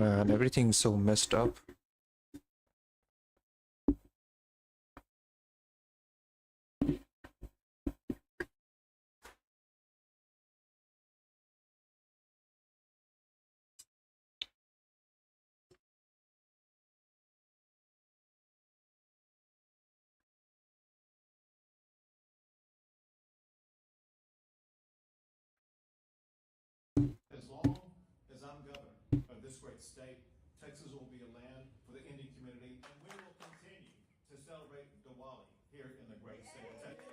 Man, everything's so messed up. As long as I'm governor of this great state, Texas will be a land for the Indian community, and we will continue to celebrate Diwali here in the great state of Texas.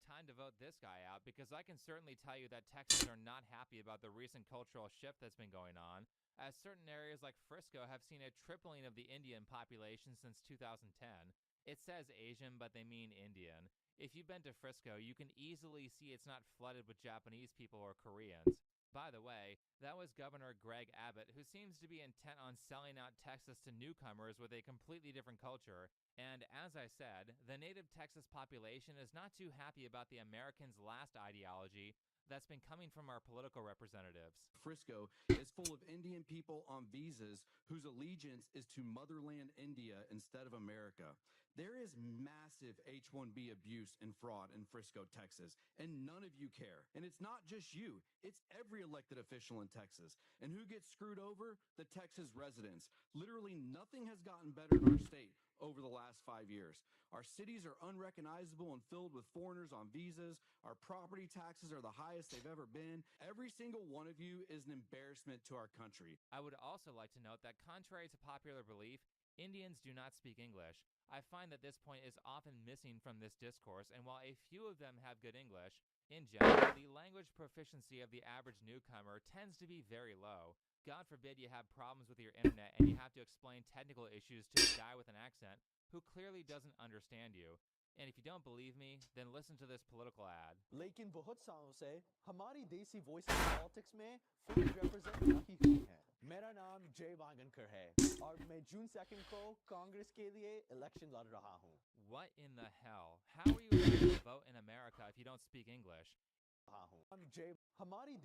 Time to vote this guy out, because I can certainly tell you that Texans are not happy about the recent cultural shift that's been going on, as certain areas like Frisco have seen a tripling of the Indian population since 2010. It says Asian, but they mean Indian. If you've been to Frisco, you can easily see it's not flooded with Japanese people or Koreans. By the way, that was Governor Greg Abbott, who seems to be intent on selling out Texas to newcomers with a completely different culture. And as I said, the native Texas population is not too happy about the Americans' last ideology that's been coming from our political representatives. Frisco is full of Indian people on visas whose allegiance is to motherland India instead of America. There is massive H-1B abuse and fraud in Frisco, Texas, and none of you care. And it's not just you, it's every elected official in Texas. And who gets screwed over? The Texas residents. Literally nothing has gotten better in our state over the last 5 years. Our cities are unrecognizable and filled with foreigners on visas. Our property taxes are the highest they've ever been. Every single one of you is an embarrassment to our country. I would also like to note that contrary to popular belief, Indians do not speak English. I find that this point is often missing from this discourse, and while a few of them have good English, in general, the language proficiency of the average newcomer tends to be very low. God forbid you have problems with your internet and you have to explain technical issues to a guy with an accent who clearly doesn't understand you. And if you don't believe me, then listen to this political ad. लेकिन बहुत सालों से हमारी देसी voice politics में full represent नहीं हुई है। मेरा नाम जय वांगनकर है और मैं जून 2 को कांग्रेस के लिए इलेक्शन लड़ रहा हूँ। What in the hell? How are you allowed to vote in America if you don't speak English? हमारी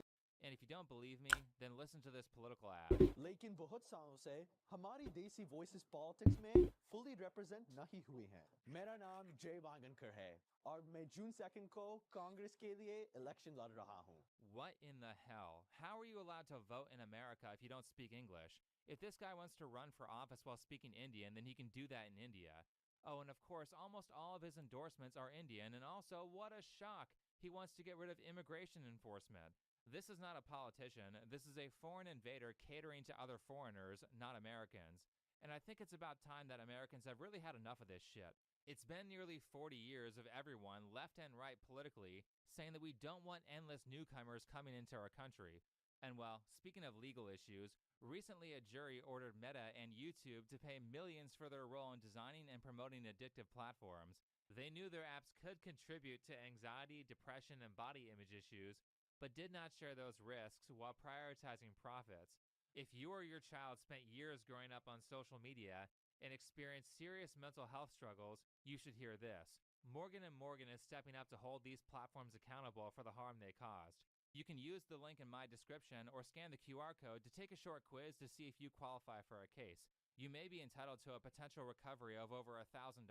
And if you don't believe me, then listen to this political ad. लेकिन बहुत सालों से हमारी देसी वॉइस पॉलिटिक्स में fully represent नहीं हुई है। मेरा नाम जय वांगनकर है और मैं जून 2 को कांग्रेस के लिए इलेक्शन लड़ रहा हूँ। What in the hell? How are you allowed to vote in America if you don't speak English? If this guy wants to run for office while speaking Indian, then he can do that in India. Oh, and of course, almost all of his endorsements are Indian, and also, what a shock! He wants to get rid of immigration enforcement. This is not a politician. This is a foreign invader catering to other foreigners, not Americans. And I think it's about time that Americans have really had enough of this shit. It's been nearly 40 years of everyone, left and right politically, saying that we don't want endless newcomers coming into our country. And well, speaking of legal issues, recently a jury ordered Meta and YouTube to pay millions for their role in designing and promoting addictive platforms. They knew their apps could contribute to anxiety, depression, and body image issues, but did not share those risks while prioritizing profits. If you or your child spent years growing up on social media and experienced serious mental health struggles, you should hear this. Morgan & Morgan is stepping up to hold these platforms accountable for the harm they caused. You can use the link in my description or scan the QR code to take a short quiz to see if you qualify for a case. You may be entitled to a potential recovery of over $1,000.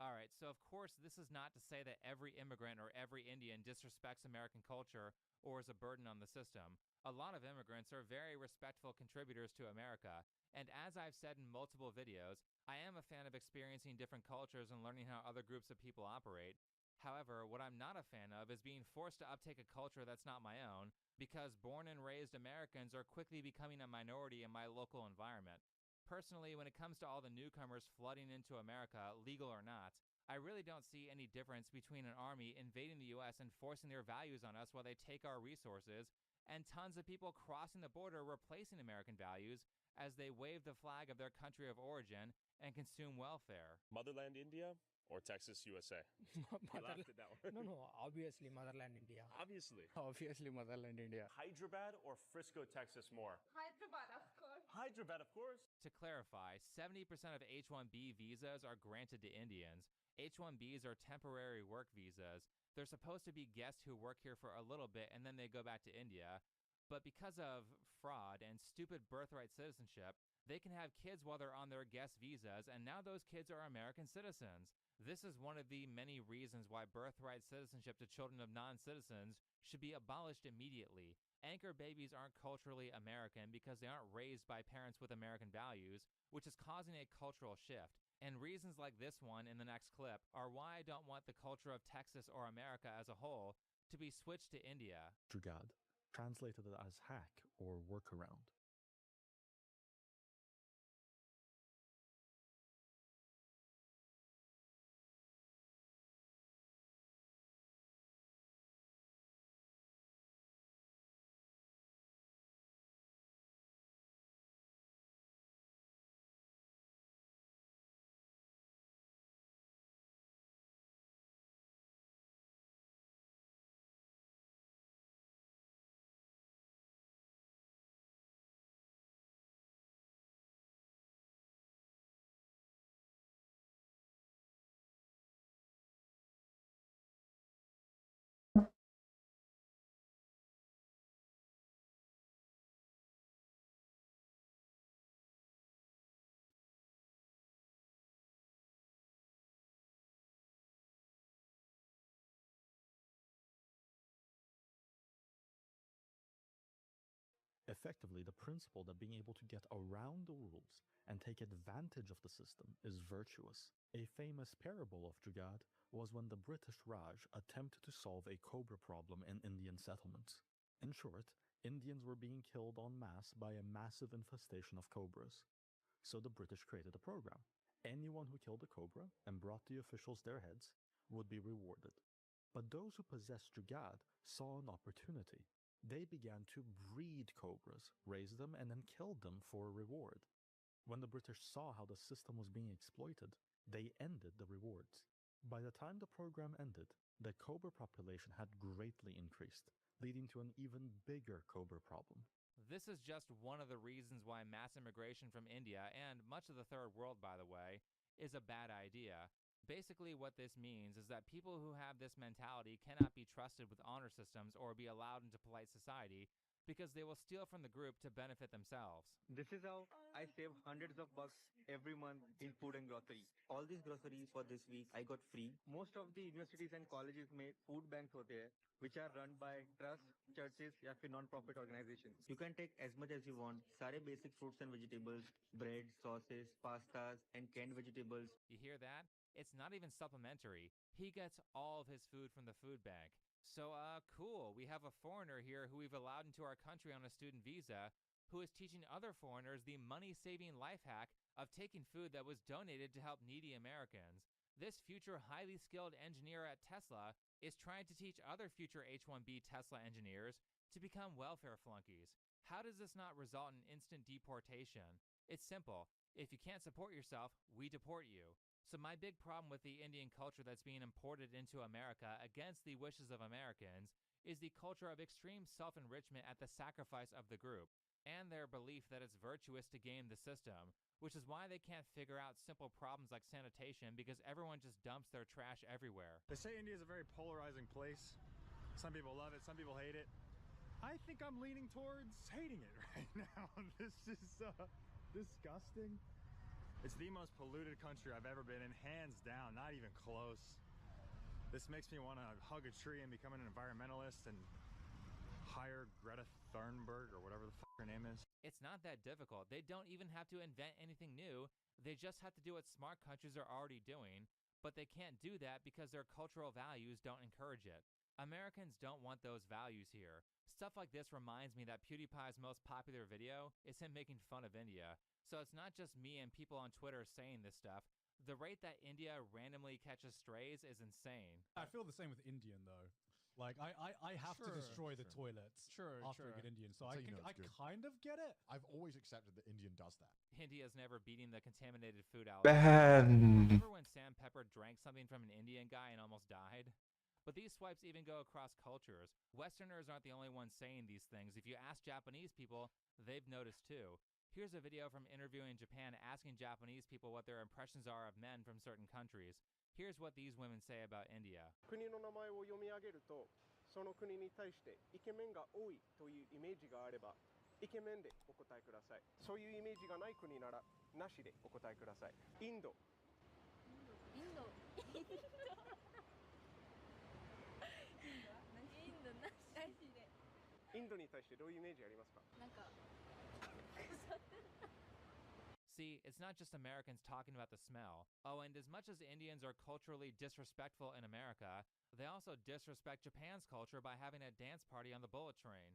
Alright, so of course this is not to say that every immigrant or every Indian disrespects American culture or is a burden on the system. A lot of immigrants are very respectful contributors to America, and as I've said in multiple videos, I am a fan of experiencing different cultures and learning how other groups of people operate. However, what I'm not a fan of is being forced to uptake a culture that's not my own, because born and raised Americans are quickly becoming a minority in my local environment. Personally, when it comes to all the newcomers flooding into America, legal or not, I really don't see any difference between an army invading the US and forcing their values on us while they take our resources, and tons of people crossing the border replacing American values as they wave the flag of their country of origin and consume welfare. Motherland India or Texas USA? You laughed at that one. No, obviously Motherland India. Obviously. Obviously Motherland India. Hyderabad or Frisco, Texas more? Hyderabad, of course. Hyderabad, of course. To clarify, 70% of H-1B visas are granted to Indians. H-1Bs are temporary work visas. They're supposed to be guests who work here for a little bit and then they go back to India. But because of fraud and stupid birthright citizenship, they can have kids while they're on their guest visas, and now those kids are American citizens. This is one of the many reasons why birthright citizenship to children of non-citizens should be abolished immediately. Anchor babies aren't culturally American because they aren't raised by parents with American values, which is causing a cultural shift. And reasons like this one in the next clip are why I don't want the culture of Texas or America as a whole to be switched to India. Jugad, translated as hack or workaround. Effectively, the principle that being able to get around the rules and take advantage of the system is virtuous. A famous parable of Jugad was when the British Raj attempted to solve a cobra problem in Indian settlements. In short, Indians were being killed en masse by a massive infestation of cobras. So the British created a program. Anyone who killed a cobra and brought the officials their heads would be rewarded. But those who possessed Jugad saw an opportunity. They began to breed cobras, raise them, and then kill them for a reward. When the British saw how the system was being exploited, they ended the rewards. By the time the program ended, the cobra population had greatly increased, leading to an even bigger cobra problem. This is just one of the reasons why mass immigration from India, and much of the third world, by the way, is a bad idea. Basically, what this means is that people who have this mentality cannot be trusted with honor systems or be allowed into polite society because they will steal from the group to benefit themselves. This is how I save hundreds of bucks every month in food and grocery. All these groceries for this week I got free. Most of the universities and colleges में food banks होते हैं, which are run by trust, churches या फिर non-profit organizations. You can take as much as you want. सारे basic fruits and vegetables, bread, sauces, pastas, and canned vegetables. You hear that? It's not even supplementary. He gets all of his food from the food bank. So, cool. We have a foreigner here who we've allowed into our country on a student visa who is teaching other foreigners the money-saving life hack of taking food that was donated to help needy Americans. This future highly skilled engineer at Tesla is trying to teach other future H-1B Tesla engineers to become welfare flunkies. How does this not result in instant deportation? It's simple. If you can't support yourself, we deport you. So my big problem with the Indian culture that's being imported into America against the wishes of Americans is the culture of extreme self-enrichment at the sacrifice of the group, and their belief that it's virtuous to game the system, which is why they can't figure out simple problems like sanitation because everyone just dumps their trash everywhere. They say India is a very polarizing place. Some people love it, some people hate it. I think I'm leaning towards hating it right now. This is disgusting. It's the most polluted country I've ever been in, hands down, not even close. This makes me want to hug a tree and become an environmentalist and hire Greta Thunberg or whatever the fuck her name is. It's not that difficult. They don't even have to invent anything new. They just have to do what smart countries are already doing, but they can't do that because their cultural values don't encourage it. Americans don't want those values here. Stuff like this reminds me that PewDiePie's most popular video is him making fun of India. So it's not just me and people on Twitter saying this stuff. The rate that India randomly catches strays is insane. I feel the same with Indian though. Like I have to destroy the toilets after I get Indian. So I kind of get it. I've always accepted that Indian does that. India's never beating the contaminated food out. Remember when Sam Pepper drank something from an Indian guy and almost died? But these swipes even go across cultures. Westerners aren't the only ones saying these things. If you ask Japanese people, they've noticed too. Here's a video from interviewing Japan asking Japanese people what their impressions are of men from certain countries. Here's what these women say about India. 国の名前を読み上げると、その国に対してイケメンが多いというイメージがあれば、イケメンでお答えください。そういうイメージがない国ならなしでお答えください。インド。インドインドなしで。インドに対してどういうイメージありますか？なんか See, it's not just Americans talking about the smell. Oh, and as much as Indians are culturally disrespectful in America, they also disrespect Japan's culture by having a dance party on the bullet train.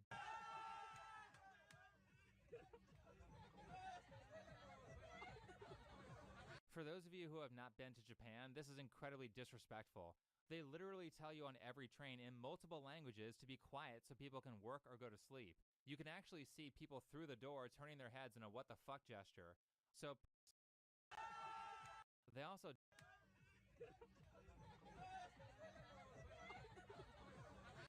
For those of you who have not been to Japan, this is incredibly disrespectful. They literally tell you on every train in multiple languages to be quiet so people can work or go to sleep. You can actually see people through the door turning their heads in a what the fuck gesture. So they also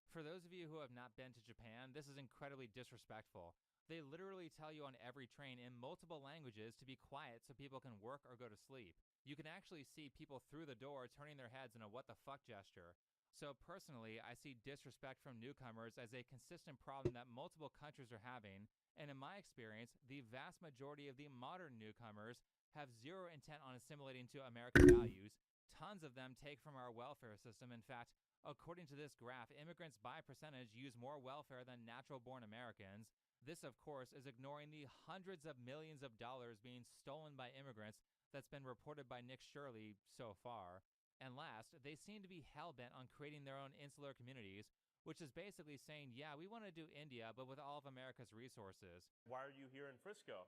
For those of you who have not been to Japan, this is incredibly disrespectful. They literally tell you on every train in multiple languages to be quiet so people can work or go to sleep. You can actually see people through the door turning their heads in a what the fuck gesture. So personally, I see disrespect from newcomers as a consistent problem that multiple countries are having, and in my experience, the vast majority of the modern newcomers have zero intent on assimilating to American values. Tons of them take from our welfare system. In fact, according to this graph, immigrants by percentage use more welfare than natural-born Americans. This, of course, is ignoring the hundreds of millions of dollars being stolen by immigrants that's been reported by Nick Shirley so far. And last, they seem to be hell-bent on creating their own insular communities, which is basically saying, yeah, we want to do India, but with all of America's resources. Why are you here in Frisco?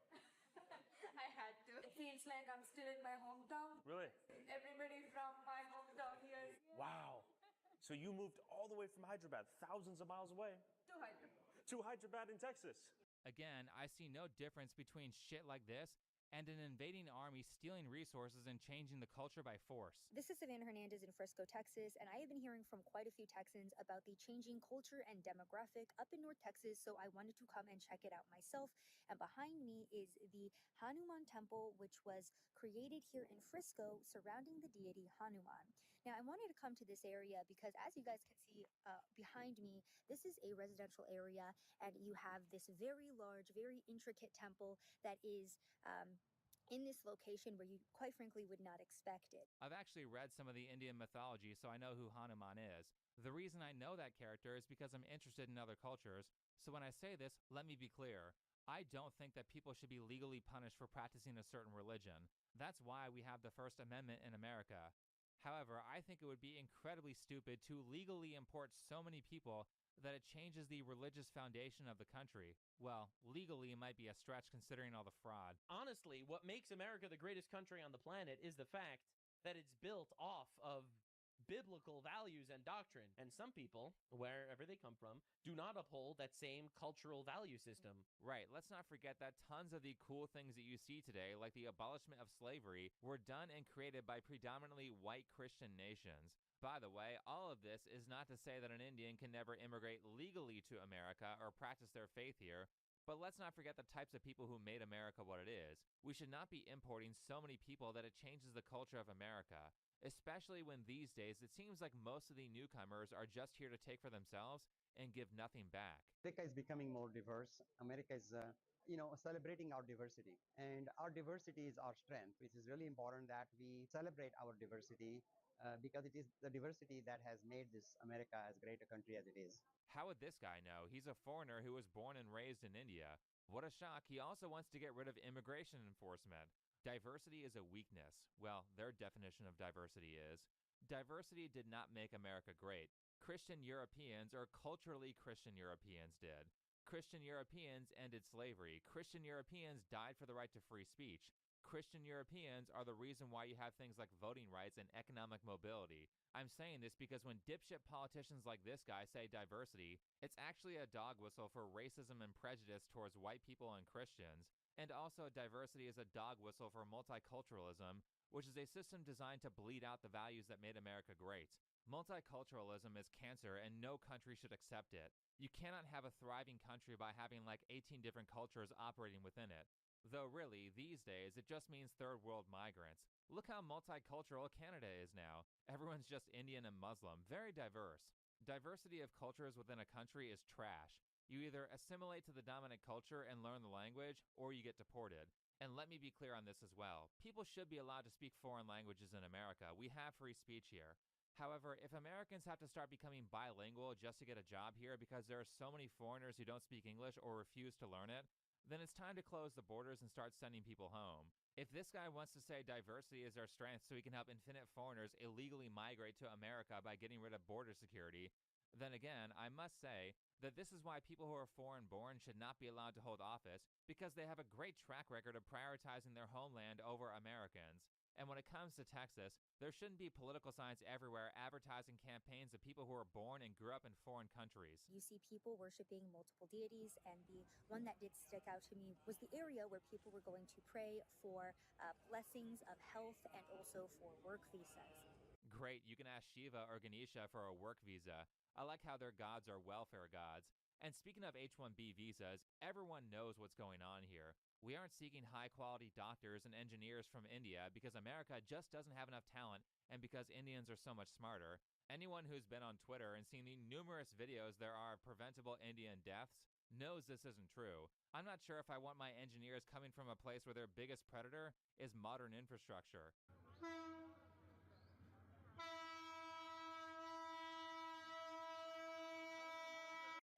I had to. It feels like I'm still in my hometown. Really? Everybody from my hometown here. Wow. So you moved all the way from Hyderabad, thousands of miles away, To Hyderabad. to Hyderabad in Texas. Again, I see no difference between shit like this and an invading army stealing resources and changing the culture by force. This is Savannah Hernandez in Frisco, Texas, and I have been hearing from quite a few Texans about the changing culture and demographic up in North Texas, so I wanted to come and check it out myself. And behind me is the Hanuman Temple, which was created here in Frisco surrounding the deity Hanuman. Now, I wanted to come to this area because, as you guys can see behind me, this is a residential area, and you have this very large, very intricate temple that is in this location where you quite frankly would not expect it. I've actually read some of the Indian mythology, so I know who Hanuman is. The reason I know that character is because I'm interested in other cultures, so when I say this, let me be clear. I don't think that people should be legally punished for practicing a certain religion. That's why we have the First Amendment in America. However, I think it would be incredibly stupid to legally import so many people that it changes the religious foundation of the country. Well, legally might be a stretch considering all the fraud. Honestly, what makes America the greatest country on the planet is the fact that it's built off of biblical values and doctrine. And some people, wherever they come from, do not uphold that same cultural value system. Right, let's not forget that tons of the cool things that you see today, like the abolishment of slavery, were done and created by predominantly white Christian nations. By the way, all of this is not to say that an Indian can never immigrate legally to America or practice their faith here, but let's not forget the types of people who made America what it is. We should not be importing so many people that it changes the culture of America, especially when these days it seems like most of the newcomers are just here to take for themselves and give nothing back. America is becoming more diverse. America is celebrating our diversity, and our diversity is our strength. It is really important that we celebrate our diversity because it is the diversity that has made this America as great a country as it is. How would this guy know? He's a foreigner who was born and raised in India. What a shock. He also wants to get rid of immigration enforcement. Diversity is a weakness. Well, their definition of diversity is. Diversity did not make America great. Christian Europeans or culturally Christian Europeans did. Christian Europeans ended slavery. Christian Europeans died for the right to free speech. Christian Europeans are the reason why you have things like voting rights and economic mobility. I'm saying this because when dipshit politicians like this guy say diversity, it's actually a dog whistle for racism and prejudice towards white people and Christians. And also, diversity is a dog whistle for multiculturalism, which is a system designed to bleed out the values that made America great. Multiculturalism is cancer, and no country should accept it. You cannot have a thriving country by having like 18 different cultures operating within it. Though really, these days, it just means third world migrants. Look how multicultural Canada is now. Everyone's just Indian and Muslim, very diverse. Diversity of cultures within a country is trash. You either assimilate to the dominant culture and learn the language, or you get deported. And let me be clear on this as well. People should be allowed to speak foreign languages in America. We have free speech here. However, if Americans have to start becoming bilingual just to get a job here because there are so many foreigners who don't speak English or refuse to learn it, then it's time to close the borders and start sending people home. If this guy wants to say diversity is our strength so he can help infinite foreigners illegally migrate to America by getting rid of border security, then again, I must say that this is why people who are foreign-born should not be allowed to hold office, because they have a great track record of prioritizing their homeland over Americans. And when it comes to Texas, there shouldn't be political signs everywhere advertising campaigns of people who are born and grew up in foreign countries. You see people worshiping multiple deities, and the one that did stick out to me was the area where people were going to pray for blessings of health and also for work visas. Great, you can ask Shiva or Ganesha for a work visa. I like how their gods are welfare gods. And speaking of H-1B visas, everyone knows what's going on here. We aren't seeking high-quality doctors and engineers from India because America just doesn't have enough talent and because Indians are so much smarter. Anyone who's been on Twitter and seen the numerous videos there are of preventable Indian deaths knows this isn't true. I'm not sure if I want my engineers coming from a place where their biggest predator is modern infrastructure.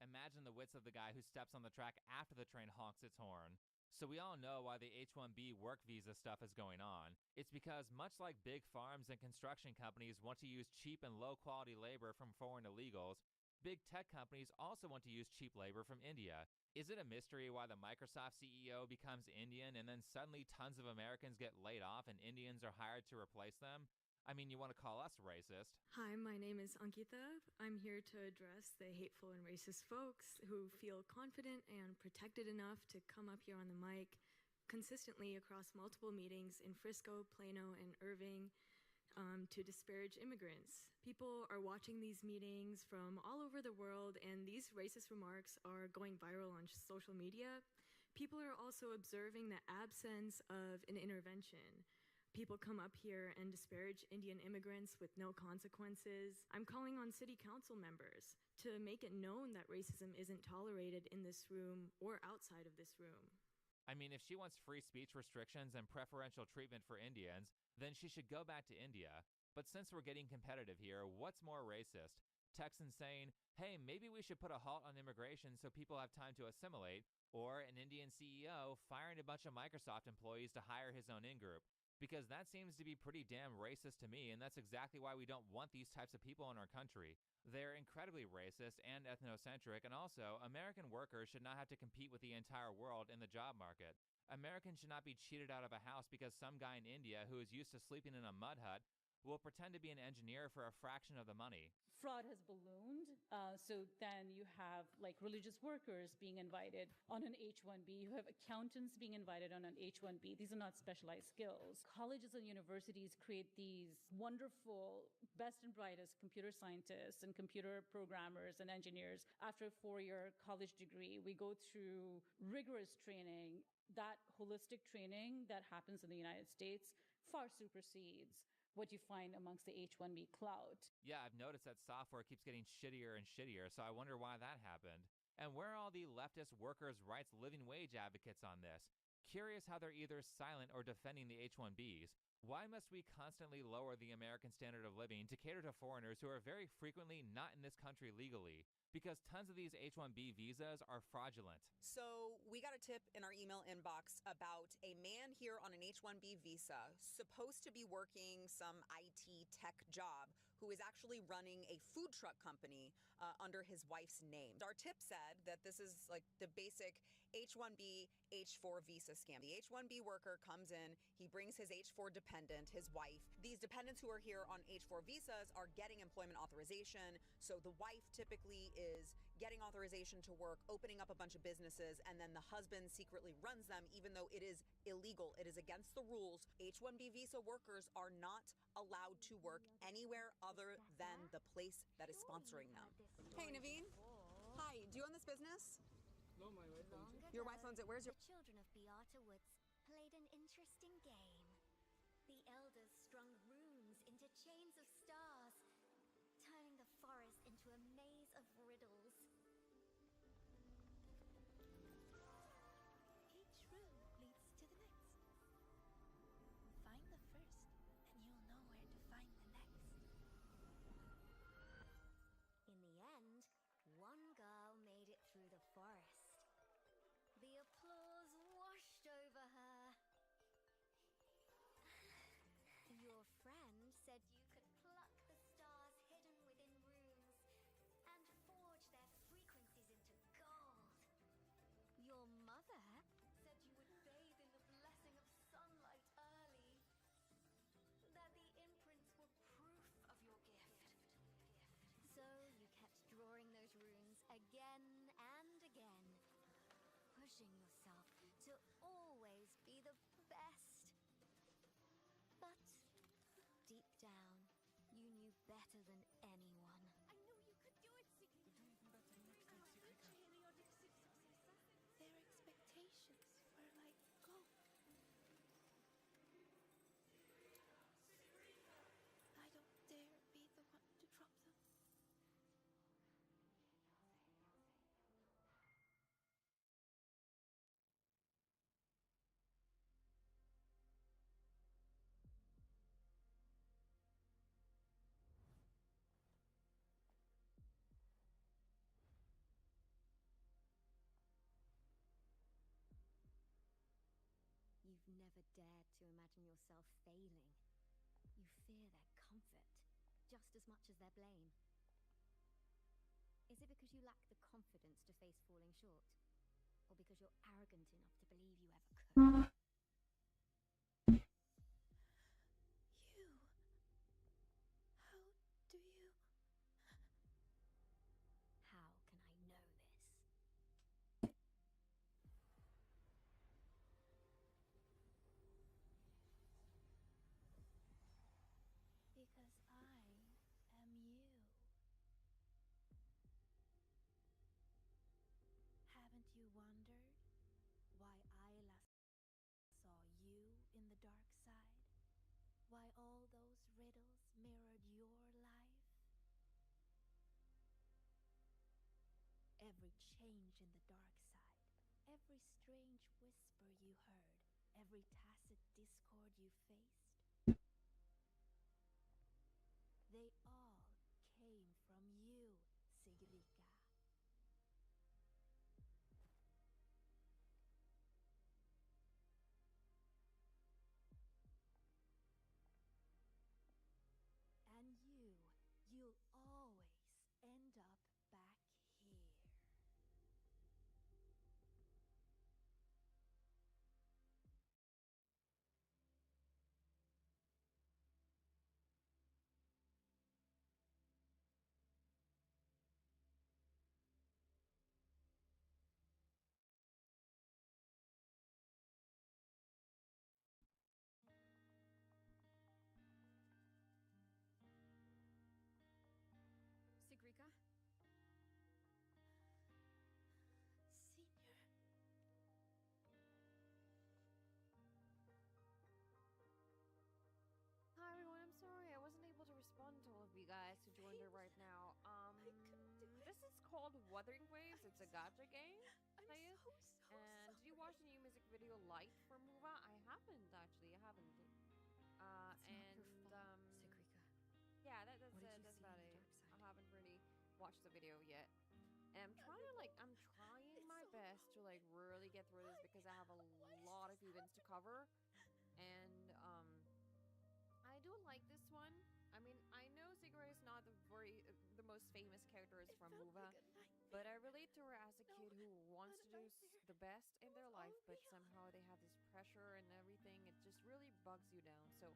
Imagine the wits of the guy who steps on the track after the train honks its horn. So we all know why the H-1B work visa stuff is going on. It's because much like big farms and construction companies want to use cheap and low-quality labor from foreign illegals, big tech companies also want to use cheap labor from India. Is it a mystery why the Microsoft CEO becomes Indian and then suddenly tons of Americans get laid off and Indians are hired to replace them? I mean, you want to call us racist. Hi, my name is Ankita. I'm here to address the hateful and racist folks who feel confident and protected enough to come up here on the mic consistently across multiple meetings in Frisco, Plano, and Irving to disparage immigrants. People are watching these meetings from all over the world, and these racist remarks are going viral on social media. People are also observing the absence of an intervention. People come up here and disparage Indian immigrants with no consequences. I'm calling on city council members to make it known that racism isn't tolerated in this room or outside of this room. I mean, if she wants free speech restrictions and preferential treatment for Indians, then she should go back to India. But since we're getting competitive here, what's more racist? Texans saying, hey, maybe we should put a halt on immigration so people have time to assimilate, or an Indian CEO firing a bunch of Microsoft employees to hire his own in-group? Because that seems to be pretty damn racist to me, and that's exactly why we don't want these types of people in our country. They're incredibly racist and ethnocentric, and also, American workers should not have to compete with the entire world in the job market. Americans should not be cheated out of a house because some guy in India who is used to sleeping in a mud hut will pretend to be an engineer for a fraction of the money. Fraud has ballooned, so then you have like religious workers being invited on an H-1B. You have accountants being invited on an H-1B. These are not specialized skills. Colleges and universities create these wonderful, best and brightest computer scientists and computer programmers and engineers. After a 4-year college degree, we go through rigorous training. That holistic training that happens in the United States far supersedes what you find amongst the H-1B cloud. Yeah, I've noticed that software keeps getting shittier and shittier, so I wonder why that happened. And where are all the leftist workers' rights living wage advocates on this? Curious how they're either silent or defending the H-1Bs. Why must we constantly lower the American standard of living to cater to foreigners who are very frequently not in this country legally? Because tons of these H-1B visas are fraudulent. So we got a tip in our email inbox about a man here on an H-1B visa, supposed to be working some IT tech job, who is actually running a food truck company under his wife's name. Our tip said that this is like the basic H-1B, H-4 visa scam. The H-1B worker comes in, he brings his H-4 dependent, his wife. These dependents who are here on H-4 visas are getting employment authorization. So the wife typically is getting authorization to work, opening up a bunch of businesses, and then the husband secretly runs them, even though it is illegal. It is against the rules. H-1B visa workers are not allowed to work anywhere other than the place that is sponsoring them. Hey, Naveen. Hi, do you own this business? No, my wife owns it. Your wife owns it. Where's your... The children of Beata Woods played an interesting game. The elders strung runes into chains of stars, turning the forest into a said you could pluck the stars hidden within runes and forge their frequencies into gold. Your mother said you would bathe in the blessing of sunlight early, that the imprints were proof of your gift. So you kept drawing those runes again and again, pushing yourself to always be the best. But deep down, you knew better than anyone. I know you could do it, Sigrid. You're doing even better next time, Sigrid. Periodic successes. Their expectations were like gold. I don't dare be the one to drop them. You've never dared to imagine yourself failing. You fear their comfort just as much as their blame. Is it because you lack the confidence to face falling short? Or because you're arrogant enough to believe you ever could? You... How do you... How can I know this? Because I am you. Haven't you wondered why Ayla saw you in the dark side? Why all those riddles mirrored your life? Every change in the dark side, every strange whisper you heard, every tacit discord you faced, they all came from you, Sigrika. And you'll always end up back here. Sigrika? Senior? Hi everyone, I'm sorry I wasn't able to respond to all of you guys who joined her right now. This is called Wuthering Waves. It's a gacha game. And did you watch the new music video Light from Muva? I haven't actually. I haven't. Yeah, that's about it. I haven't really watched the video yet. And I'm trying my best to like really get through this because I have a lot of events to cover. And I do like this one. I mean, I know Sigura is not the most famous characters from Muva, but I relate to her as a kid who wants to do the best in their life, but somehow they have this pressure and everything. It just really bugs you down. So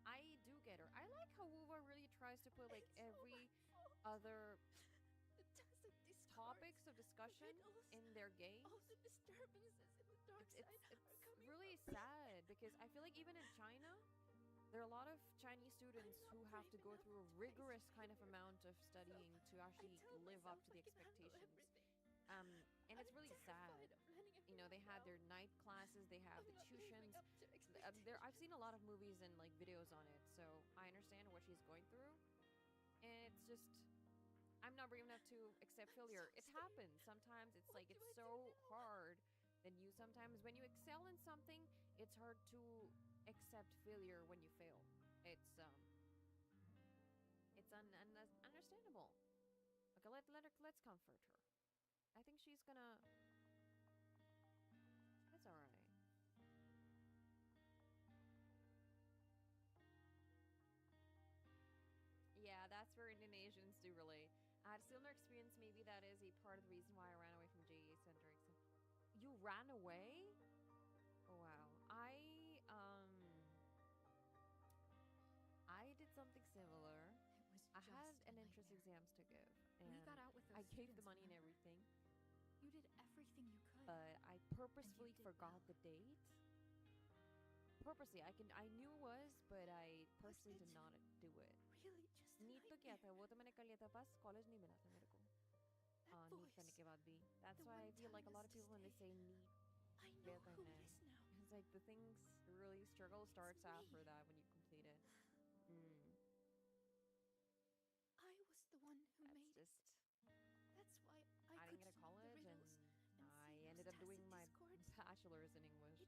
I do get her. I like how Muva really tries to put like every other topics of discussion in their games. It's really sad because I feel like even in China, there are a lot of Chinese students who have to go through a rigorous kind of amount of studying to actually live up to the expectations. And it's really sad. You know, they have their night classes, they have the tuitions. I've seen a lot of movies and like videos on it, so I understand what she's going through. And it's just, I'm not brave enough to accept failure. It happens. Sometimes it's like, it's so hard. Then sometimes when you excel in something, it's hard to accept failure when you fail. It's understandable. Okay, let's comfort her. I think she's gonna. It's all right. I had a similar experience. Maybe that is a part of the reason why I ran away from JA Center. You ran away? Oh, wow. I did something similar. I had an entrance exams to give, and We got out with I those gave the students, money and remember? everything, You did everything you could. but I purposefully forgot the date. Purposely, I knew it was, but I purposely did not do it. Really, just a NEET तो किया था, nightmare. वो तो मैंने कर लिया था, बस कॉलेज नहीं मिला था मेरे को. नीट करने के बाद भी. That's the why I one feel like a telling lot us of to people when they say NEET, I know clear who करना it है. is now. It's like the things really struggle starts after that when you complete it. I was the one who That's made just. it. That's why I could didn't get to solve the college, and riddles I see ended those up doing tacit my discords. bachelor's in English.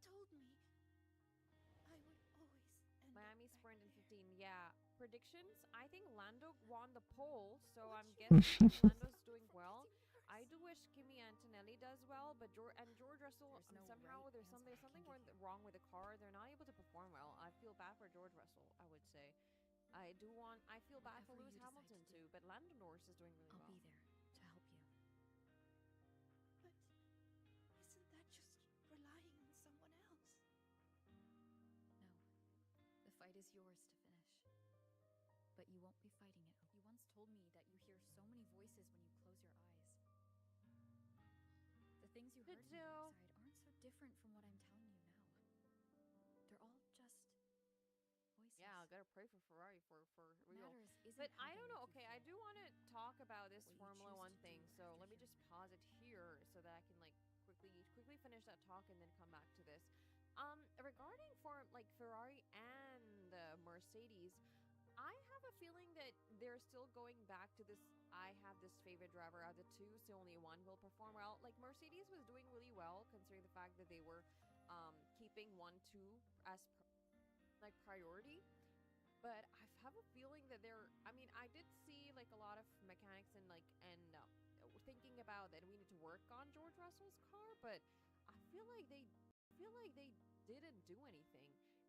Told me I would always end Miami up back Sprint in there. 15. Yeah. Predictions? I think Lando won the poll, so I'm guessing Lando's doing well. I do wish Kimi Antonelli does well, but George Russell, There's no somehow right there's answer I something can give wrong with the car. They're not able to perform well. I feel bad for George Russell, I would say. I feel bad for Whatever Lewis you decide Hamilton to do, too, but Lando Norris is doing really I'll well. be there to help you. But isn't that just relying on someone else? No. The fight is yours to finish. But you won't be fighting it. You once told me that you hear so many voices when you close your eyes. The things you heard from Dark Side aren't so different from what I'm telling you now. They're all just voices. Yeah, I gotta pray for Ferrari for real. Matters isn't But how I they don't know. make you Okay, I feel, do want to talk about this what you Formula choose One to thing. do So after let me just pause it here so that I can like quickly finish that talk and then come back to this. Regarding Ferrari and Mercedes, I have a feeling that they're still going back to this. I have this favorite driver out of the two, so only one will perform well. Like Mercedes was doing really well considering the fact that they were keeping 1-2 as priority. But I have a feeling that I did see like a lot of mechanics and thinking about that we need to work on George Russell's car, but I feel like they didn't do anything.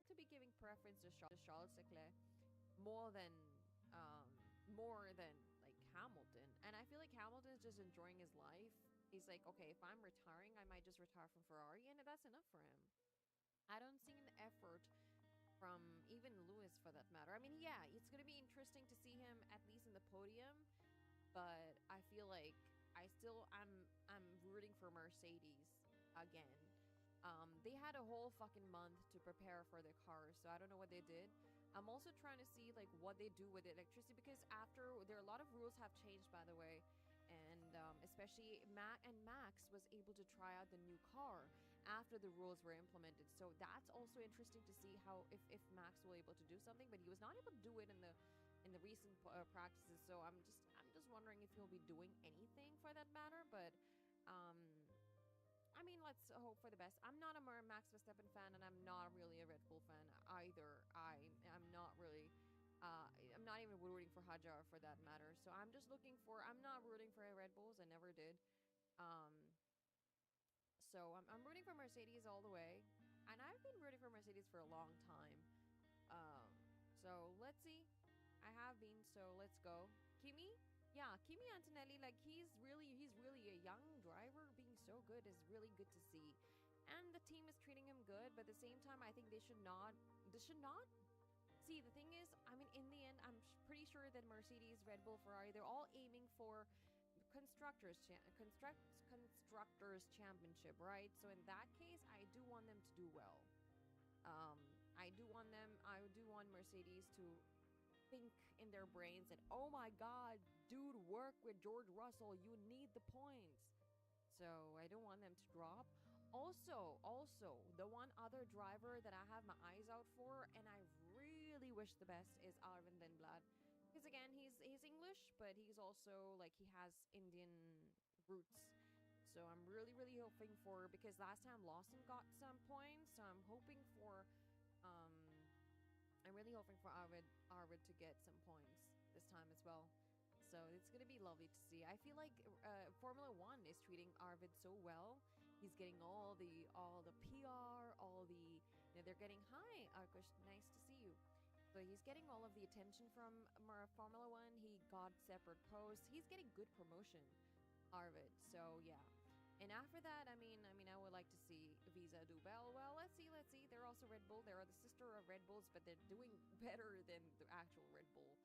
To be giving preference to Charles Leclerc more than like Hamilton, and I feel like Hamilton's just enjoying his life. He's like, okay, if I'm retiring, I might just retire from Ferrari, and that's enough for him. I don't see an effort from even Lewis for that matter. I mean, yeah, it's gonna be interesting to see him at least in the podium, but I feel like I'm rooting for Mercedes again. They had a whole fucking month to prepare for their cars, so I don't know what they did. I'm also trying to see like what they do with the electricity, because after there are a lot of rules have changed, by the way, and especially Max was able to try out the new car after the rules were implemented. So that's also interesting to see how if Max will able to do something, but he was not able to do it in the recent practices. So I'm just wondering if he'll be doing anything for that matter. But I mean, let's hope for the best. I'm not a Max Verstappen fan, and I'm not really a Red Bull fan either. I'm not really. I'm not even rooting for Hajar for that matter. So I'm just looking for. I'm not rooting for Red Bulls. I never did. So I'm rooting for Mercedes all the way, and I've been rooting for Mercedes for a long time. So let's see. I have been. So let's go. Kimi Antonelli, like he's really a young driver being so good is really good to see, and the team is treating him good. But at the same time, I think this should not see. The thing is, I mean, in the end, I'm pretty sure that Mercedes, Red Bull, Ferrari, they're all aiming for constructors championship, right? So in that case, I do want them to do well. I do want Mercedes to think in their brains that, oh my god, dude, work with George Russell, you need the points. So I don't want them to drop. Also, the one other driver that I have my eyes out for, and I really wish the best, is Arvind Lindblad. Because again, he's English, but he's also like he has Indian roots. So I'm really hoping for, because last time Lawson got some points, so I'm really hoping for Arvid to get some points this time as well. So it's gonna be lovely to see. I feel like Formula One is treating Arvid so well. He's getting all the PR, they're getting, hi Arkush, nice to see you. So he's he's getting all of the attention from Formula One. He got separate posts. He's getting good promotion, Arvid. So yeah. And after that, I mean, I would like to see Visa do well. Well, let's see. They're also Red Bull. They're the sister of Red Bulls, but they're doing better than the actual Red Bull.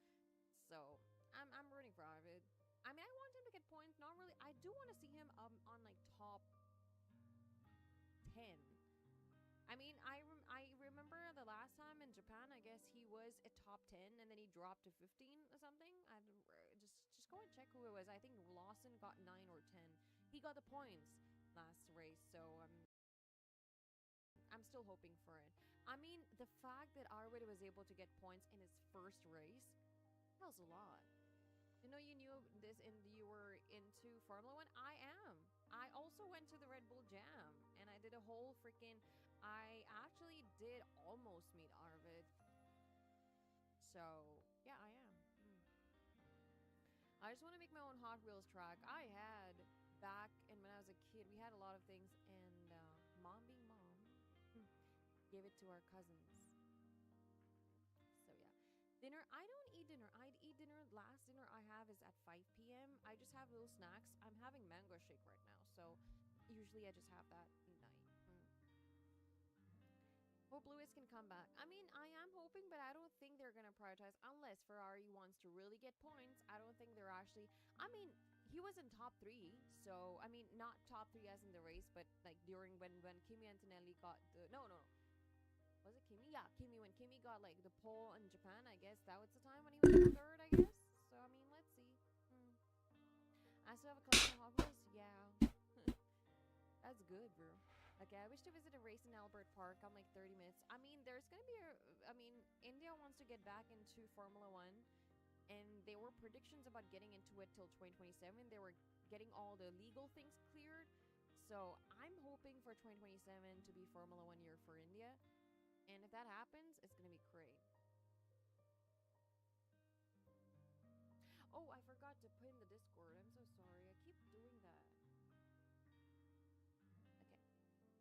So I'm rooting for Arvid. I mean, I want him to get points. Not really. I do want to see him on like top 10. I mean, I remember the last time in Japan, I guess he was a top 10 and then he dropped to 15 or something. Just go and check who it was. I think Lawson got 9 or 10. He got the points last race, so I'm still hoping for it. I mean, the fact that Arvid was able to get points in his first race tells a lot. You know, you knew this and you were into Formula One. I am. I also went to the Red Bull Jam and I did a whole freaking. I actually did almost meet Arvid. So yeah, I am. I just want to make my own Hot Wheels track. I had back and when I was a kid, we had a lot of things, and mom being mom, gave it to our cousins. So yeah. Dinner, I don't eat dinner. I'd eat dinner. Last dinner I have is at 5 p.m. I just have little snacks. I'm having mango shake right now, so usually I just have that at night. Hope Lewis can come back. I mean, I am hoping, but I don't think they're gonna prioritize unless Ferrari wants to really get points. I don't think they're actually. I mean, he was in top 3, so I mean, not top 3 as in the race, but like during when Kimi Antonelli got the no. Was it Kimi? Yeah, Kimi. When Kimi got like the pole in Japan, I guess that was the time when he was in 3rd, I guess. So I mean, let's see. I still have a collection of Hot Wheels. Yeah, that's good, bro. Okay, I wish to visit a race in Albert Park. I'm like 30 minutes. I mean, there's gonna be I mean, India wants to get back into Formula One, and there were predictions about getting into it till 2027. They were getting all the legal things cleared. So I'm hoping for 2027 to be Formula One year for India. And if that happens, it's going to be great. Oh, I forgot to put in the Discord. I'm so sorry. I keep doing that. Okay.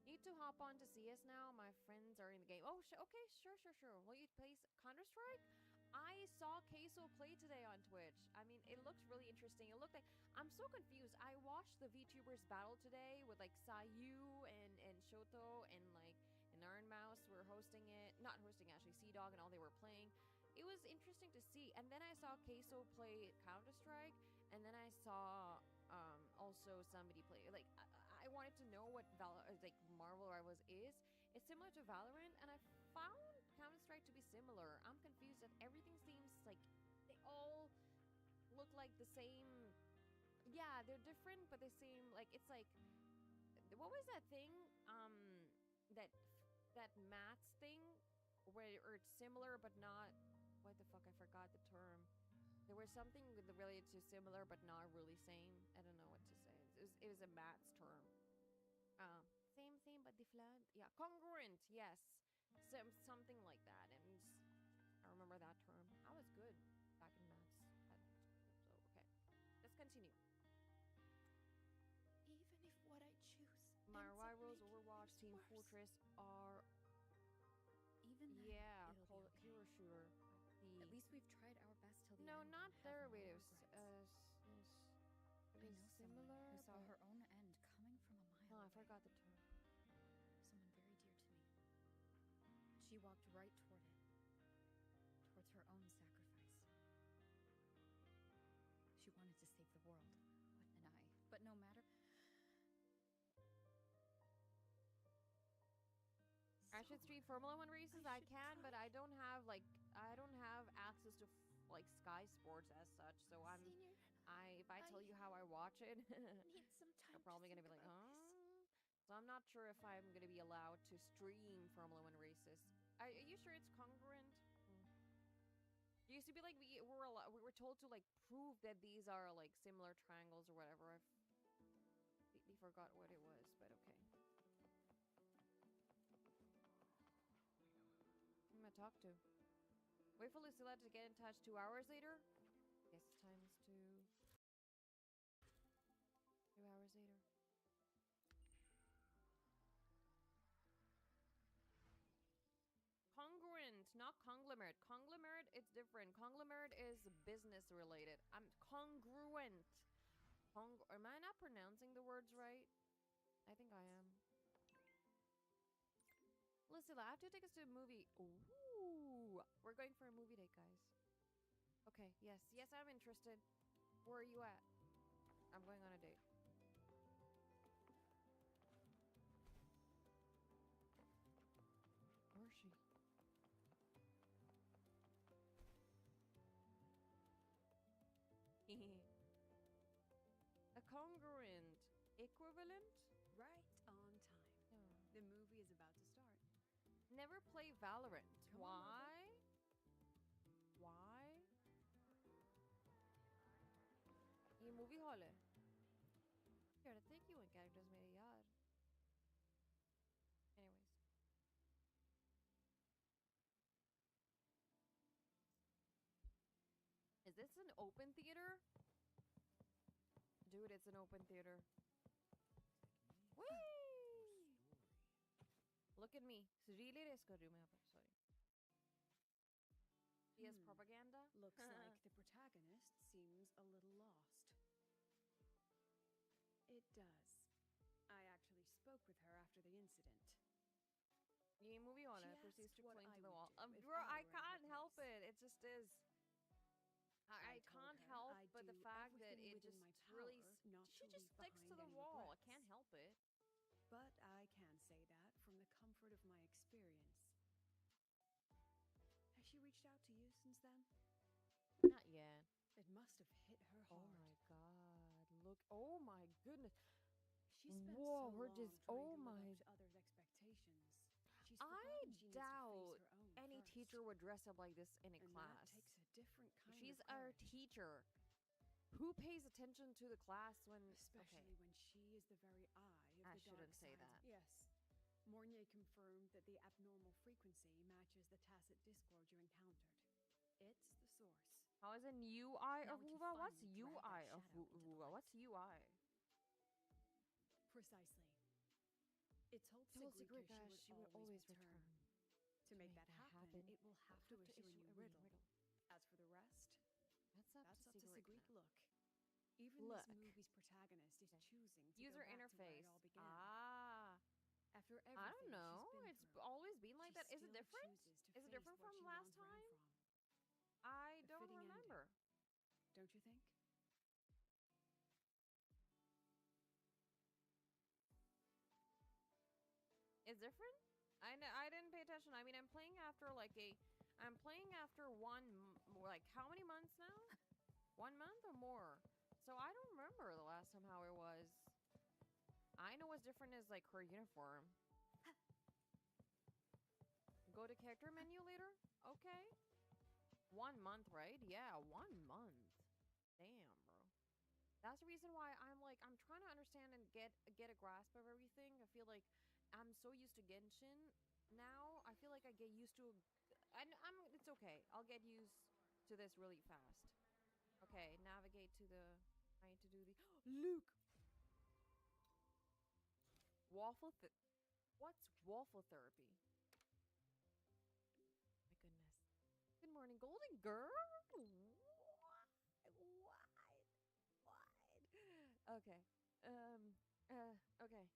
Need to hop on to CS now. My friends are in the game. Oh, okay. Sure. Will you play Counter-Strike? I saw Queso play today on Twitch. I mean, it looked really interesting. It looked like... I'm so confused. I watched the VTubers battle today with, like, Sayu and Shoto and, like... and Iron Mouse were hosting it. Not hosting, actually. Sea-Dog and all they were playing. It was interesting to see. And then I saw Queso play Counter-Strike. And then I saw also somebody play. Like, I wanted to know what Marvel Rivals is. It's similar to Valorant. And I found Counter-Strike to be similar. I'm confused that everything seems like they all look like the same. Yeah, they're different, but they seem like it's like... What was that thing? That maths thing where it's similar but not. What the fuck? I forgot the term. There was something related to similar but not really same. I don't know what to say. It was a maths term. Same but different. Yeah, congruent. Yes, something like that. And I remember that term. I was good back in maths. So okay, let's continue. Even if what I choose. My rivals, Overwatch, Team Fortress are. Even then, yeah, it'll be hero shooter. At least we've tried our best till the no, end. not derivatives. I know similar. Who saw her own end coming from a mile. No, I away. forgot the term. Someone very dear to me. She walked right toward it, towards her own sacrifice. She wanted to save the world. What an I? But no matter. I should stream Formula One races. I can, but I don't have access to like Sky Sports as such. So if I tell you how I watch it, you're probably gonna be like, huh? So I'm not sure if I'm gonna be allowed to stream Formula One races. Are you sure it's congruent? It used to be like we were told to like prove that these are like similar triangles or whatever. I completely forgot what it was, but okay. Who am I talk to? Wait for Lucilla to get in touch 2 hours later. Guess times 2. 2 hours later. Congruent, not conglomerate. Conglomerate it's different. Conglomerate is business related. I'm congruent. Am I not pronouncing the words right? I think I am. Listen, I have to take us to a movie. Ooh, we're going for a movie date, guys. Okay, yes, I'm interested. Where are you at? I'm going on a date. Where is she? A congruent equivalent? Right on time. The movie is about to start. Never play Valorant. Why? Why? ये movie hall है. यार, I think you and characters मेरे यार. Anyways. Is this an open theater? Dude, it's an open theater. Whee! Look at me. Really race kar rahi hu main yahan par. Sorry. Yes, propaganda. Looks like the protagonist seems a little lost. It does. I actually spoke with her after the incident. ये movie on it proceeds to what cling I to the would wall. do if Bro, I I were in her can't help place. it. It just is. I told can't her help I'd but the do fact that everything it within just my really. power not She to just leave sticks to behind the any wall. I regrets. can't help it. But I can say that from the comfort of my experience. Has she reached out to you since then? Not yet. It must have hit her hard. Oh my god. Look. Oh my goodness. She spent Whoa, so her long just. trying Oh to live my. up to others' expectations. She's I forgotten she needs to doubt face her own any first. teacher would dress up like this in a And class. that takes a different kind She's of our courage. teacher. Who pays attention to the class when? Especially when she is the very eye of I the shouldn't dark say sides. that. Yes. Mornier confirmed that the abnormal frequency matches the tacit discord you encountered. It's the source. How is an UI Now of we can Wuva? What's finally drag UI that of shadow into the Wuva? What's UI? Precisely. It told Told Sigrika Sigrika she would always return. To make that happen, it will have to issue a new riddle. As for the rest, That's up to Sigrid. Sigrika. Look, even Look. this movie's protagonist is choosing to User go back to where interface. it all began. Ah. After everything I don't know. she's been It's through, always been like she that. Is it still different? chooses to Is it face different what from she last once ran time? from. I A don't fitting remember. ending, don't you think? It's different? I didn't pay attention. I mean, I'm playing after like how many months now? 1 month or more. So I don't remember the last time how it was. I know what's different is like her uniform. Go to character menu later? Okay. 1 month, right? Yeah, 1 month. Damn, bro. That's the reason why I'm trying to understand and get a grasp of everything. I feel like I'm so used to Genshin now. I feel like I get used to it's okay. I'll get used to this really fast. Okay, navigate to the I need to do the Luke. What's waffle therapy? My goodness. Good morning, Golden Girl. What? Okay. Okay.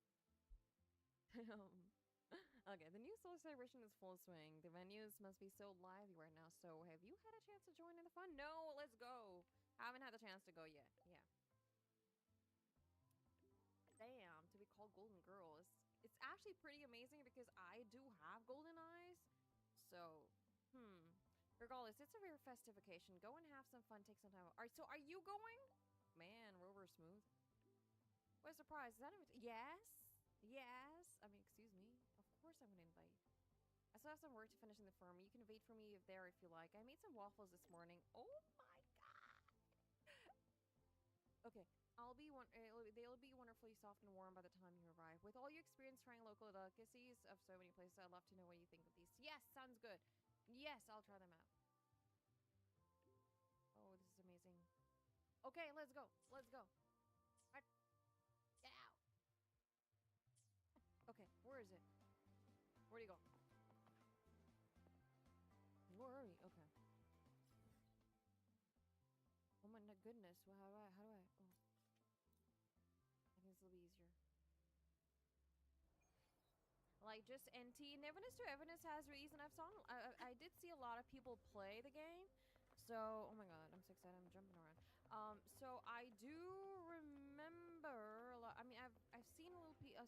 Okay, the new Solar Celebration is full swing. The venues must be so lively right now. So, have you had a chance to join in the fun? No, let's go. Haven't had the chance to go yet. Yeah. Damn, to be called Golden Girl it's actually pretty amazing because I do have golden eyes. So, regardless, it's a very festive occasion. Go and have some fun. Take some time. All right, so are you going? Man, Rover Smooth. What a surprise. Is that yes? Yes. I mean, excuse me. Of course I'm going to invite. I still have some work to finish in the firm. You can wait for me there if you like. I made some waffles this morning. Oh my god. Okay. They'll be wonderfully soft and warm by the time you arrive. With all your experience trying local delicacies of so many places, I'd love to know what you think of these. Yes, sounds good. Yes, I'll try them out. Oh, this is amazing. Okay, let's go. Let's go. Right. Get out. Okay, where is it? Where'd he go? Where are we? Okay. goodness. Well, how do I? Oh, I think this will be easier. Like just NT. Neverness to Everness has reason. I did see a lot of people play the game. So, oh my god, I'm so excited. I'm jumping around. So I do remember a lot. I mean, I've seen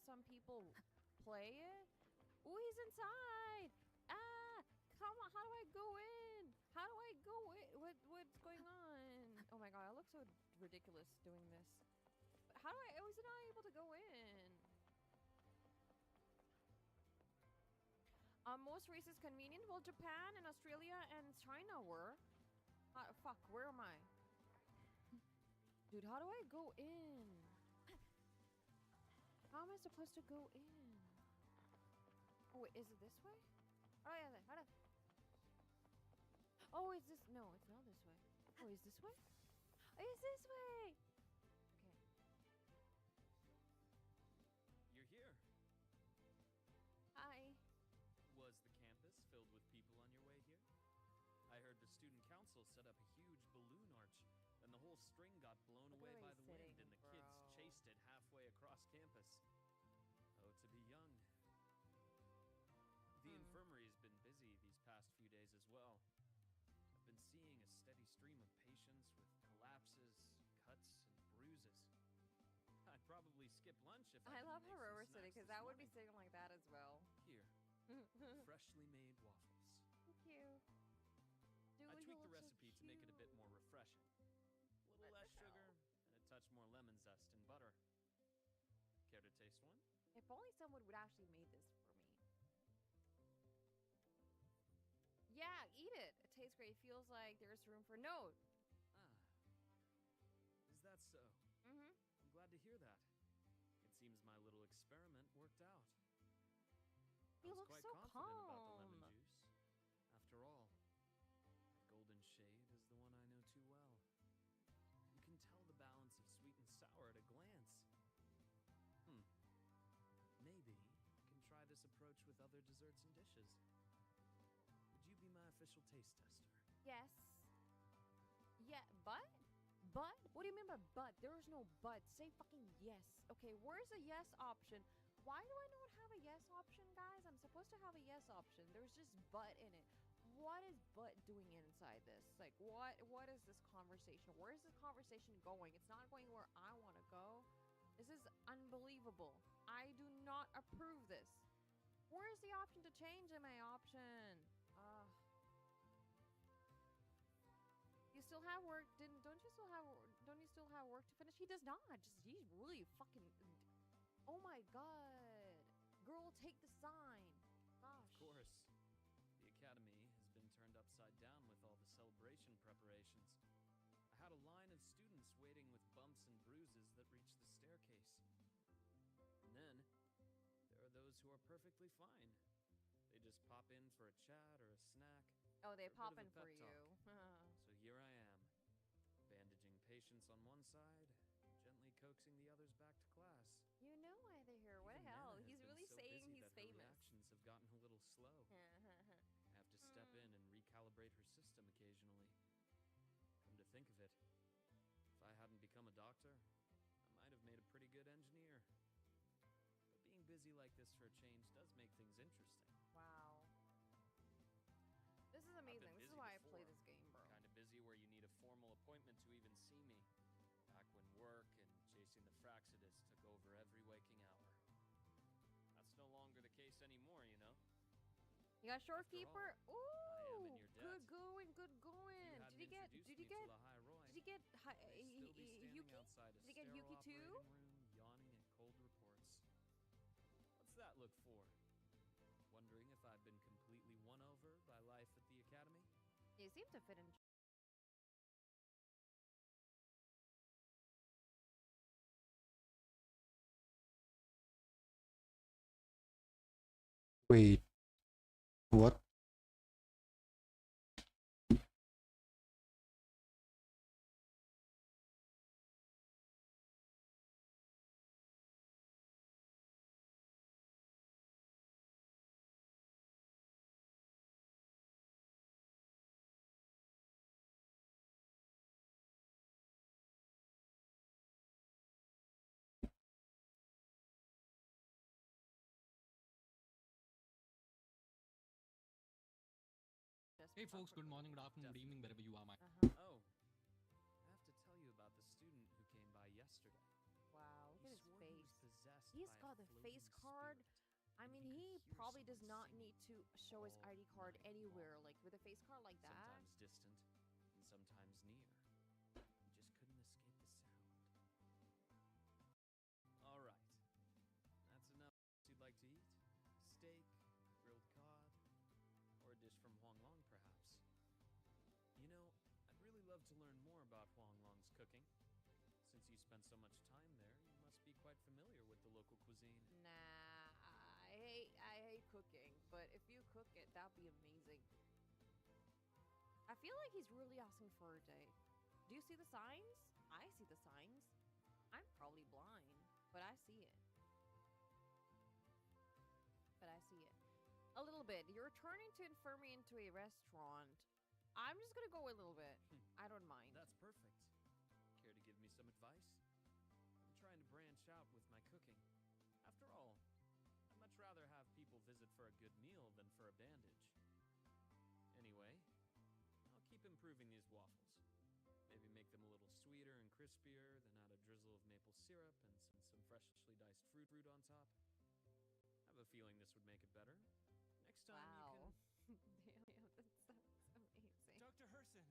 some people play it. Oh, he's inside. Ah, come on. How do I go in? How do I go in? What's going on? Oh my god, I look so ridiculous doing this. How do I? Was it not able to go in? Most races convenient. Well, Japan and Australia and China were. Fuck, where am I? Dude, how do I go in? How am I supposed to go in? Oh, wait, is it this way? Oh, yeah, how do... Oh, is this... No, it's not this way. Oh, is this way? It's this way! Okay. You're here. Hi. Was the campus filled with people on your way here? I heard the student council set up a huge balloon arch, and the whole string got blown away by the wind, and the kids chased it halfway across campus. Oh, to be young. The infirmary's been busy these past few days as well. I've been seeing a steady stream of patients with collapses, cuts, and bruises. I'd probably skip lunch if I love how we're sitting, because I would be sitting like that as well. Here. Freshly made waffles. Thank you. I tweaked the recipe to make it a bit more refreshing. A little less sugar and a touch more lemon zest and butter. Care to taste one? If only someone would actually made this for me. Yeah, eat it. It tastes great. It feels like there's room for no. Is that so? Mm-hmm. I'm glad to hear that. It seems my little experiment worked out. You look quite so confident about the calm. lemon juice. After all, the golden shade is the one I know too well. You can tell the balance of sweet and sour at a glance. Maybe I can try this approach with other desserts and dishes. Would you be my official taste tester? Yes. Yeah, but? But? What do you mean by but? There is no but. Say fucking yes. Okay, where's the yes option? Why do I not have a yes option, guys? I'm supposed to have a yes option. There's just but in it. What is but doing inside this? Like, what is this conversation? Where is this conversation going? It's not going where I want to go. This is unbelievable. I do not approve this. Where's the option to change in my option? You still have work? Don't you still have work to finish? He does not. He's really fucking. Oh my god. Girl, take the sign. Gosh. Of course. The academy has been turned upside down with all the celebration preparations. I had a line of students waiting with bumps and bruises that reached the staircase. And then, there are those who are perfectly fine. They just pop in for a chat or a snack. Oh, they or a pop bit in of a for pep you. talk. So here I am, bandaging patients on one side, gently coaxing the others back to class. You know why they're here. What the Even hell? Nana has He's been really so saying busy he's that her famous. reactions have gotten a little slow. I have to step in and recalibrate her system occasionally. Come to think of it, if I hadn't become a doctor, I might have made a pretty good engineer. But being busy like this for a change does make things interesting. Wow. This is amazing. This is why I play this game, bro. Kind of busy where you need a formal appointment to even see me. Back when work and chasing the Fraxidus took over every waking hour. That's no longer the case anymore, you know? You got Shorekeeper? I am in Ooh, your debt. good going, good going. Did he get Yuki? outside a Did he get sterile Yuki too? operating room, yawning at cold reports. What's that look for? Wondering if I've been completely won over by life at the academy? You seem to fit in. Wait, what? Hey folks, good morning, good afternoon, good evening, wherever you are. Oh, I have to tell you about the student who came by yesterday. Wow, look at his swore he was face. possessed He's by a got the face floating card. spirit, I and mean, he he could hear probably does someone not need to show his ID card anywhere. Like, with a face card like that. Sometimes distant, and sometimes near. He just couldn't escape the sound. All right, that's enough. You'd like to eat? Steak, grilled cod, or a dish from Huanglong, perhaps? You know, I'd really love to learn more about Huanglong's cooking. Since you spent so much time there, you must be quite familiar with the local cuisine. Nah, I hate cooking, but if you cook it, that'd be amazing. I feel like he's really asking for a date. Do you see the signs? I see the signs. I'm probably blind, but I see it. A little bit. You're turning to infer me into a restaurant. I'm just gonna go a little bit. I don't mind. That's perfect. Care to give me some advice? I'm trying to branch out with my cooking. After all, I'd much rather have people visit for a good meal than for a bandage. Anyway, I'll keep improving these waffles. Maybe make them a little sweeter and crispier, then add a drizzle of maple syrup and some freshly diced fruit on top. I have a feeling this would make it better. Next time wow. you can... Damn, that sounds amazing. Dr. Herson,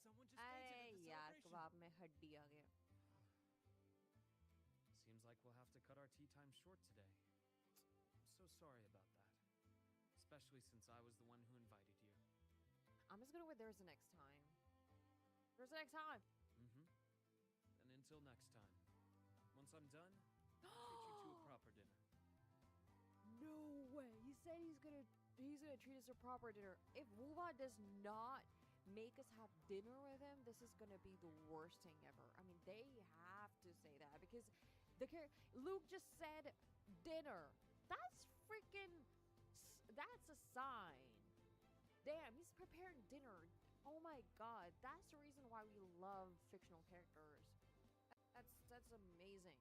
someone just अरे fainted यार at the kebab celebration. में हड्डी आ गया. Seems like we'll have to cut our tea time short today. I'm so sorry about that. Especially since I was the one who invited you. I'm just gonna wait. There's the next time. There's the next time. Mm-hmm. And until next time. Once I'm done, I'll treat you to a proper dinner. No way. He said he's gonna treat us to a proper dinner. If Wuba does not make us have dinner with him, this is gonna be the worst thing ever. I mean, they have to say that because Luke just said dinner. That's freaking. That's a sign. Damn, he's preparing dinner. Oh my god, that's the reason why we love fictional characters. That's amazing.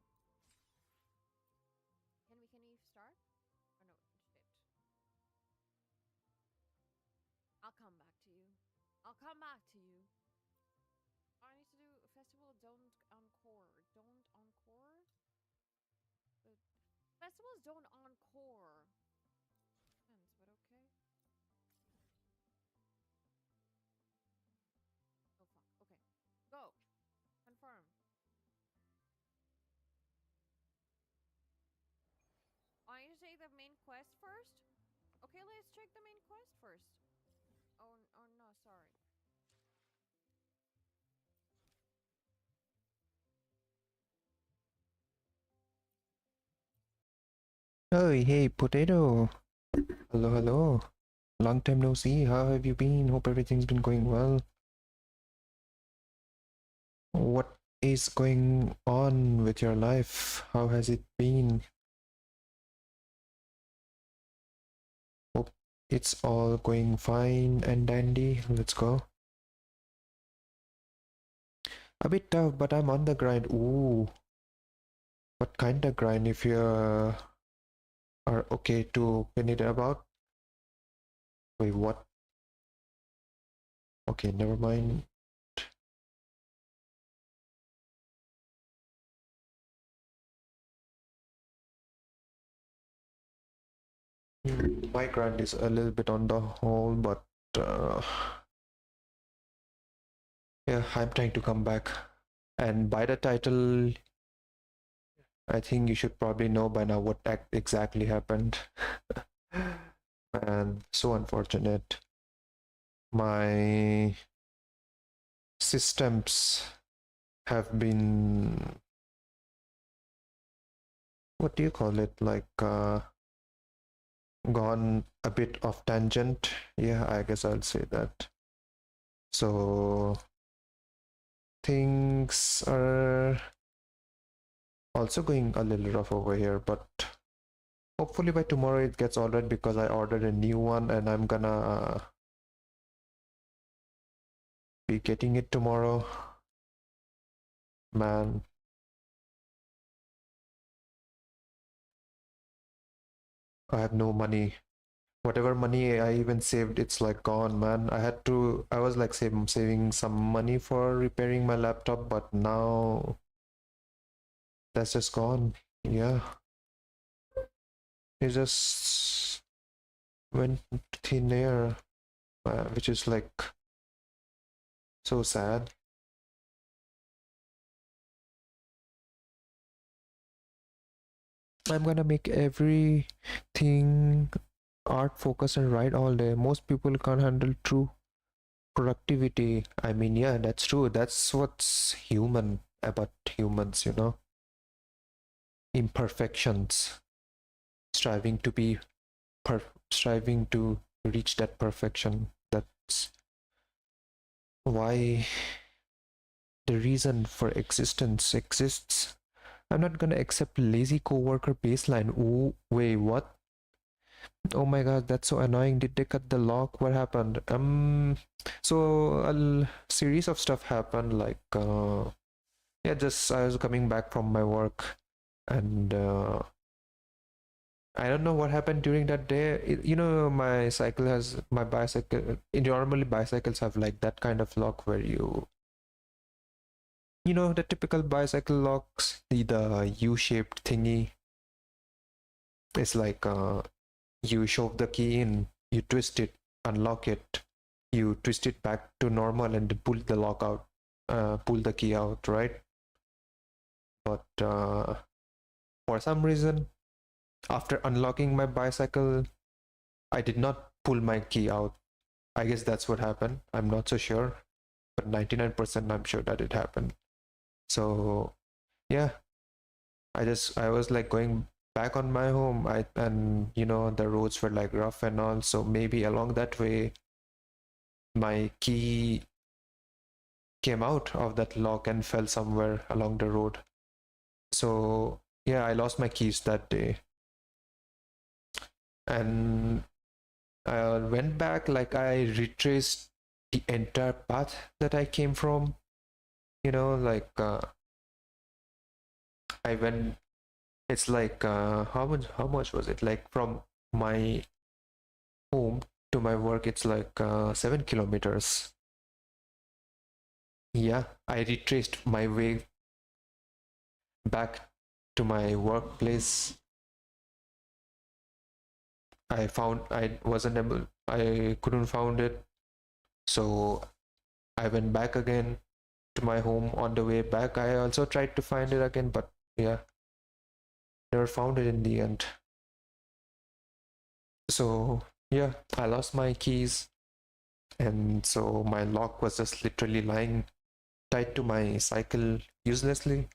Can we start? Oh no, shit. I'll come back to you. I'll come back to you. I need to do a festival. Don't encore. Don't encore. But festivals don't encore. Depends, but okay. Oh fuck. Okay. Go. Confirm. I need to take the main quest first? Okay, let's check the main quest first. Oh no, sorry. Oh, hey, Potato. Hello, hello. Long time no see. How have you been? Hope everything's been going well. What is going on with your life? How has it been? Hope it's all going fine and dandy. Let's go. A bit tough, but I'm on the grind. Ooh. What kind of grind if you are okay to pin it about? Wait, what? Okay, never mind. My grind is a little bit on the whole, but yeah, I'm trying to come back. And by the title, I think you should probably know by now what exactly happened. And so unfortunate. My systems have been, what do you call it, like gone a bit off tangent. Yeah, I guess I'll say that. So things are also going a little rough over here, but hopefully by tomorrow it gets all right because I ordered a new one and I'm gonna be getting it tomorrow. Man, I have no money. whatever money I even saved, it's like gone, man. I was like saving some money for repairing my laptop, but now that's just gone. Yeah. It just went to thin air, which is like so sad. I'm gonna make everything art focus and write all day. Most people can't handle true productivity. I mean, yeah, that's true. That's what's human about humans, you know. Imperfections, striving to be striving to reach that perfection. That's why the reason for existence exists. I'm not gonna accept lazy coworker baseline. Oh, wait, what? Oh my god, that's so annoying. Did they cut the lock? What happened? So a series of stuff happened. Like, yeah, just I was coming back from my work, and I don't know what happened during that day. You know, my bicycle. Normally, bicycles have like that kind of lock where you know, the typical bicycle locks, the U-shaped thingy. It's like you shove the key in, you twist it, unlock it, you twist it back to normal and pull the lock out, pull the key out, right? But for some reason, after unlocking my bicycle, I did not pull my key out. I guess that's what happened. I'm not so sure, but 99% I'm sure that it happened. So yeah, I was like going back on my home. And you know, the roads were like rough and all, so maybe along that way my key came out of that lock and fell somewhere along the road. So yeah, I lost my keys that day. And I went back, like I retraced the entire path that I came from. You know, like I went. It's like how much was it? Like from my home to my work, it's like 7 kilometers. Yeah, I retraced my way back to my workplace. I couldn't found it. So I went back again to my home. On the way back, I also tried to find it again, but yeah, never found it in the end. So yeah, I lost my keys, and so my lock was just literally lying tied to my cycle uselessly.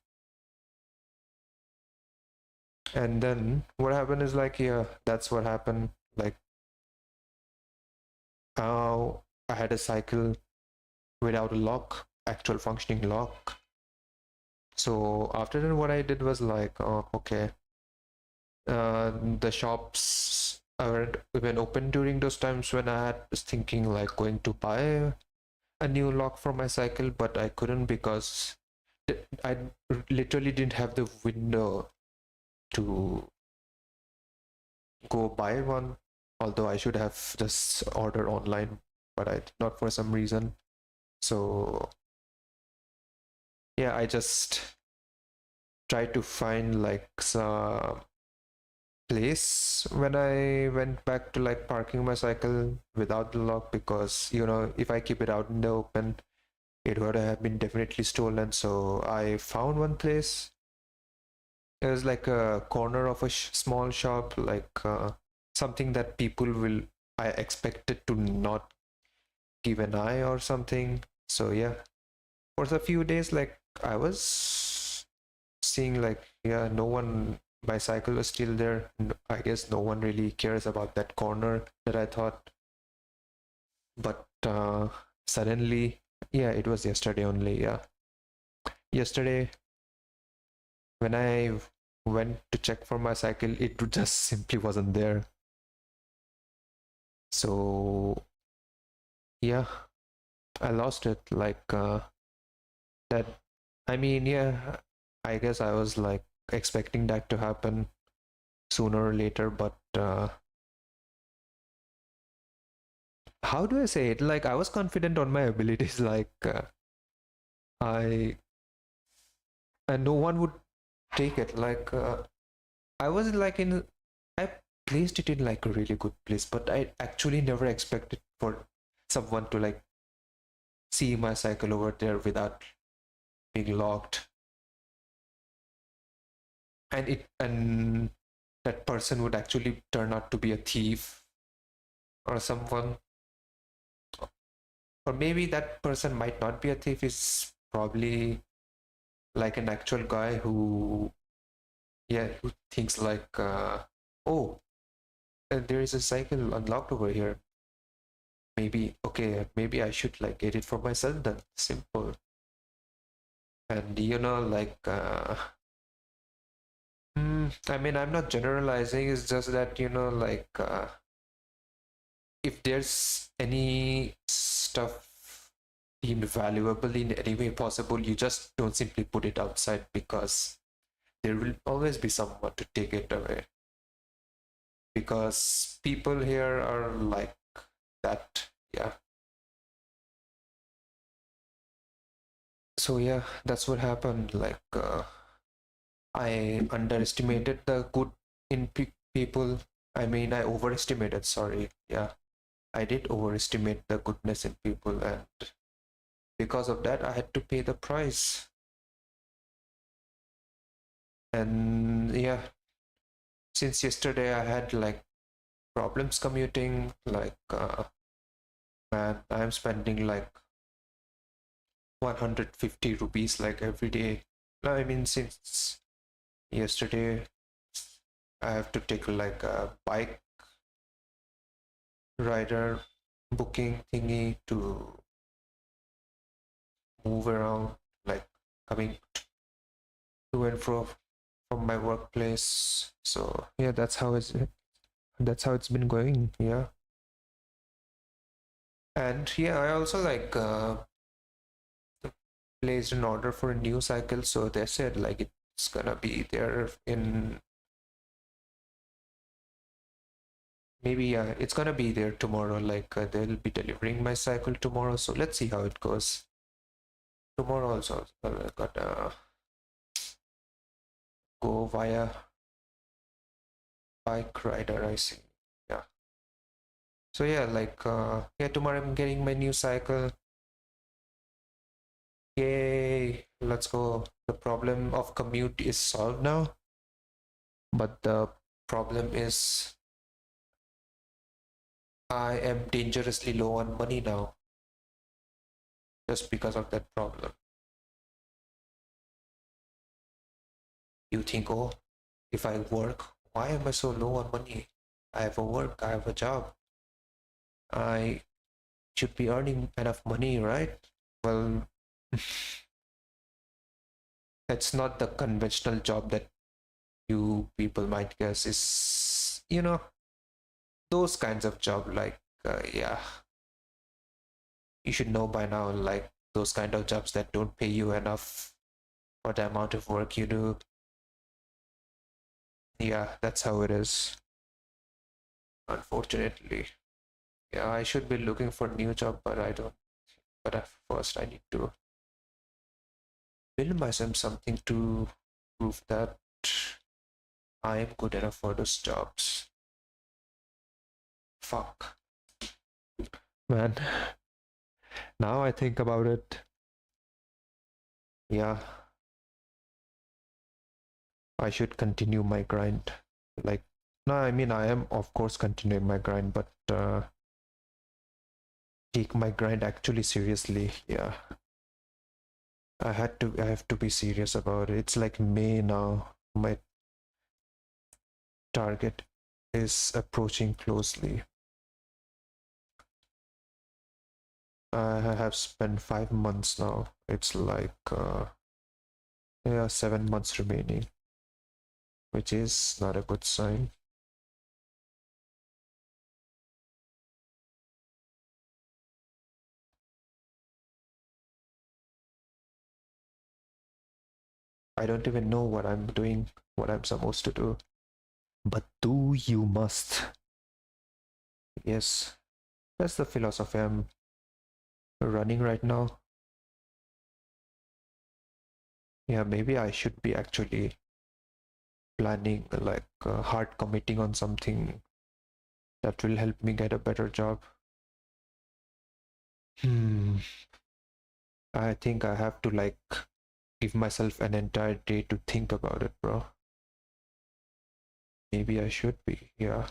And then what happened is like, yeah, that's what happened. Like, I had a cycle without a lock, actual functioning lock. So after that, what I did was like, oh, okay, the shops aren't even open during those times when I was thinking like going to buy a new lock for my cycle, but I couldn't because I literally didn't have the window to go buy one. Although I should have just ordered online, but I did not for some reason. So yeah, I just tried to find like some place when I went back to like parking my cycle without the lock, because you know, if I keep it out in the open, it would have been definitely stolen. So I found one place. It was like a corner of a small shop, like something that people will, I expected to not give an eye or something. So yeah, for a few days, like I was seeing like, yeah, no one, my cycle was still there. I guess no one really cares about that corner that I thought. But suddenly, yeah, it was yesterday only. Yeah, yesterday when I went to check for my cycle, it just simply wasn't there. So yeah, I lost it. Like that. I mean, yeah, I guess I was like expecting that to happen sooner or later, but how do I say it? Like, I was confident on my abilities. Like, and no one would take it. Like, I was like I placed it in like a really good place, but I actually never expected for someone to like see my cycle over there without being locked. And that person would actually turn out to be a thief or someone. Or maybe that person might not be a thief, is probably like an actual guy who thinks like, oh, there is a cycle unlocked over here. Maybe I should like get it for myself then. Simple. And like, I mean, I'm not generalizing. It's just that like, if there's any stuff deemed valuable in any way possible, you just don't simply put it outside, because there will always be someone to take it away. Because people here are like that, yeah. So yeah, that's what happened. Like, I underestimated the good in people. I mean, I overestimated, sorry. Yeah, I did overestimate the goodness in people, and because of that, I had to pay the price. And yeah, since yesterday, I had like problems commuting. Like, man, I'm spending like 150 rupees like every day. I mean, since yesterday, I have to take like a bike rider booking thingy to move around, like coming to and fro from my workplace. So yeah, that's how it's been going. Yeah. And yeah, I also like placed an order for a new cycle, so they said like it's gonna be there in maybe, yeah, it's gonna be there tomorrow. Like, they'll be delivering my cycle tomorrow, so let's see how it goes. Tomorrow also gotta go via bike rider, I see. Yeah. So yeah, like, yeah, tomorrow I'm getting my new cycle. Yay, let's go. The problem of commute is solved now, but the problem is I am dangerously low on money now, just because of that problem. You think, oh, if I work, why am I so low on money? I have a work, I have a job. I should be earning enough money, right? Well, it's not the conventional job that you people might guess is, those kinds of job. Like, yeah, you should know by now, like those kind of jobs that don't pay you enough for the amount of work you do. Yeah, that's how it is, unfortunately. Yeah, I should be looking for a new job, but I don't. But first I need to build myself something to prove that I am good enough for those jobs. Fuck. Man. Now I think about it. Yeah. I should continue my grind. Like, no, I mean, I am of course continuing my grind, but take my grind actually seriously. Yeah. I have to be serious about it. It's like May now. My target is approaching closely. I have spent 5 months now. It's like, yeah, 7 months remaining, which is not a good sign. I don't even know what I'm doing, what I'm supposed to do. But do you must. Yes. That's the philosophy I'm running right now. Yeah, maybe I should be actually planning, like hard committing on something that will help me get a better job. I think I have to like give myself an entire day to think about it, bro. Maybe I should be, yeah.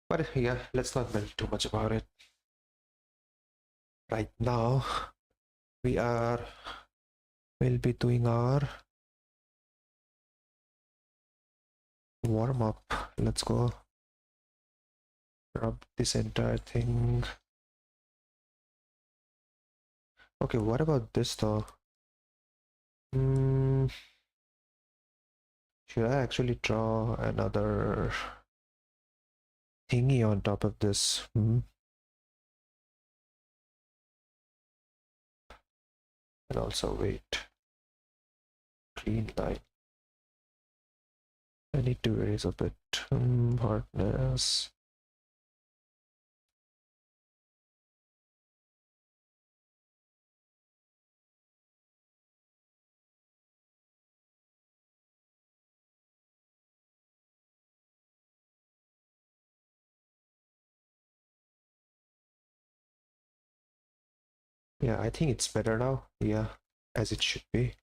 But yeah, let's not melt too much about it. Right now, we'll be doing our warm up. Let's go. Rub this entire thing. Okay, what about this though? Should I actually draw another thingy on top of this? And also wait. Green line. I need to erase a bit. Hardness. Yeah, I think it's better now. Yeah, as it should be.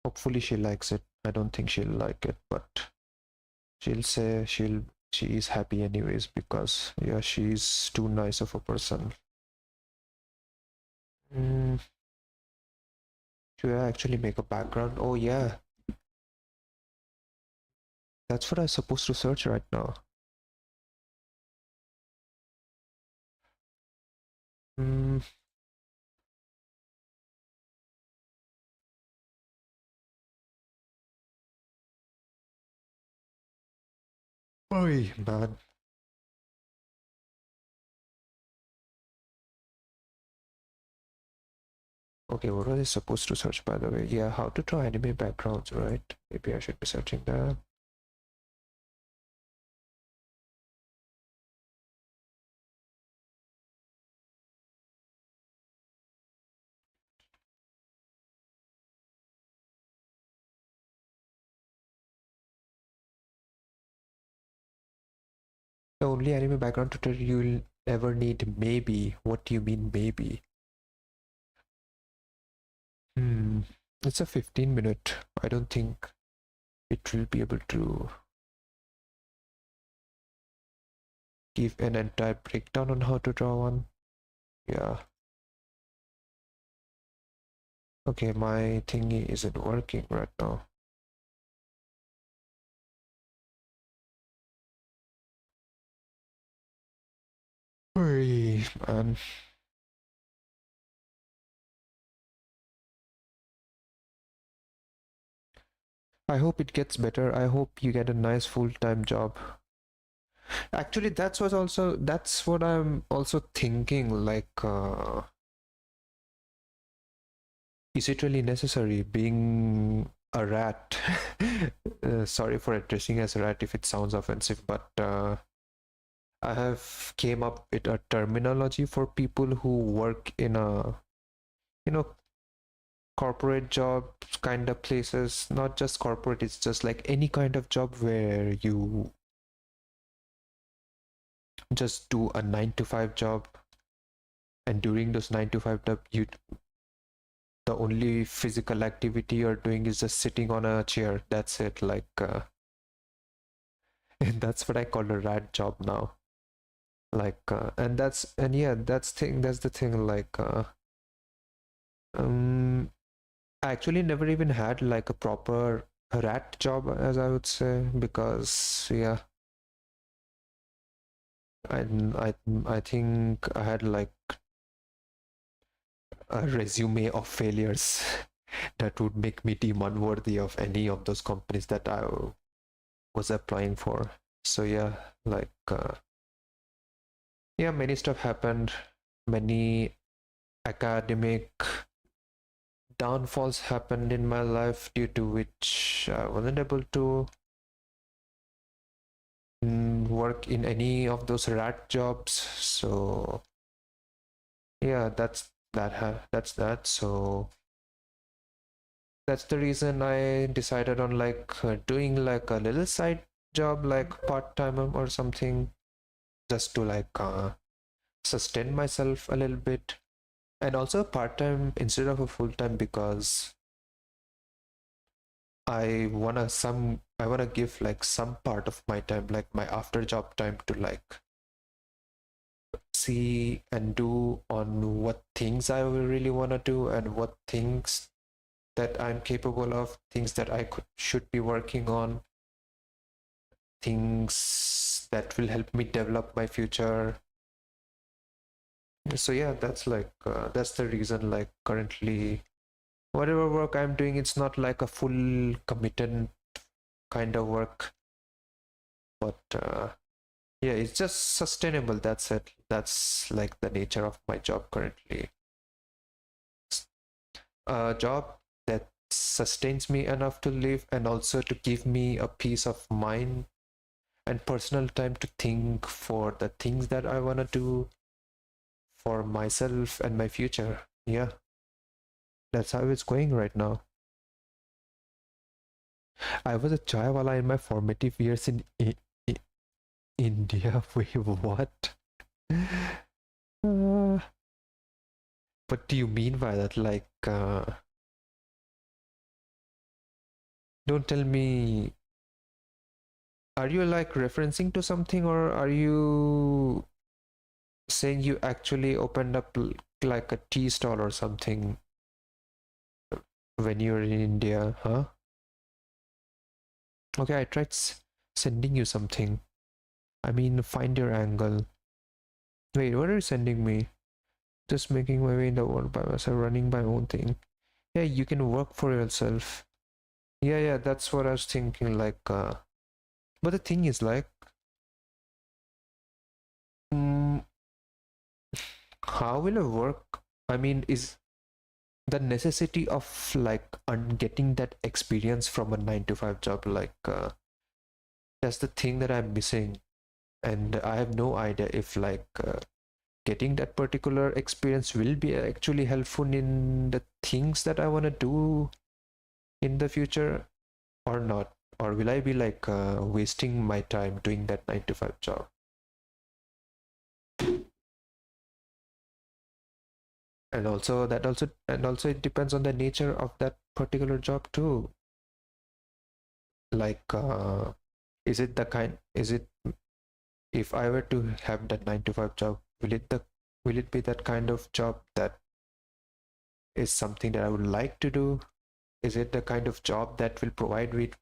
Hopefully she likes it. I don't think she'll like it, but she'll say she is happy anyways because yeah, she's too nice of a person. Should I actually make a background? Oh yeah. That's what I'm supposed to search right now. Oy, man. Okay, what was I supposed to search by the way? Yeah, how to draw anime backgrounds, right? Maybe I should be searching that. The only anime background tutorial you'll ever need, maybe. What do you mean, maybe? It's a 15-minute. I don't think it will be able to give an entire breakdown on how to draw one. Yeah. Okay, my thingy isn't working right now. Oy, man. I hope it gets better. I hope you get a nice full-time job. Actually, that's what I'm also thinking, like is it really necessary being a rat? Sorry for addressing as a rat if it sounds offensive, but I have came up with a terminology for people who work in a corporate job kind of places. Not just corporate, it's just like any kind of job where you just do a 9 to 5 job, and during those 9 to 5 job the only physical activity you're doing is just sitting on a chair. That's it. Like and that's what I call a rat job now. Like and that's the thing, like I actually never even had like a proper rat job, as I would say, because yeah, I think I had like a resume of failures that would make me deem unworthy of any of those companies that I was applying for. So yeah, like yeah, many stuff happened, many academic downfalls happened in my life, due to which I wasn't able to work in any of those rat jobs. So yeah, that's that. So that's the reason I decided on like doing like a little side job, like part-time or something, just to like sustain myself a little bit, and also part-time instead of a full-time, because I wanna give like some part of my time, like my after job time, to like see and do on what things I will really wanna do, and what things that I'm capable of, things that I should be working on, things that will help me develop my future. So yeah, that's like that's the reason, like currently whatever work I'm doing, it's not like a full committed kind of work, but yeah, it's just sustainable. That's it. That's like the nature of my job currently. A job that sustains me enough to live, and also to give me a peace of mind and personal time to think for the things that I want to do for myself and my future. Yeah, that's how it's going right now. I was a chaiwala in my formative years in India. Wait, what? What do you mean by that? Like, don't tell me. Are you like referencing to something, or are you saying you actually opened up like a tea stall or something when you're in India, huh? Okay, I tried sending you something. I mean, find your angle. Wait, what are you sending me? Just making my way in the world by myself, running my own thing. Yeah, you can work for yourself. Yeah, that's what I was thinking. Like, but the thing is, like, how will it work? I mean, is the necessity of like getting that experience from a 9 to 5 job, like, that's the thing that I'm missing, and I have no idea if like getting that particular experience will be actually helpful in the things that I want to do in the future or not, or will I be like wasting my time doing that 9 to 5 job. And also it depends on the nature of that particular job too. Like is it if I were to have that 9 to 5 job, will it be that kind of job that is something that I would like to do? Is it the kind of job that will provide with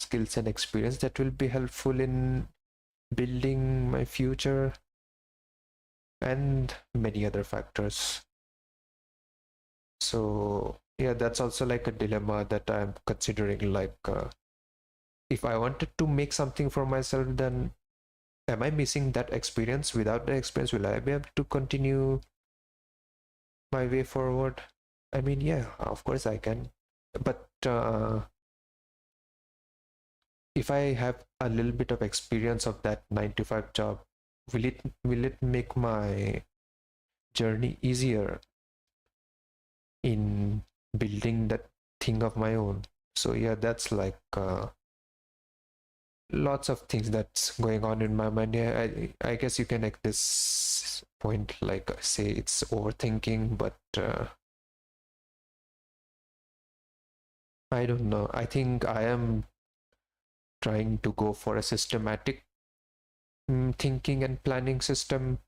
skills and experience that will be helpful in building my future, and many other factors? So yeah, that's also like a dilemma that I'm considering. Like if I wanted to make something for myself, then am I missing that experience? Without the experience, will I be able to continue my way forward? I mean, yeah, of course I can, but if I have a little bit of experience of that 9 to 5 job, will it make my journey easier in building that thing of my own? So yeah, that's like lots of things that's going on in my mind. Yeah, I guess you can at this point like say it's overthinking, but I don't know. I think I am trying to go for a systematic thinking and planning system,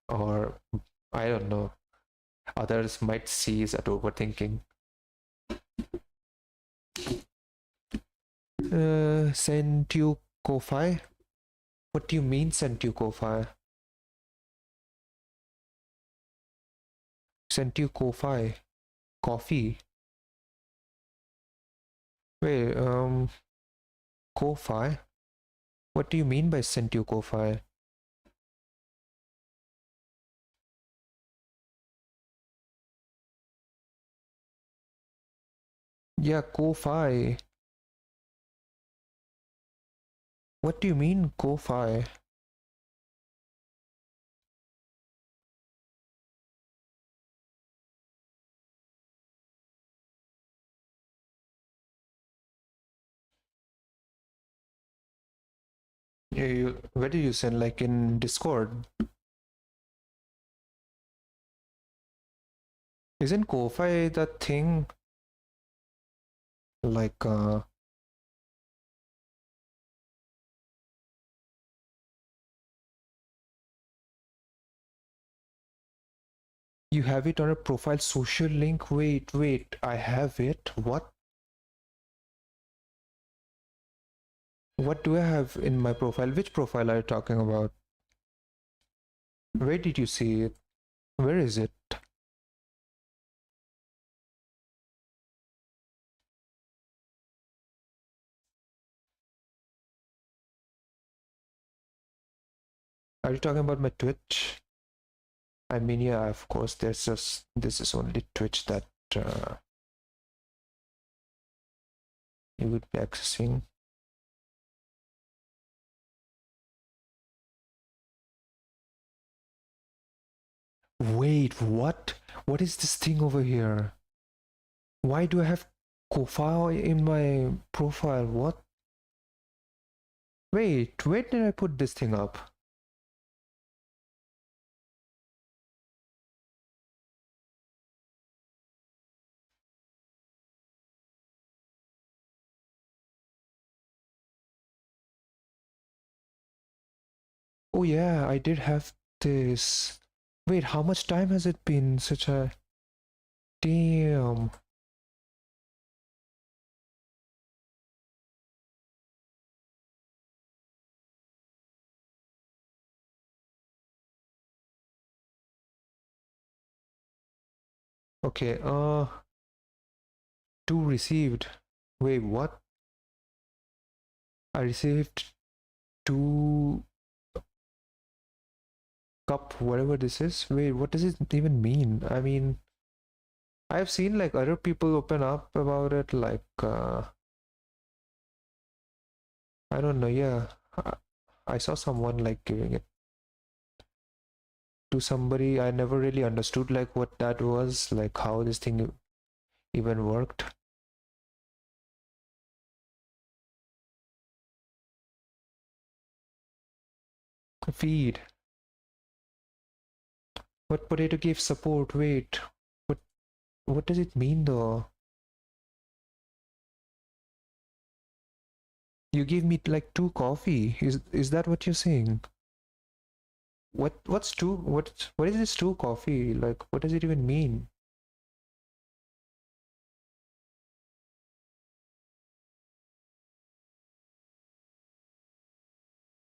or I don't know. Others might see as overthinking. Send you Ko-Fi? What do you mean send you Ko-Fi? Sent you coffee. Wait, Ko-Fi? What do you mean by sent you Ko-Fi? Yeah, Ko-Fi. What do you mean Ko-Fi? Where did you send? Like in Discord? Isn't Ko-Fi that thing? Like you have it on a profile social link? Wait, I have it. What? What do I have in my profile? Which profile are you talking about? Where did you see it? Where is it? Are you talking about my Twitch? I mean, yeah, of course, this is only Twitch that you would be accessing. Wait, what? What is this thing over here? Why do I have Ko-Fi in my profile? What? Wait, where did I put this thing up? Oh yeah, I did have this. Wait, how much time has it been? Such a... Damn. Okay, 2 received. Wait, what? I received 2 cup, whatever this is. Wait, what does it even mean? I mean, I've seen like other people open up about it, like I don't know, yeah. I saw someone like giving it to somebody. I never really understood like what that was, like how this thing even worked. Feed. But potato gave support. Wait, what does it mean though? You gave me like 2 coffee. Is that what you're saying? What's 2? What is this 2 coffee? Like what does it even mean?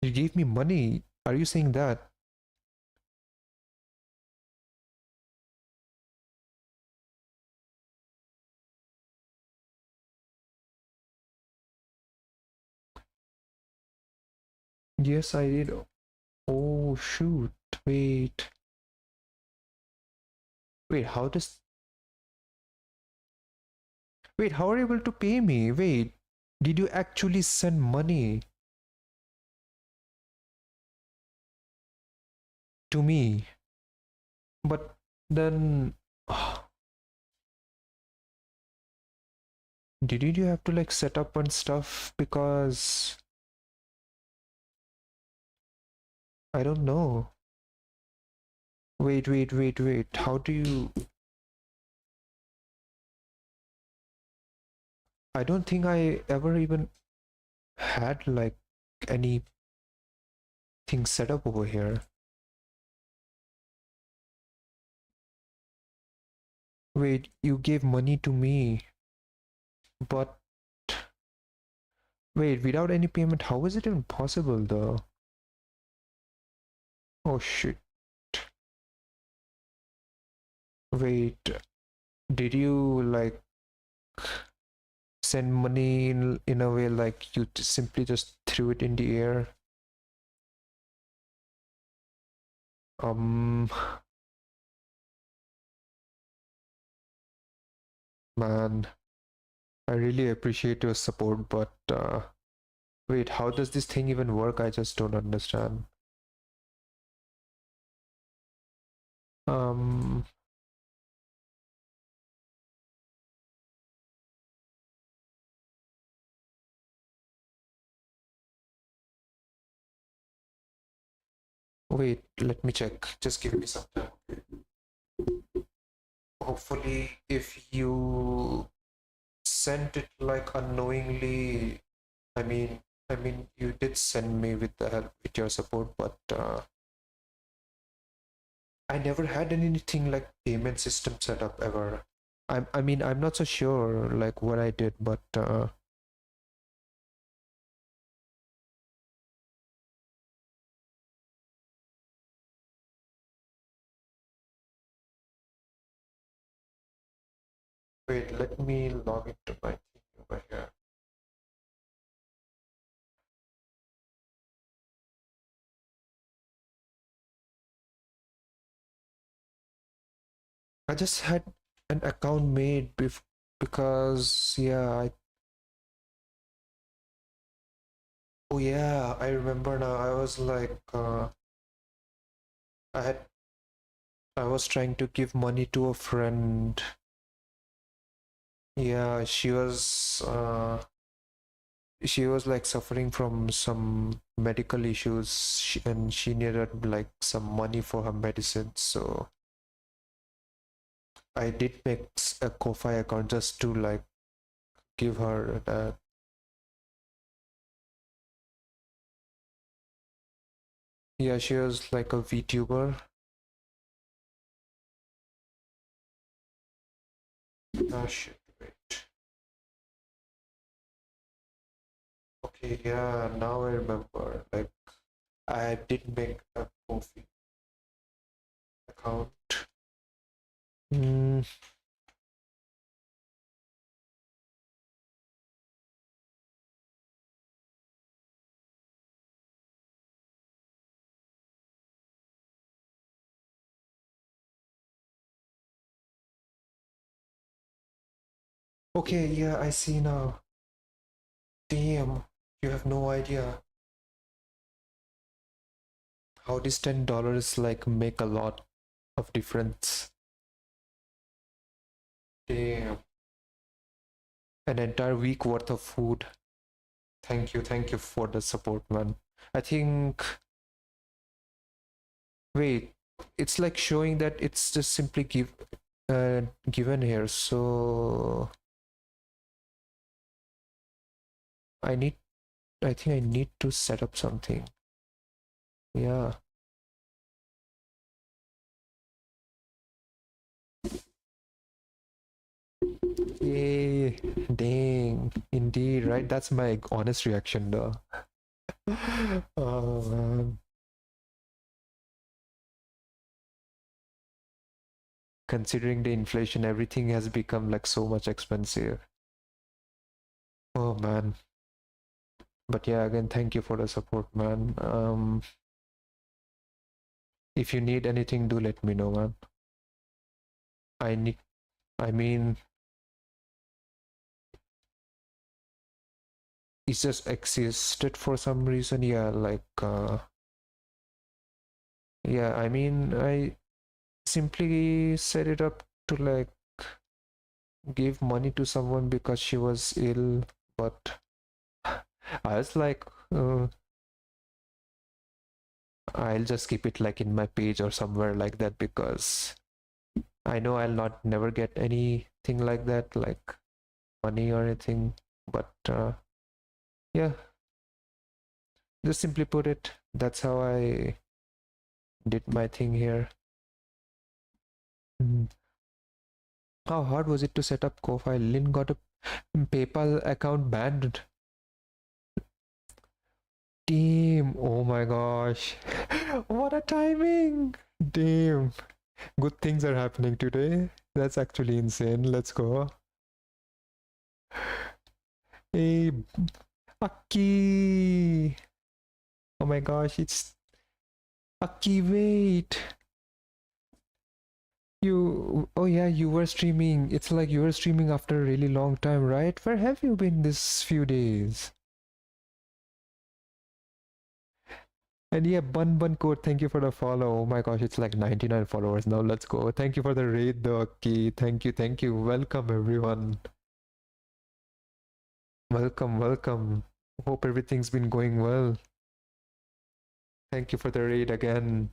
You gave me money. Are you saying that? Yes, I did. Oh shoot. Wait. Wait, how does... Wait, how are you able to pay me? Wait, did you actually send money to me? But then... Didn't you have to like set up and stuff? Because... I don't know. Wait. How do you... I don't think I ever even had like anything set up over here. Wait, you gave money to me, but... Wait, without any payment, how is it even possible though? Oh shit. Wait, did you like send money in a way like you simply just threw it in the air? Man, I really appreciate your support, but wait, how does this thing even work? I just don't understand. Wait, let me check. Just give me some time. Hopefully, if you sent it like unknowingly, I mean, you did send me with the help with your support, but I never had anything like payment system set up ever. I mean, I'm not so sure like what I did, but wait, let me log into my thing over here. I just had an account made because yeah, oh yeah, I remember now. I was like I was trying to give money to a friend. Yeah, she was like suffering from some medical issues and she needed like some money for her medicine, so I did make a Ko-Fi account just to like give her that. Yeah, she was like a VTuber. Oh shit, wait. Okay, yeah, now I remember. Like, I did make a Ko-Fi account. Okay, yeah, I see now. Damn, you have no idea how this $10 like make a lot of difference. Damn. An entire week worth of food. Thank you for the support, man. I think. Wait, it's like showing that it's just simply given here. So I think I need to set up something. Yeah. Yay, dang, indeed, right? That's my honest reaction, though. Oh man. Considering the inflation, everything has become like so much expensive. Oh man. But yeah, again, thank you for the support, man. If you need anything, do let me know, man. I mean, it just existed for some reason. Yeah, like, yeah, I mean, I simply set it up to like give money to someone because she was ill, but I was like, I'll just keep it like in my page or somewhere like that because I know I'll not never get anything like that, like money or anything. But yeah, just simply put it, that's how I did my thing here. How hard was it to set up Ko-Fi? Lynn got a PayPal account banned. Damn, oh my gosh. What a timing. Damn. Good things are happening today. That's actually insane. Let's go. Hey, Aki! Oh my gosh, it's Aki, wait! Oh yeah, you were streaming. It's like you were streaming after a really long time, right? Where have you been this few days? And yeah, Bun Code, thank you for the follow. Oh my gosh, it's like 99 followers now. Let's go. Thank you for the raid though, Aki. Thank you. Welcome everyone. Welcome. Hope everything's been going well. Thank you for the raid again.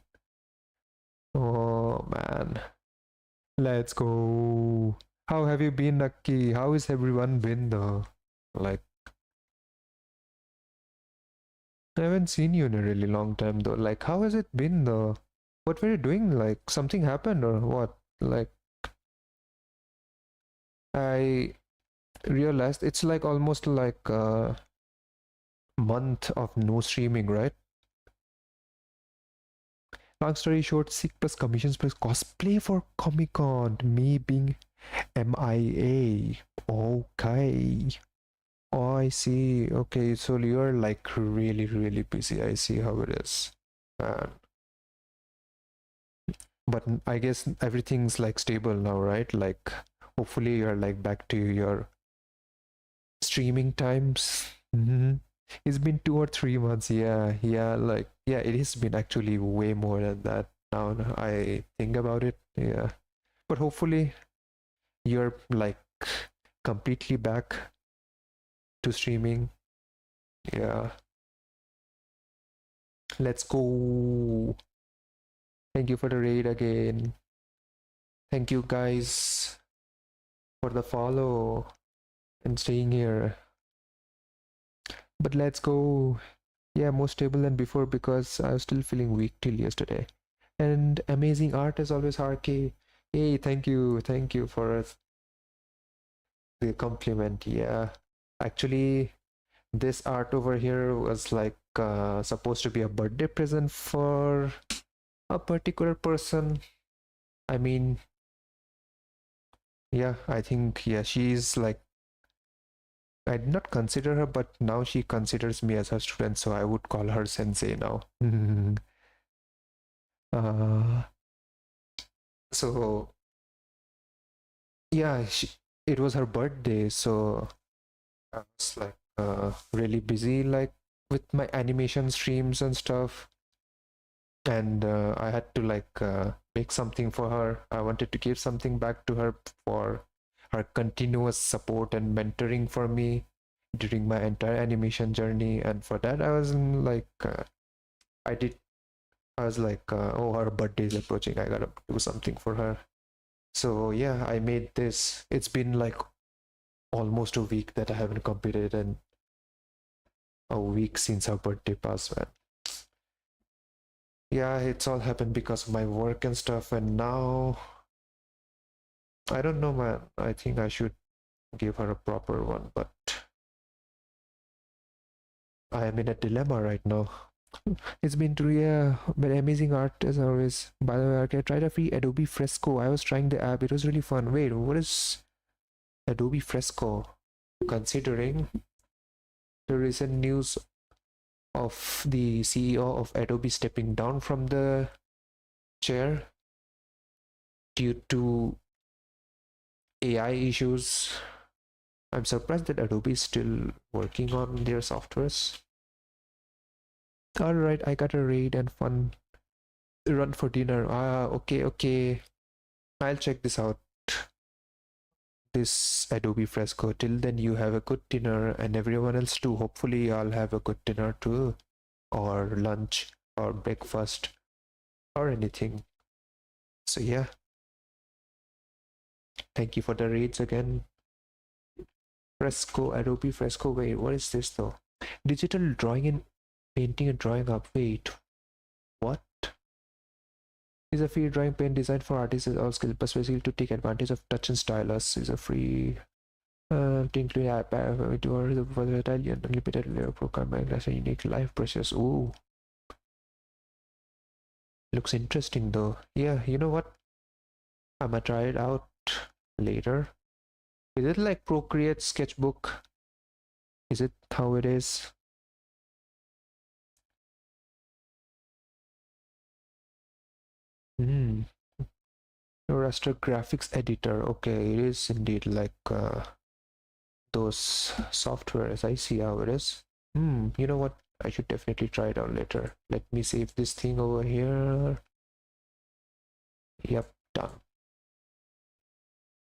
Oh man. Let's go. How have you been, Aki? How has everyone been though? Like, I haven't seen you in a really long time though. Like, how has it been though? What were you doing? Like, something happened or what? Like, I realized it's like almost like a month of no streaming, right? Long story short, sick plus commissions plus cosplay for Comic Con. Me being MIA. Okay. Oh, I see. Okay, so you're like really busy. I see how it is. But I guess everything's like stable now, right? Like, hopefully you're like back to your streaming times. It's been 2 or 3 months. Yeah, it has been actually way more than that now. I think about it. Yeah, but hopefully you're like completely back to streaming. Yeah, let's go. Thank you for the raid again. Thank you guys for the follow and staying here. But let's go. Yeah, more stable than before because I was still feeling weak till yesterday. And amazing art as always, RK. Hey, thank you for the compliment. Yeah, actually, this art over here was like supposed to be a birthday present for a particular person. I mean, yeah, I think, yeah, she's like, I did not consider her, but now she considers me as her student, so I would call her sensei now. So yeah, it was her birthday, so I was like really busy like with my animation streams and stuff, and I had to like make something for her. I wanted to give something back to her for her continuous support and mentoring for me during my entire animation journey, and for that I was like I was like oh, her birthday is approaching, I gotta do something for her. So yeah, I made this. It's been like almost a week that I haven't competed, and a week since her birthday passed, man. Yeah, it's all happened because of my work and stuff, and now I don't know, man. I think I should give her a proper one, but I am in a dilemma right now. It's been true, yeah, but amazing art as always. By the way, I tried a free Adobe Fresco. I was trying the app, it was really fun. Wait, what is Adobe Fresco? Considering the recent news of the CEO of Adobe stepping down from the chair due to AI issues, I'm surprised that Adobe is still working on their softwares. Alright, I got a raid and fun run for dinner. Okay. I'll check this out. This Adobe Fresco. Till then, you have a good dinner, and everyone else too. Hopefully, I'll have a good dinner too, or lunch, or breakfast, or anything. So yeah. Thank you for the raids again. Fresco, Adobe Fresco. Wait, what is this though? Digital drawing and painting and drawing up. Wait, what? Is a free drawing pen designed for artists all skills, but specifically to take advantage of touch and stylus. Is a free to include iPad or the versatile and unlimited layer program and unique live brushes. Ooh, looks interesting though. Yeah, you know what? I'm gonna try it out later. Is it like Procreate Sketchbook? Is it how it is? Raster graphics editor. Okay, it is indeed like those softwares. I see how it is. You know what? I should definitely try it out later. Let me save this thing over here. Yep, done.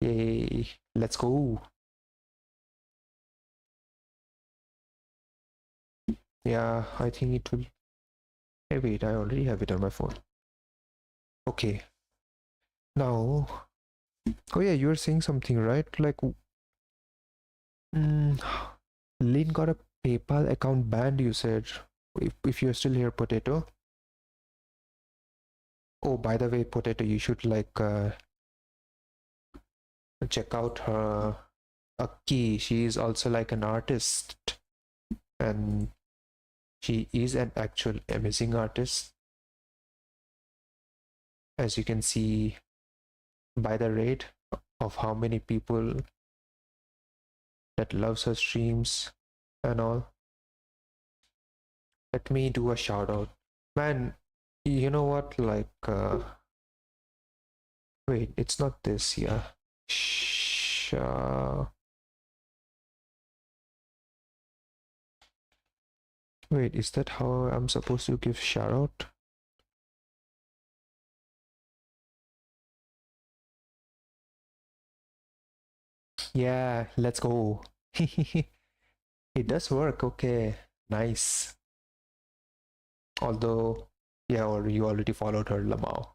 Yay, let's go. Yeah, I think it will. Hey, wait, I already have it on my phone. Okay. Now, oh yeah, you were saying something, right? Like, Lynn got a PayPal account banned, you said. If you're still here, Potato. Oh, by the way, Potato, you should like check out her Aki. She is also like an artist, and she is an actual amazing artist, as you can see by the rate of how many people that loves her streams and all. Let me do a shout out, man. You know what, like wait, it's not this. Yeah, wait, is that how I'm supposed to give shout out? Yeah, let's go. It does work. Okay, nice. Although, yeah, or you already followed her, Lamau.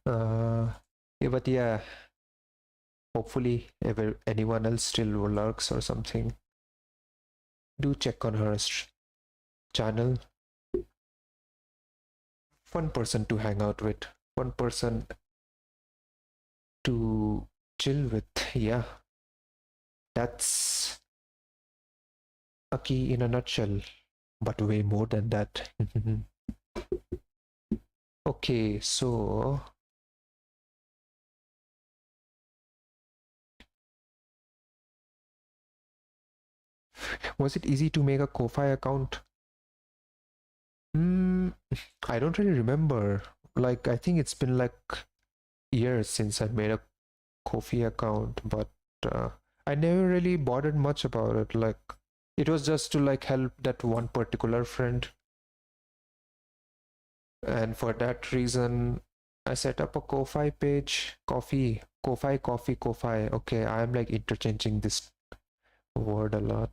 Yeah, but yeah, hopefully, if anyone else still lurks or something, do check on her channel. Fun person to hang out with, one person to chill with. Yeah, that's a key in a nutshell, but way more than that. Okay, so was it easy to make a Ko-Fi account? I don't really remember. Like, I think it's been like years since I made a Ko-Fi account, but I never really bothered much about it. Like, it was just to like help that one particular friend, and for that reason I set up a Ko-Fi page. Ko-Fi. Okay, I'm like interchanging this word a lot.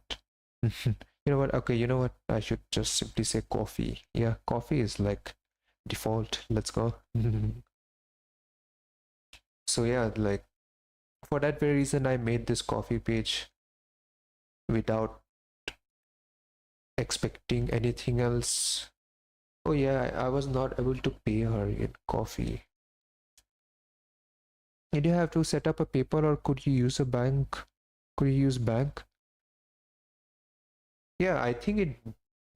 You know what? Okay, you know what? I should just simply say coffee. Yeah, coffee is like default. Let's go. So yeah, like for that very reason, I made this coffee page without expecting anything else. Oh yeah, I was not able to pay her in coffee. Did you have to set up a PayPal, or could you use a bank? Could you use bank? Yeah, I think it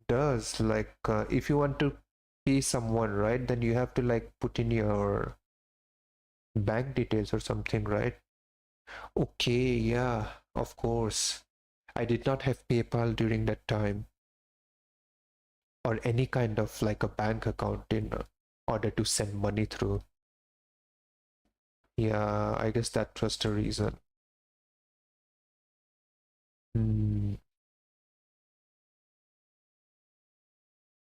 does. Like if you want to pay someone, right, then you have to like put in your bank details or something, right? Okay, yeah, of course. I did not have PayPal during that time, or any kind of like a bank account in order to send money through. Yeah, I guess that was the reason.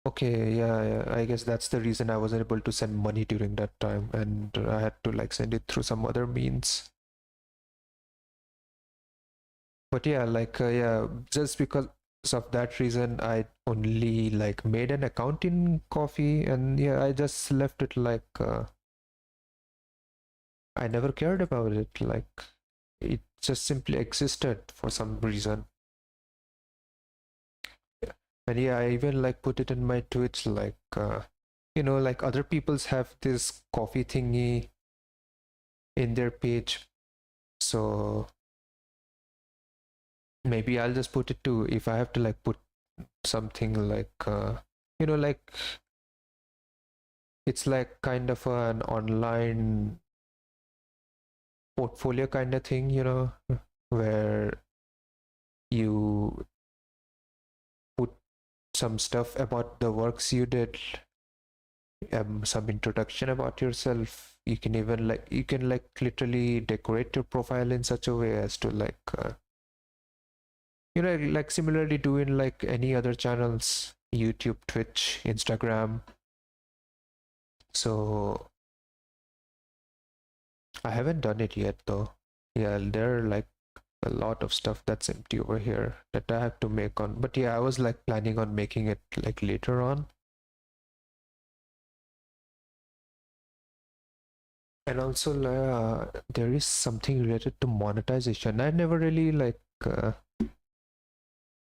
Okay, yeah, I guess that's the reason I wasn't able to send money during that time, and I had to like send it through some other means. But yeah, like yeah, just because of that reason, I only like made an account in Coffee, and yeah, I just left it like I never cared about it. Like it just simply existed for some reason. And yeah, I even like put it in my Twitch, like you know, like other people's have this coffee thingy in their page, so maybe I'll just put it too. If I have to like put something like you know, like it's like kind of an online portfolio kind of thing, you know, where you put some stuff about the works you did, some introduction about yourself. You can even like literally decorate your profile in such a way as to like you know, like similarly do in like any other channels, YouTube, Twitch, Instagram. So I haven't done it yet though. Yeah, there are like a lot of stuff that's empty over here that I have to make on. But yeah, I was like planning on making it like later on. And also there is something related to monetization. I never really like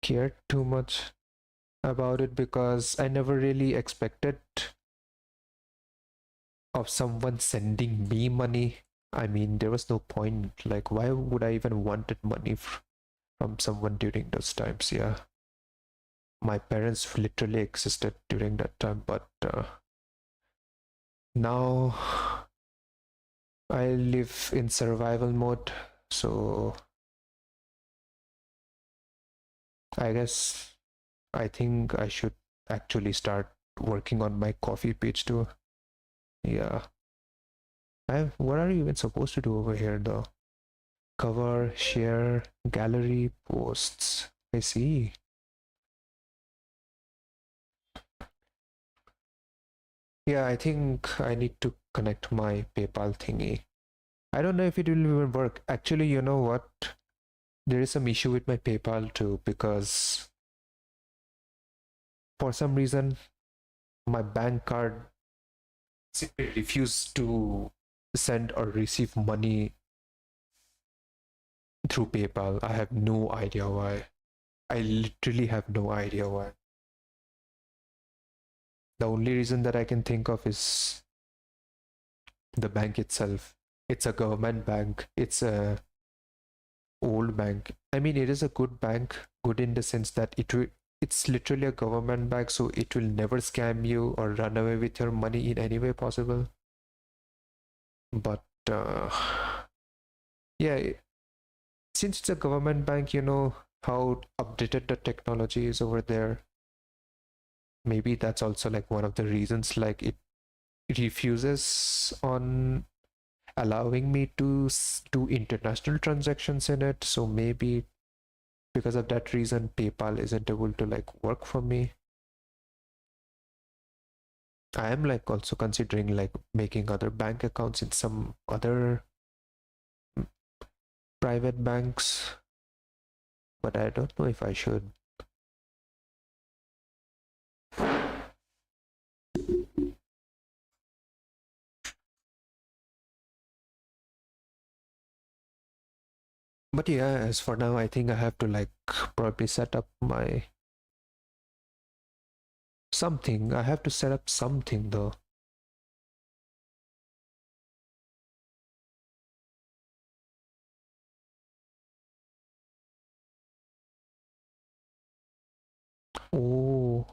cared too much about it because I never really expected of someone sending me money. I mean, there was no point. Like, why would I even wanted money from someone during those times? Yeah, my parents literally existed during that time, but now I live in survival mode, so I guess I think I should actually start working on my coffee page too. Yeah. What are you even supposed to do over here though? Cover, share, gallery, posts. I see. Yeah, I think I need to connect my PayPal thingy. I don't know if it will even work. Actually, you know what? There is some issue with my PayPal too because for some reason my bank card simply refused to send or receive money through PayPal. I have no idea why. I literally have no idea why. The only reason that I can think of is the bank itself. It's a government bank. It's a old bank. I mean, it is a good bank, good in the sense that it's literally a government bank, so it will never scam you or run away with your money in any way possible. But yeah, since it's a government bank, you know how updated the technology is over there. Maybe that's also like one of the reasons, like it refuses on allowing me to do international transactions in it. So maybe because of that reason, PayPal isn't able to like work for me. I am like also considering like making other bank accounts in some other private banks, but I don't know if I should. But yeah, as for now, I think I have to like probably set up my something. I have to set up something though. Oh,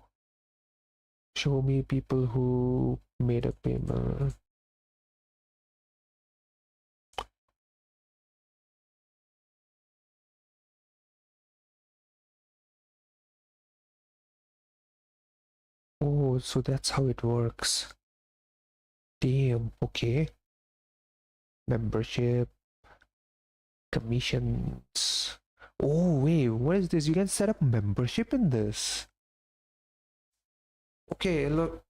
show me people who made a payment. Oh, so that's how it works. Damn, okay. Membership, commissions. Oh, wait, what is this? You can set up membership in this. Okay, look.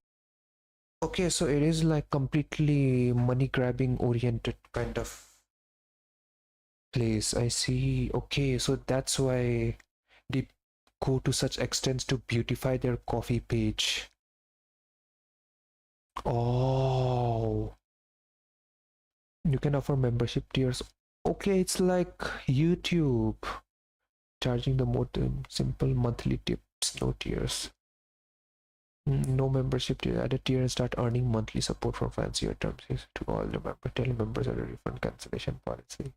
Okay, so it is like completely money grabbing oriented kind of place. I see. Okay, so that's why they go to such extents to beautify their coffee page. Oh, you can offer membership tiers. Okay, it's like YouTube charging the more simple monthly tips, no tiers. No membership tier. Add a tier and start earning monthly support from fancier terms to all the members. Tell members of the refund cancellation policy.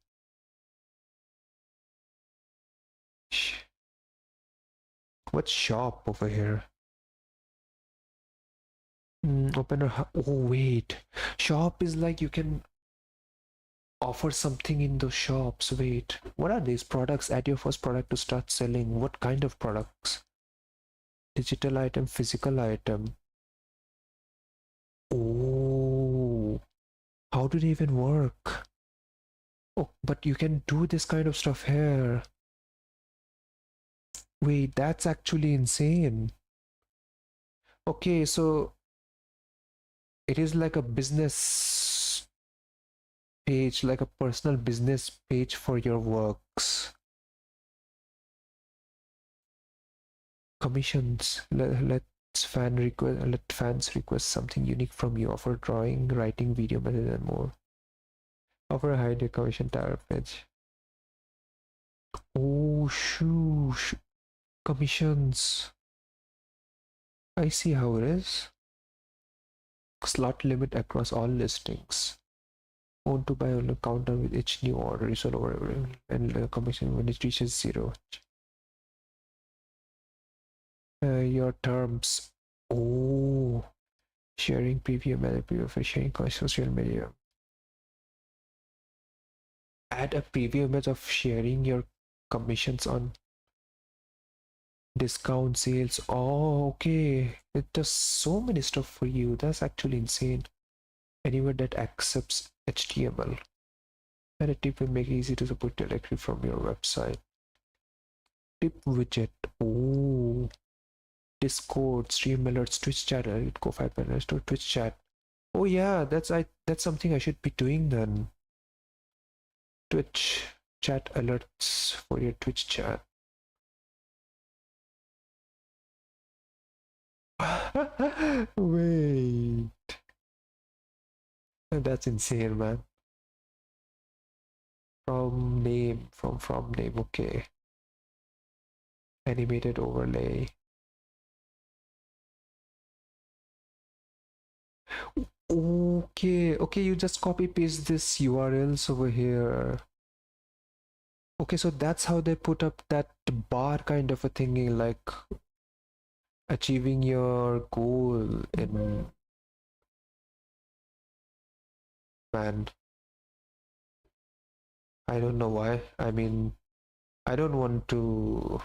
What's shop over here? Open a oh wait, shop is like you can offer something in those shops. Wait, what are these products? Add your first product to start selling. What kind of products? Digital item, physical item. Oh, how do they even work? Oh, but you can do this kind of stuff here. Wait, that's actually insane. Okay, so it is like a business page, like a personal business page for your works. Commissions. Let fans request something unique from you. Offer drawing, writing, video method, and more. Offer a high commission tariff page. Oh, shoo. Commissions. I see how it is. Slot limit across all listings. Own to buy on a counter with each new order is all over, and commission when it reaches 0. Your terms. Oh, sharing preview preview for sharing social media. Add a preview image of sharing your commissions on discount sales. Oh, okay. It does so many stuff for you. That's actually insane. Anywhere that accepts HTML. And a tip will make it easy to support directly from your website. Tip widget. Oh, Discord, stream alerts, Twitch chat, go 5 minutes to Twitch chat. Oh yeah, that's something I should be doing then. Twitch chat alerts for your Twitch chat. Wait. That's insane, man. From name, from name, okay. Animated overlay. Okay, you just copy paste this URLs over here. Okay, so that's how they put up that bar kind of a thingy, like achieving your goal in man. I don't know why. I mean, I don't want to.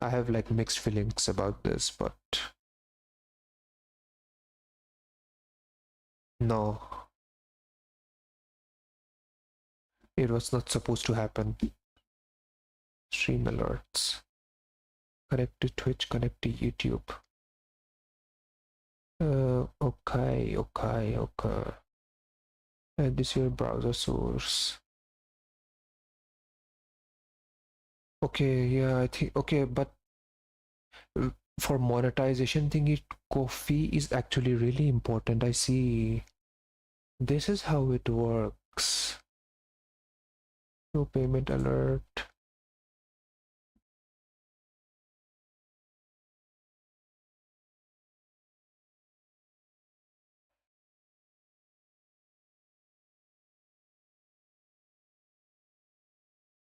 I have like mixed feelings about this, but no, it was not supposed to happen. Stream alerts. Connect to Twitch, connect to YouTube. Okay. And this is your browser source. Okay, yeah, I think okay, but for monetization thingy, Ko-fi is actually really important. I see. This is how it works. No payment alert.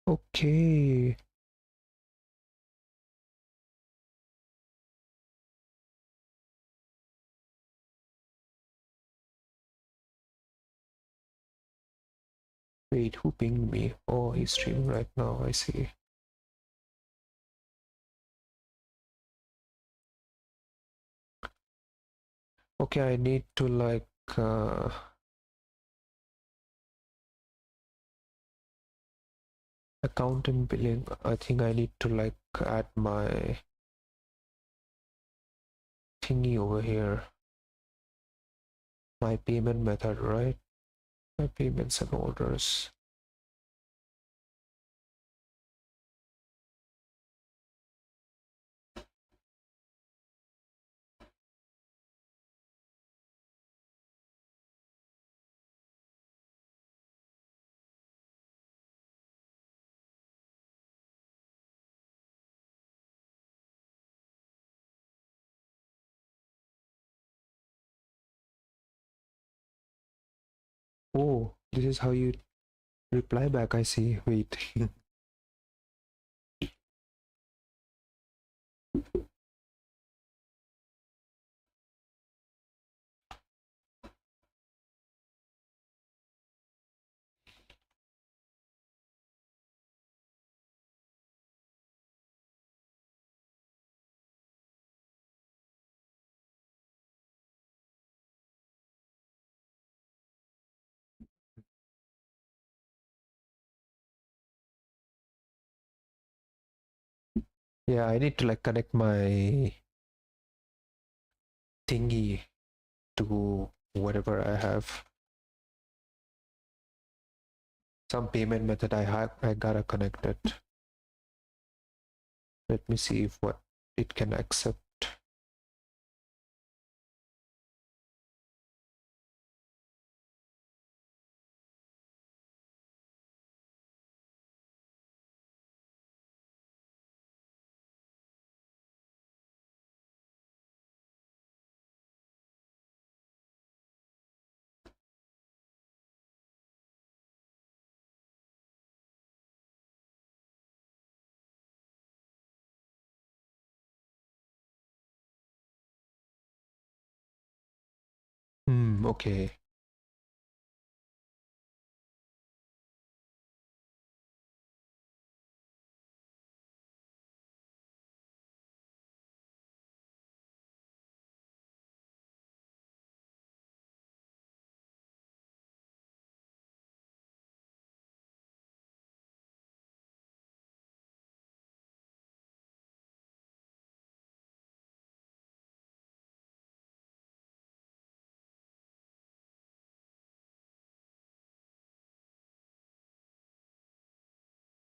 Okay. Wait, who pinged me? Oh, he's streaming right now. I see. Okay, I need to like account and billing. I think I need to like add my thingy over here. My payment method, right? My payments and orders. Oh, this is how you reply back. I see. Wait. Yeah, I need to like connect my thingy to whatever I have. Some payment method I gotta connect it. Let me see if what it can accept. Okay.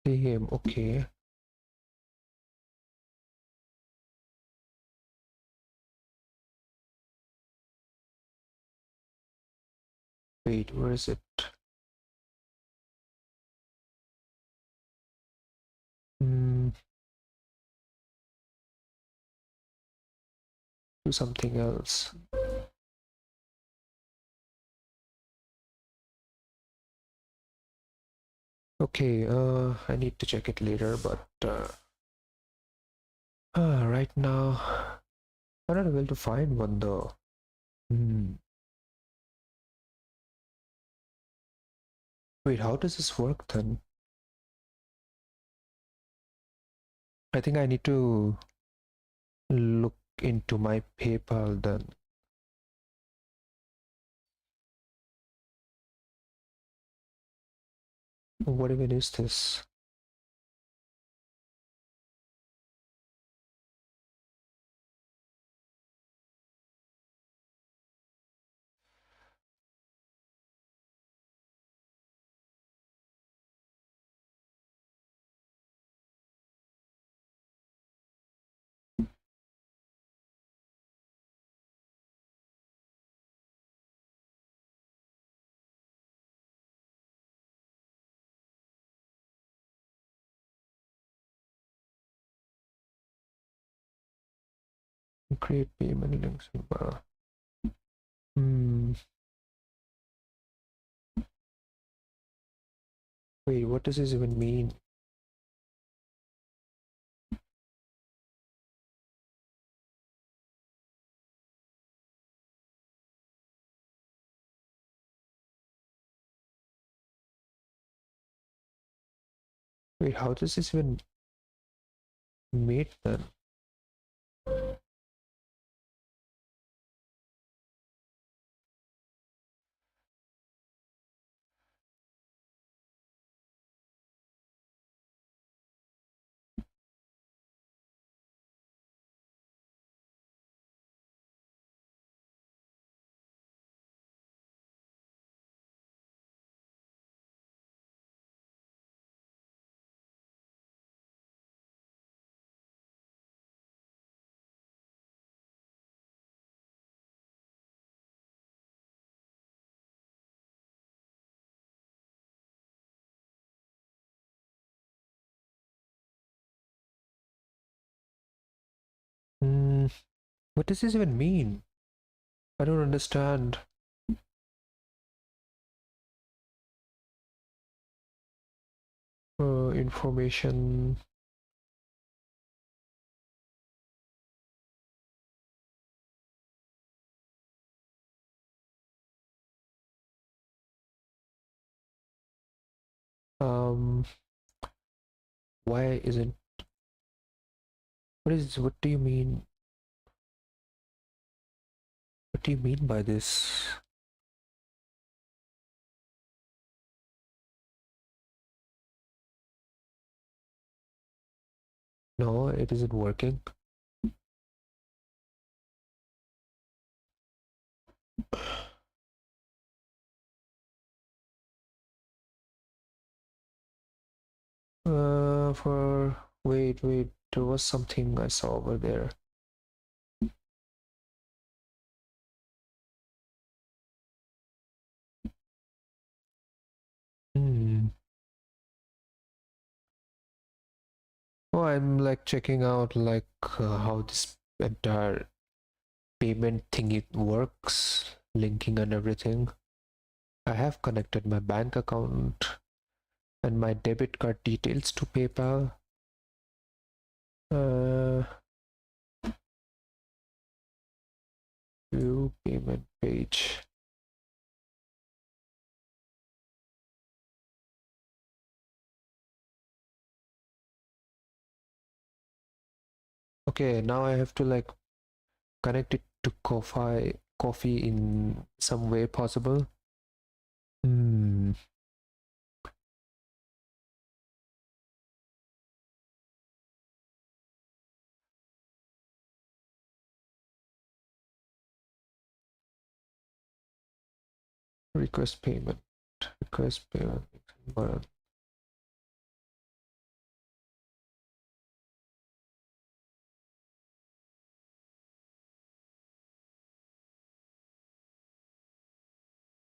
Damn, okay. Wait, where is it? Do something else. Okay, I need to check it later, but right now I'm not able to find one though. Wait, how does this work then? I think I need to look into my PayPal then. What even is this? Create payment links. Wait, what does this even mean? Wait, how does this even made then? What does this even mean? I don't understand. Information. Why isn't? What do you mean? What do you mean by this? No, it isn't working. Wait, there was something I saw over there. Oh, I'm like checking out like how this entire payment thing it works, linking and everything. I have connected my bank account and my debit card details to PayPal. View payment page. Okay, now I have to like connect it to coffee in some way possible. Request payment button.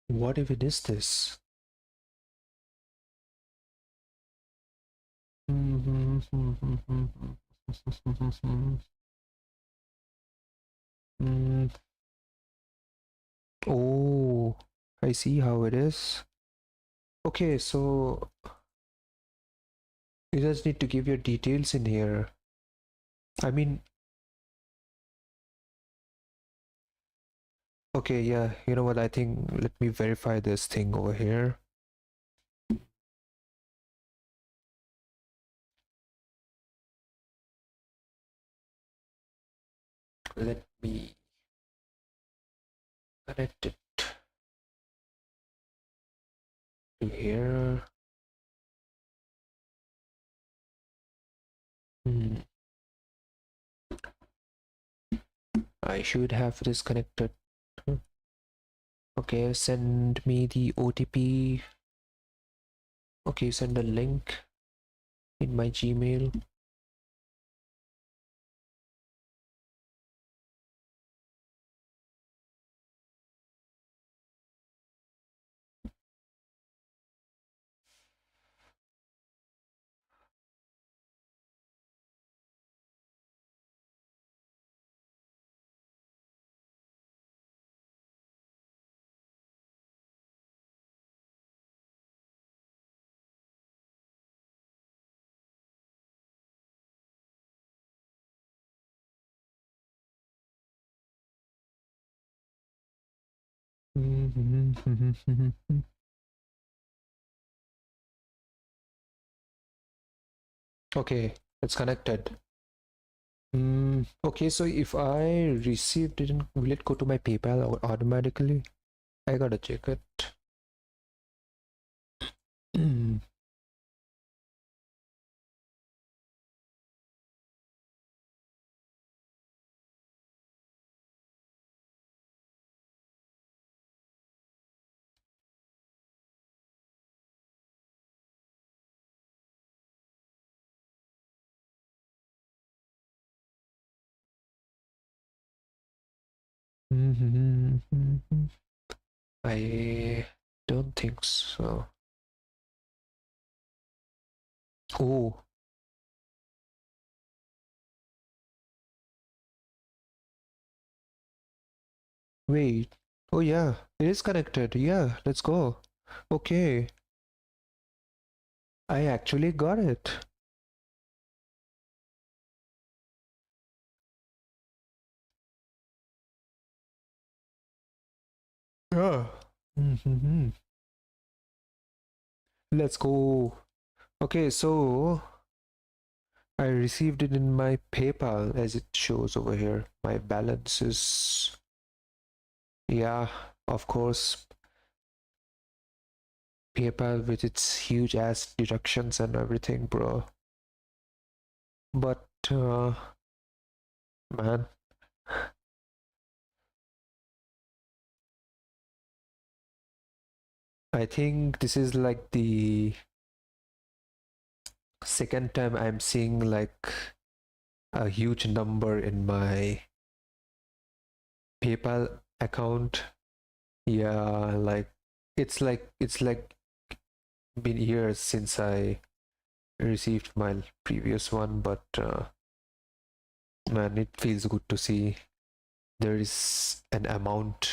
What if it is this? Oh, I see how it is. Okay, so you just need to give your details in here. I mean, okay, yeah, you know what? I think let me verify this thing over here. Let me connect it to here. I should have this connected. Okay, send me the OTP. Okay, send a link in my Gmail. Okay, it's connected. Okay, so if I received it, will it go to my PayPal automatically? I gotta check it. I don't think so. Oh. Wait. Oh yeah, it is connected. Yeah, let's go. Okay. I actually got it. Yeah. Let's go. Okay, so I received it in my PayPal as it shows over here. My balance is, yeah, of course, PayPal with its huge ass deductions and everything, bro. But man, I think this is like the second time I'm seeing like a huge number in my PayPal account. Yeah, like it's like been years since I received my previous one, but man, it feels good to see there is an amount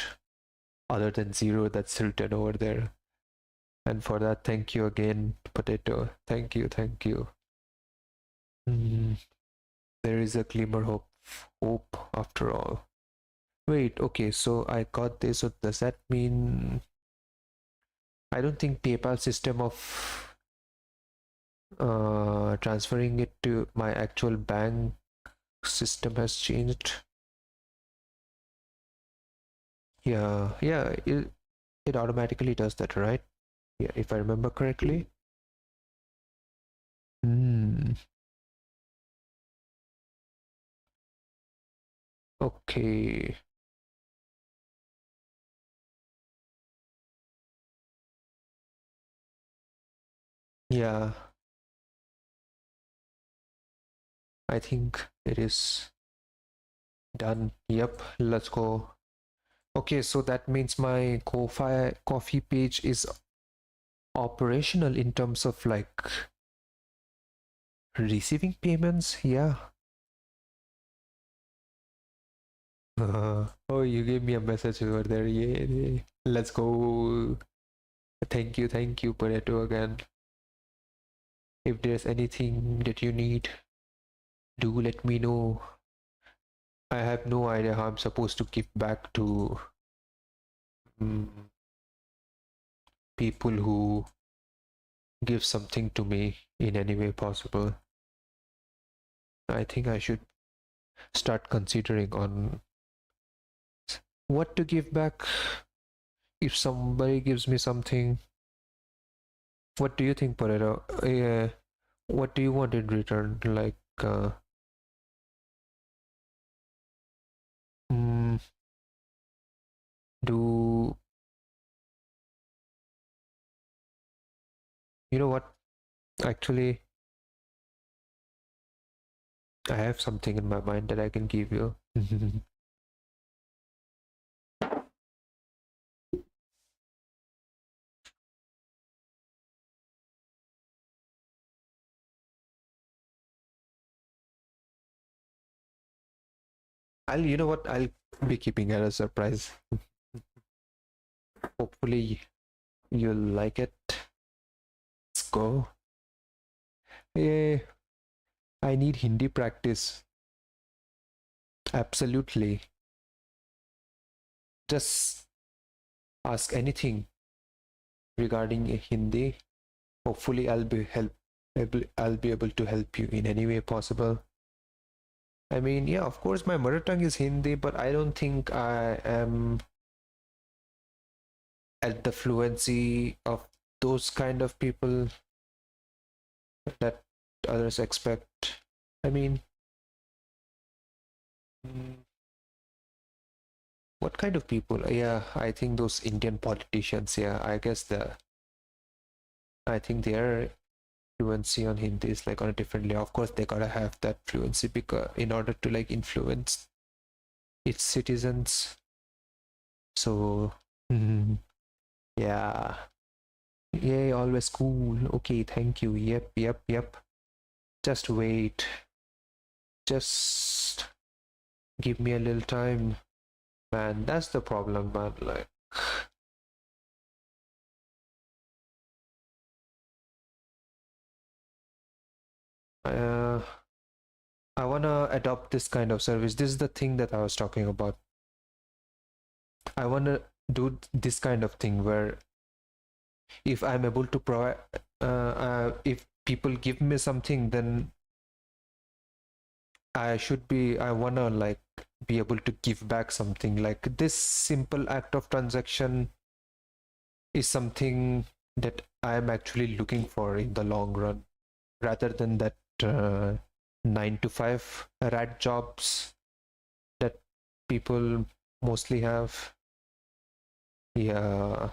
other than zero that's written over there. And for that, thank you again, Potato. Thank you, thank you. There is a glimmer of hope after all. Wait, okay, so I got this. So does that mean I don't think PayPal system of transferring it to my actual bank system has changed. Yeah, it automatically does that, right? Yeah, if I remember correctly. Okay. Yeah. I think it is done. Yep, let's go. Okay, so that means my coffee page is operational in terms of like receiving payments. Yeah. Oh, you gave me a message over there. Yeah. Let's go. Thank you, Pareto again. If there's anything that you need, do let me know. I have no idea how I'm supposed to give back to people who give something to me in any way possible. I think I should start considering on what to give back if somebody gives me something. What do you think, Pareto? What do you want in return? Like, do you know what? Actually, I have something in my mind that I can give you. You know what? I'll be keeping it as a surprise. Hopefully, you'll like it. Let's go. Yeah, I need Hindi practice. Absolutely. Just ask anything regarding Hindi. Hopefully, I'll be able to help you in any way possible. I mean, yeah, of course, my mother tongue is Hindi, but I don't think I am at the fluency of those kind of people that others expect. I mean, what kind of people? Yeah, I think those Indian politicians. Yeah, I think their fluency on Hindi is like on a different level. Of course, they gotta have that fluency because in order to like influence its citizens. So, yeah. Yay, always cool. Okay, thank you. Yep. Just wait. Just give me a little time. Man, that's the problem, man. Like, I wanna adopt this kind of service. This is the thing that I was talking about. I wanna do this kind of thing where if I'm able to provide, if people give me something, then I wanna like be able to give back something. Like this simple act of transaction is something that I'm actually looking for in the long run, rather than that 9 to 5 rat jobs that people mostly have. Yeah.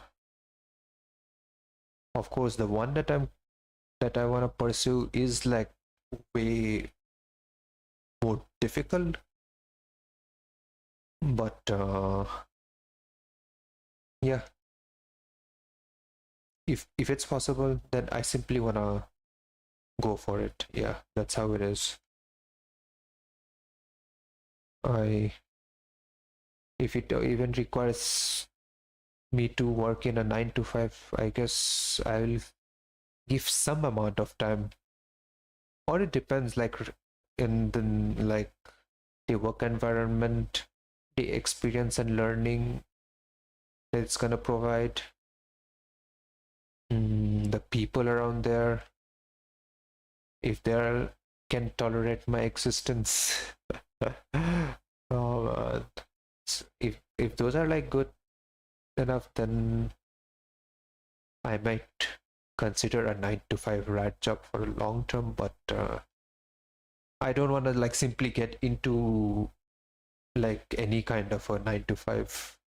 Of course, the one that I want to pursue is like way more difficult, but yeah, if it's possible, then I simply want to go for it. Yeah, that's how it is. If it even requires me to work in a 9 to 5, I guess I will give some amount of time, or it depends, like in the like the work environment, the experience and learning that it's gonna provide, the people around there, if they can tolerate my existence. Oh, if those are like good enough, then I might consider a 9 to 5 rat job for a long term, but I don't want to like simply get into like any kind of a 9 to 5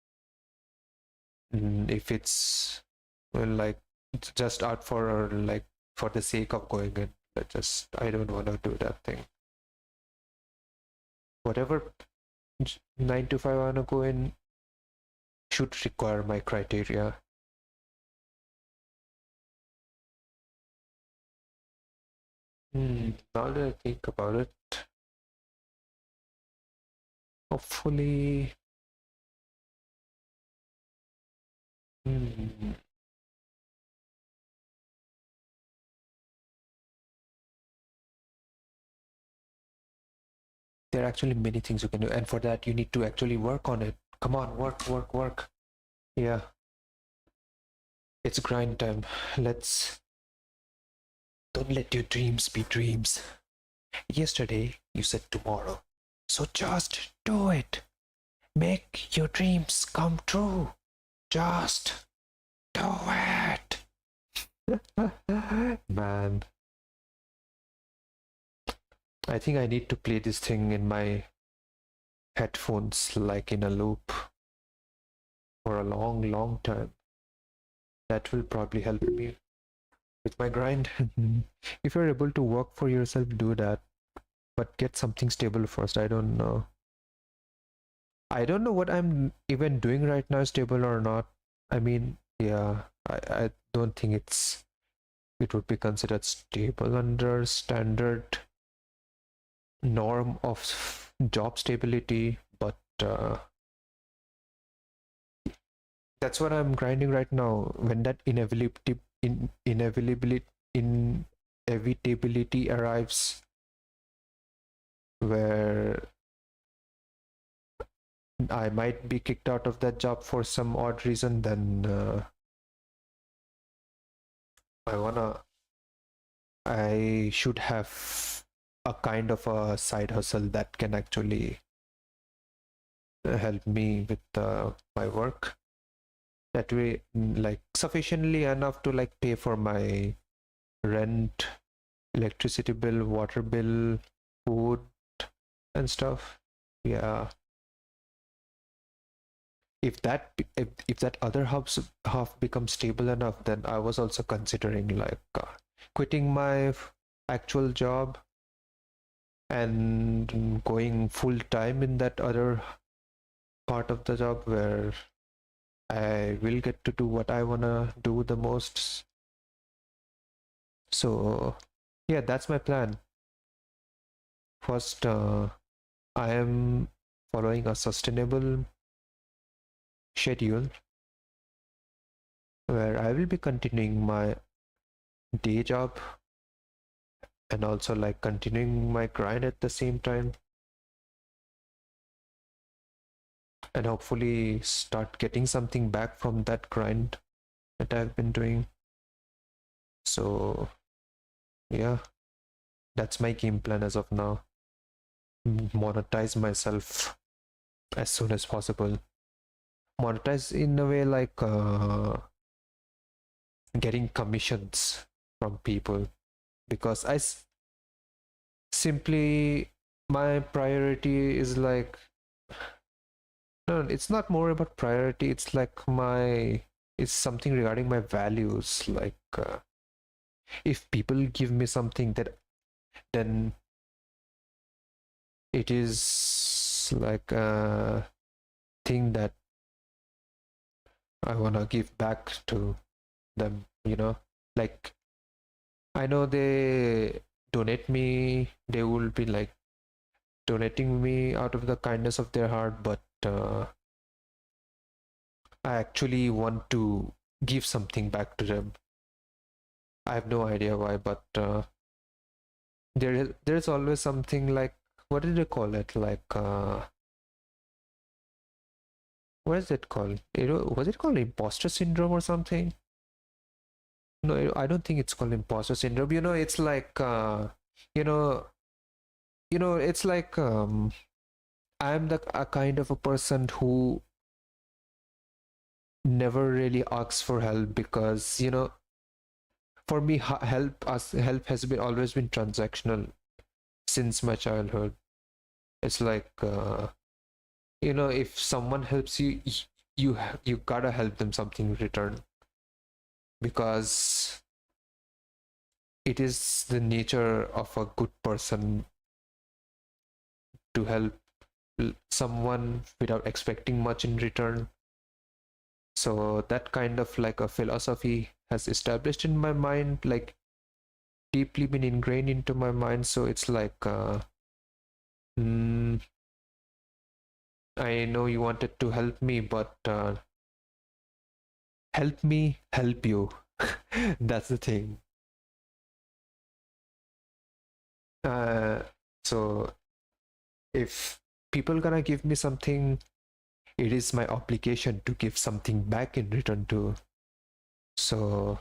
if it's like just out for like for the sake of going in. I don't want to do that thing. Whatever 9 to 5 I want to go in should require my criteria. Now that I think about it, hopefully, there are actually many things you can do, and for that you need to actually work on it. Come on, work. Yeah, it's grind time. Don't let your dreams be dreams. Yesterday you said tomorrow, so just do it. Make your dreams come true. Just do it. Man, I think I need to play this thing in my headphones like in a loop for a long time. That will probably help me with my grind. If you're able to work for yourself, do that, but get something stable first. I don't know what I'm even doing right now, stable or not. I mean, yeah, I don't think it would be considered stable under standard norm of job stability, but that's what I'm grinding right now. When that inevitability arrives, where I might be kicked out of that job for some odd reason, then I should have a kind of a side hustle that can actually help me with my work. That way, like sufficiently enough to like pay for my rent, electricity bill, water bill, food, and stuff. Yeah. If that other half becomes stable enough, then I was also considering like quitting my actual job and going full time in that other part of the job where I will get to do what I want to do the most. So yeah, that's my plan. First, I am following a sustainable schedule where I will be continuing my day job and also like continuing my grind at the same time, and hopefully start getting something back from that grind that I've been doing. So yeah, that's my game plan as of now. Monetize myself as soon as possible. Monetize in a way like getting commissions from people, because simply my priority is like, no, it's not more about priority. It's like it's something regarding my values. Like, if people give me something, then it is like a thing that I wanna give back to them. Like, I know they donate me. They will be like donating me out of the kindness of their heart, but I actually want to give something back to them. I have no idea why, but there's always something like, what did they call it? Like, what is it called? Was it called imposter syndrome or something? No, I don't think it's called imposter syndrome. It's like, it's like, I'm a kind of a person who never really asks for help because, for me, help has been always been transactional since my childhood. It's like, if someone helps you, you gotta help them something in return, because it is the nature of a good person to help someone without expecting much in return. So that kind of like a philosophy has established in my mind, like deeply been ingrained into my mind. So it's like, I know you wanted to help me, but help me help you. That's the thing. So if people gonna give me something, it is my obligation to give something back in return too. So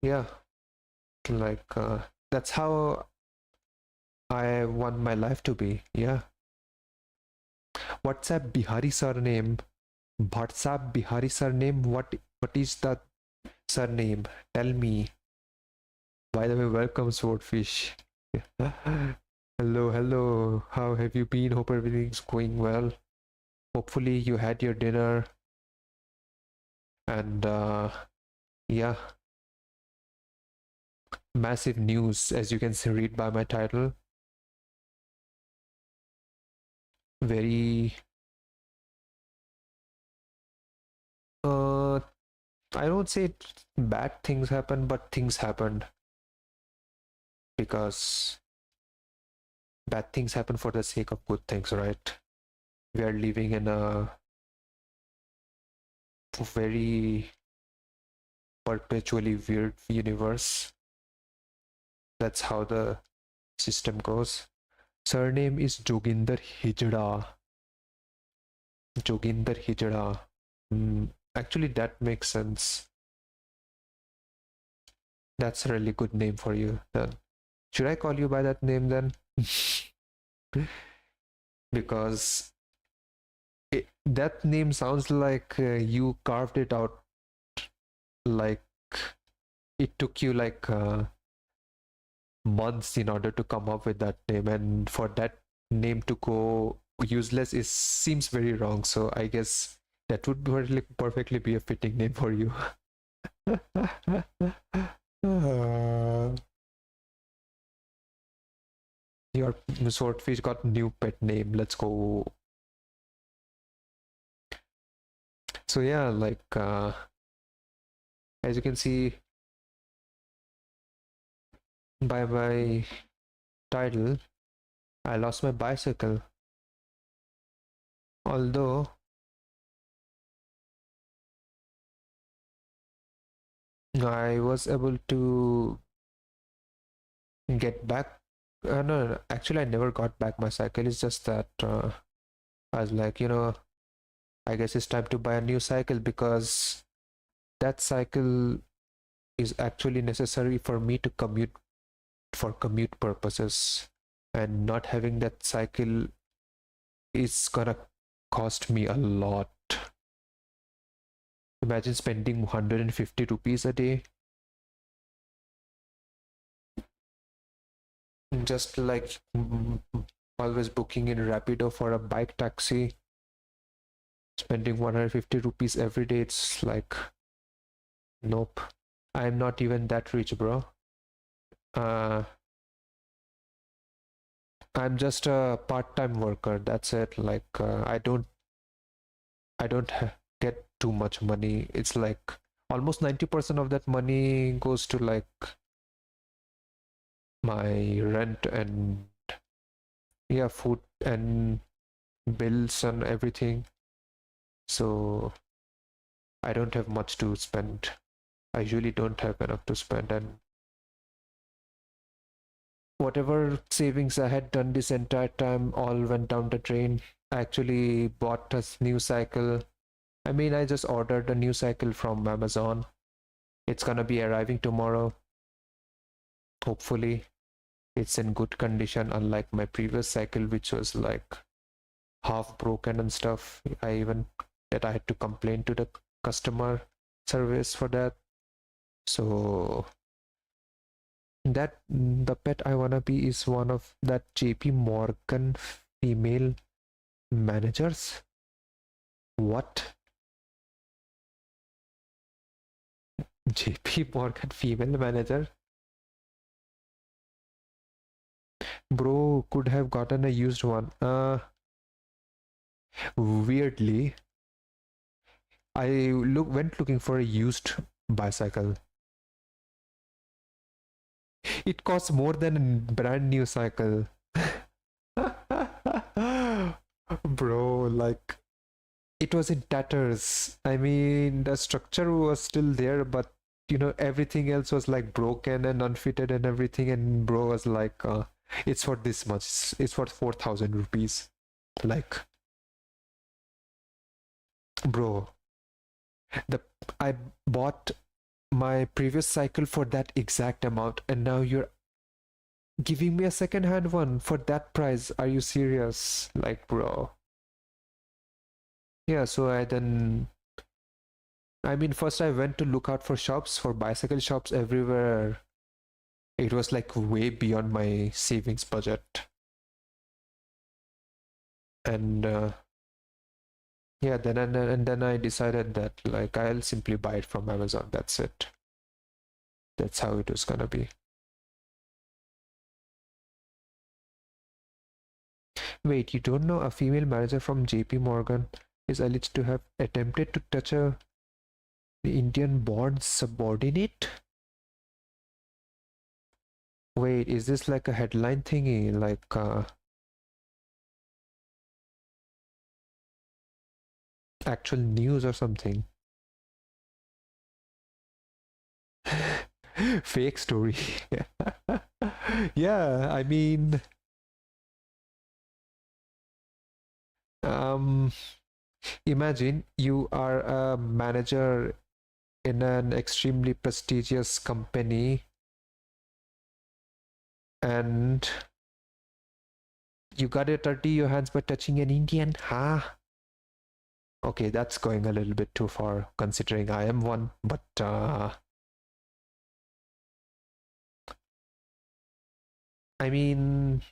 yeah, like that's how I want my life to be. Yeah. WhatsApp Bihari surname. WhatsApp Bihari surname. What is that surname? Tell me. By the way, welcome Swordfish. Hello. How have you been? Hope everything's going well. Hopefully you had your dinner. And yeah. Massive news, as you can see, read by my title. Very I don't say bad things happen, but things happened. Because bad things happen for the sake of good things, right? We are living in a very perpetually weird universe. That's how the system goes. Surname is Joginder Hijra. Joginder Hijra. Actually, that makes sense. That's a really good name for you then. Should I call you by that name then? Because that name sounds like you carved it out, like it took you like months in order to come up with that name, and for that name to go useless seems very wrong. So I guess that would perfectly be a fitting name for you. Your swordfish got new pet name. Let's go. So yeah, like as you can see by my title, I lost my bicycle. Although I was able to get back. No, actually, I never got back my cycle. It's just that I was like, I guess it's time to buy a new cycle, because that cycle is actually necessary for me to commute for commute purposes, and not having that cycle is gonna cost me a lot. Imagine spending 150 rupees a day. just like always booking in Rapido for a bike taxi, spending 150 rupees every day. It's like, nope. I'm not even that rich, bro. I'm just a part-time worker. That's it. Like I don't get too much money. It's like almost 90% of that money goes to like my rent and yeah, food and bills and everything. So I don't have much to spend. I usually don't have enough to spend, and whatever savings I had done this entire time all went down the drain. I actually bought a new cycle. I mean, I just ordered a new cycle from Amazon. It's gonna be arriving tomorrow. Hopefully, it's in good condition, unlike my previous cycle, which was like half broken and stuff. I had to complain to the customer service for that. So that the pet I wanna be is one of that JP Morgan female managers. What? JP Morgan female manager? Bro, could have gotten a used one. Weirdly, I went looking for a used bicycle. It costs more than a brand new cycle. Bro, like it was in tatters. I mean, the structure was still there, but you know, everything else was like broken and unfitted and everything. And bro was like, it's for this much. It's for 4,000 rupees. Like, bro, I bought my previous cycle for that exact amount, and now you're giving me a second-hand one for that price. Are you serious? Like, bro. Yeah, so first I went to look out for shops, for bicycle shops everywhere. It was like way beyond my savings budget. And yeah, then I decided that like I'll simply buy it from Amazon. That's it. That's how it was gonna be. Wait, you don't know a female manager from JP Morgan is alleged to have attempted to touch the Indian-born subordinate? Wait, is this like a headline thingy? Like, actual news or something? Fake story. Yeah, I mean, imagine you are a manager in an extremely prestigious company and you got to dirty your hands by touching an Indian, huh? Okay, that's going a little bit too far considering I am one, but I mean,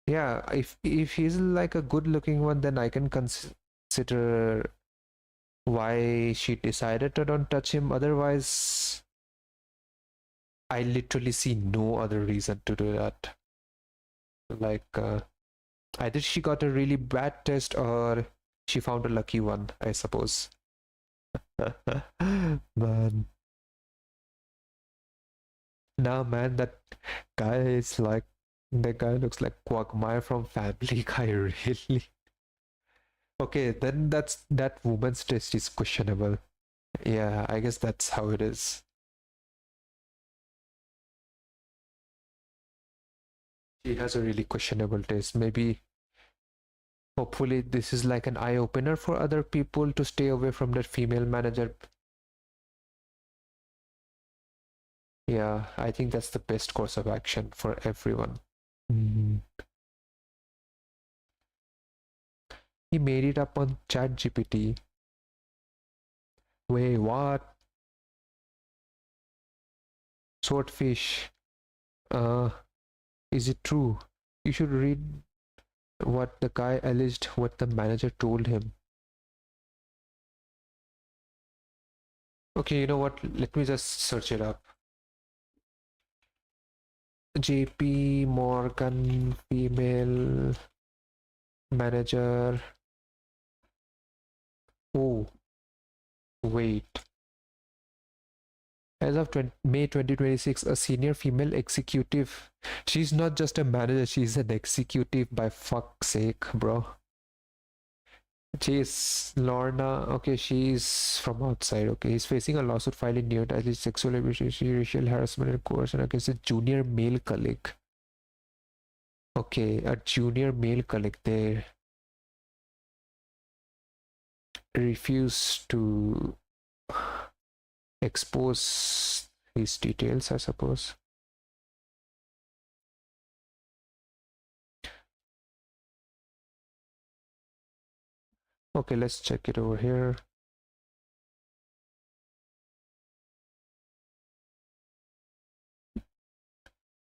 yeah, if he's like a good looking one, then I can consider why she decided to don't touch him. Otherwise, I literally see no other reason to do that. Like, either she got a really bad test or she found a lucky one, I suppose. Man. Nah, man, that guy looks like Quagmire from Family Guy, really. Okay, then that woman's taste is questionable. Yeah, I guess that's how it is. She has a really questionable taste. Maybe, hopefully, this is like an eye opener for other people to stay away from that female manager. Yeah, I think that's the best course of action for everyone. He made it up on ChatGPT. Wait, what? Swordfish. Is it true? You should read what the guy alleged what the manager told him. Okay, you know what? Let me just search it up. JP Morgan female manager. Oh, wait. As of May 2026, a senior female executive. She's not just a manager, she's an executive, by fuck's sake, bro. Chase Lorna. Okay, she's from outside. Okay, he's facing a lawsuit filed in New York alleged sexual abuse, racial harassment, and coercion against a junior male colleague. Okay, a junior male colleague there refused to expose his details, I suppose. Okay, let's check it over here.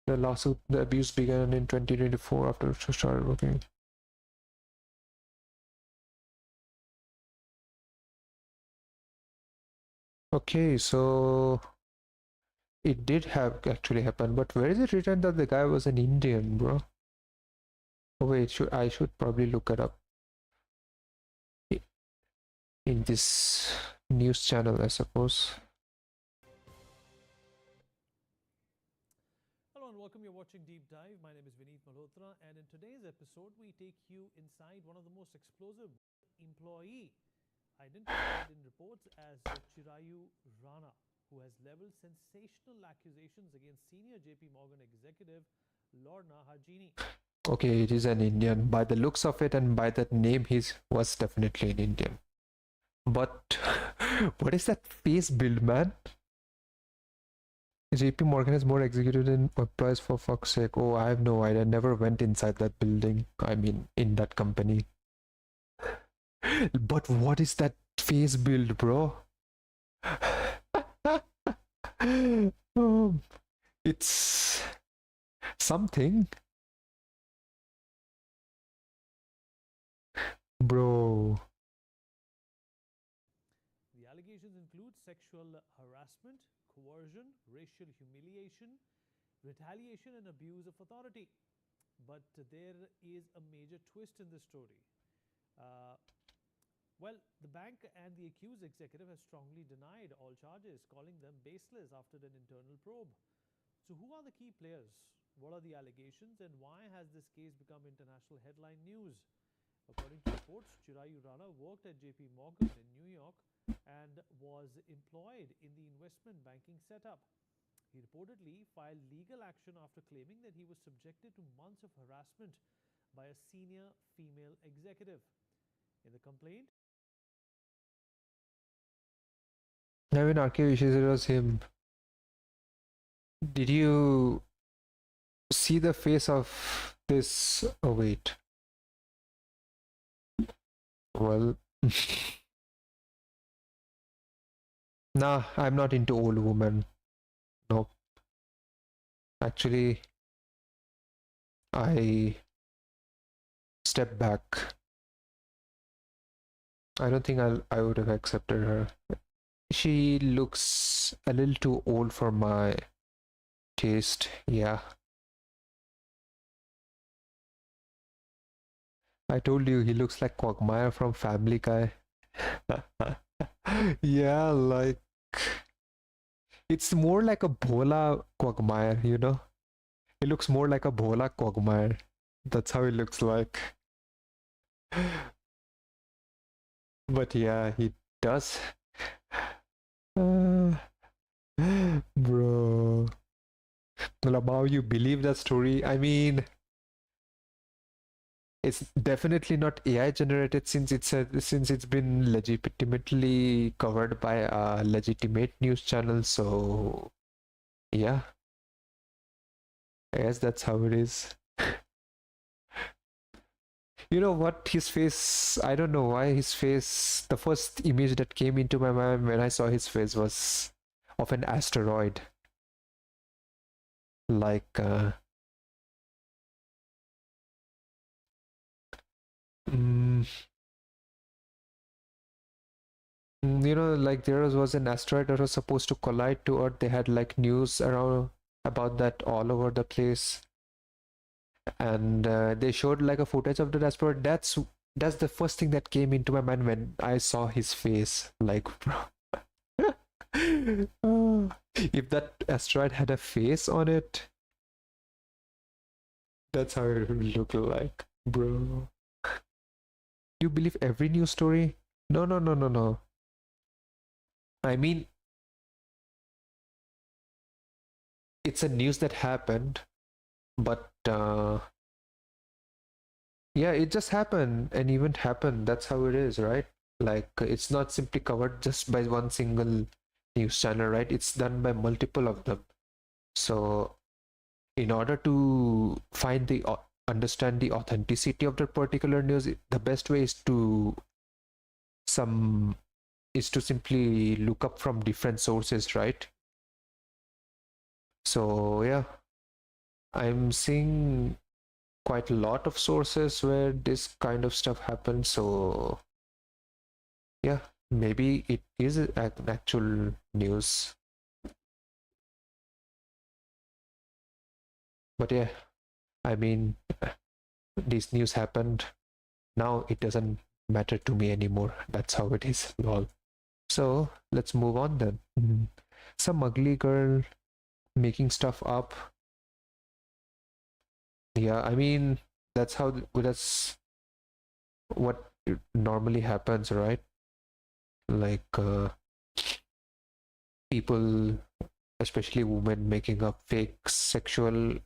The lawsuit, the abuse began in 2024 after she started working. Okay, so it did have actually happen, but where is it written that the guy was an Indian, bro? Oh wait, I should probably look it up in this news channel, I suppose. Hello and welcome. You're watching Deep Dive. My name is Vineet Malhotra, and in today's episode, we take you inside one of the most explosive employee identified in reports as Chirayu Rana, who has leveled sensational accusations against senior JP Morgan executive Lorna Harjini. Okay, it is an Indian. By the looks of it and by that name, he was definitely an Indian. But what is that face build, man? JP Morgan has more executives than employees, for fuck's sake. Oh, I have no idea. I never went inside that building. I mean, in that company. But what is that face build, bro? It's something. Bro. The allegations include sexual harassment, coercion, racial humiliation, retaliation, and abuse of authority. But there is a major twist in the story. Well, the bank and the accused executive has strongly denied all charges, calling them baseless after an internal probe. So who are the key players? What are the allegations, and why has this case become international headline news? According to reports, Chirayu Rana worked at JP Morgan in New York and was employed in the investment banking setup. He reportedly filed legal action after claiming that he was subjected to months of harassment by a senior female executive. In the complaint, I mean, archive it was him. Did you see the face of this? Oh, wait. Well, nah, I'm not into old women. Nope. Actually, I step back. I don't think I would have accepted her. She looks a little too old for my taste. Yeah. I told you he looks like Quagmire from Family Guy. Yeah, like it's more like a Bhola Quagmire, you know? He looks more like a Bhola Quagmire. That's how he looks like. But yeah, he does. Bro. Labao, you believe that story? I mean, it's definitely not AI generated since it's been legitimately covered by a legitimate news channel. So yeah, I guess that's how it is. You know what? His face, I don't know why his face, the first image that came into my mind when I saw his face was of an asteroid. Like, you know, like there was an asteroid that was supposed to collide to Earth. They had like news around about that all over the place, and they showed like a footage of the asteroid. That's the first thing that came into my mind when I saw his face. Like, bro, if that asteroid had a face on it, that's how it would look like, bro. You believe every news story? No, no, no, no, no. I mean, it's a news that happened, but yeah, it just happened. An event happened. That's how it is, right? Like it's not simply covered just by one single news channel, right? It's done by multiple of them. So, in order to find the understand the authenticity of that particular news, the best way is to simply look up from different sources, right? So yeah, I'm seeing quite a lot of sources where this kind of stuff happens. So yeah, maybe it is an actual news. But yeah, I mean, this news happened. Now it doesn't matter to me anymore. That's how it is. Lol. So let's move on then. Some ugly girl making stuff up. Yeah, I mean, that's what normally happens, right? Like people, especially women, making up fake sexual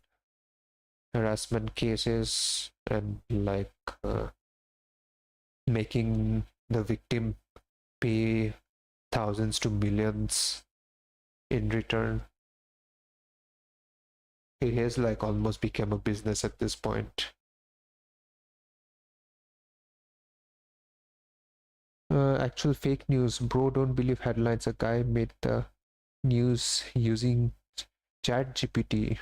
harassment cases and like making the victim pay thousands to millions in return. It has like almost become a business at this point. Actual fake news, bro. Don't believe headlines. A guy made the news using chat GPT.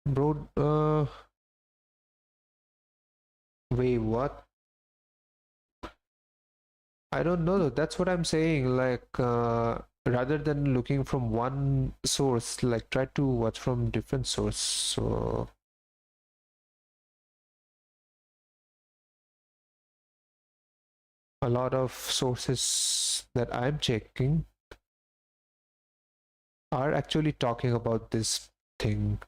Bro, wait, what? I don't know. That's what I'm saying. Like, rather than looking from one source, like try to watch from different source. So a lot of sources that I'm checking are actually talking about this thing,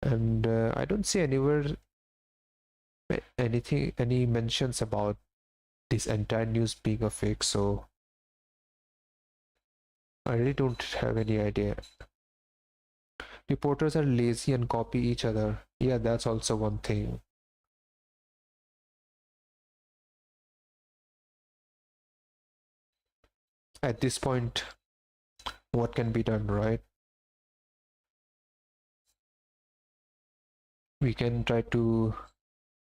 and I don't see anywhere any mentions about this entire news being a fake. So I really don't have any idea. Reporters are lazy and copy each other. Yeah, that's also one thing. At this point, what can be done, right? We can try to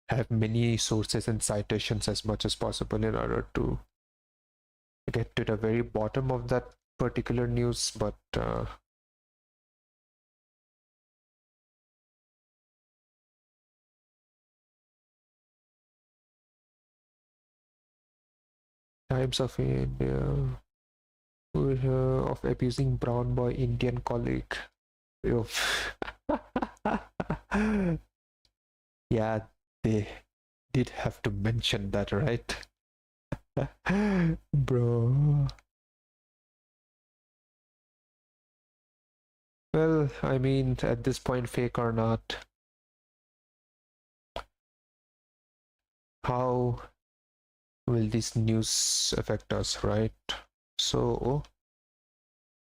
have many sources and citations as much as possible in order to get to the very bottom of that particular news, but Times of India of abusing brown boy Indian colleague. Yeah, they did have to mention that, right? Bro. Well, I mean, at this point, fake or not, how will this news affect us, right? So,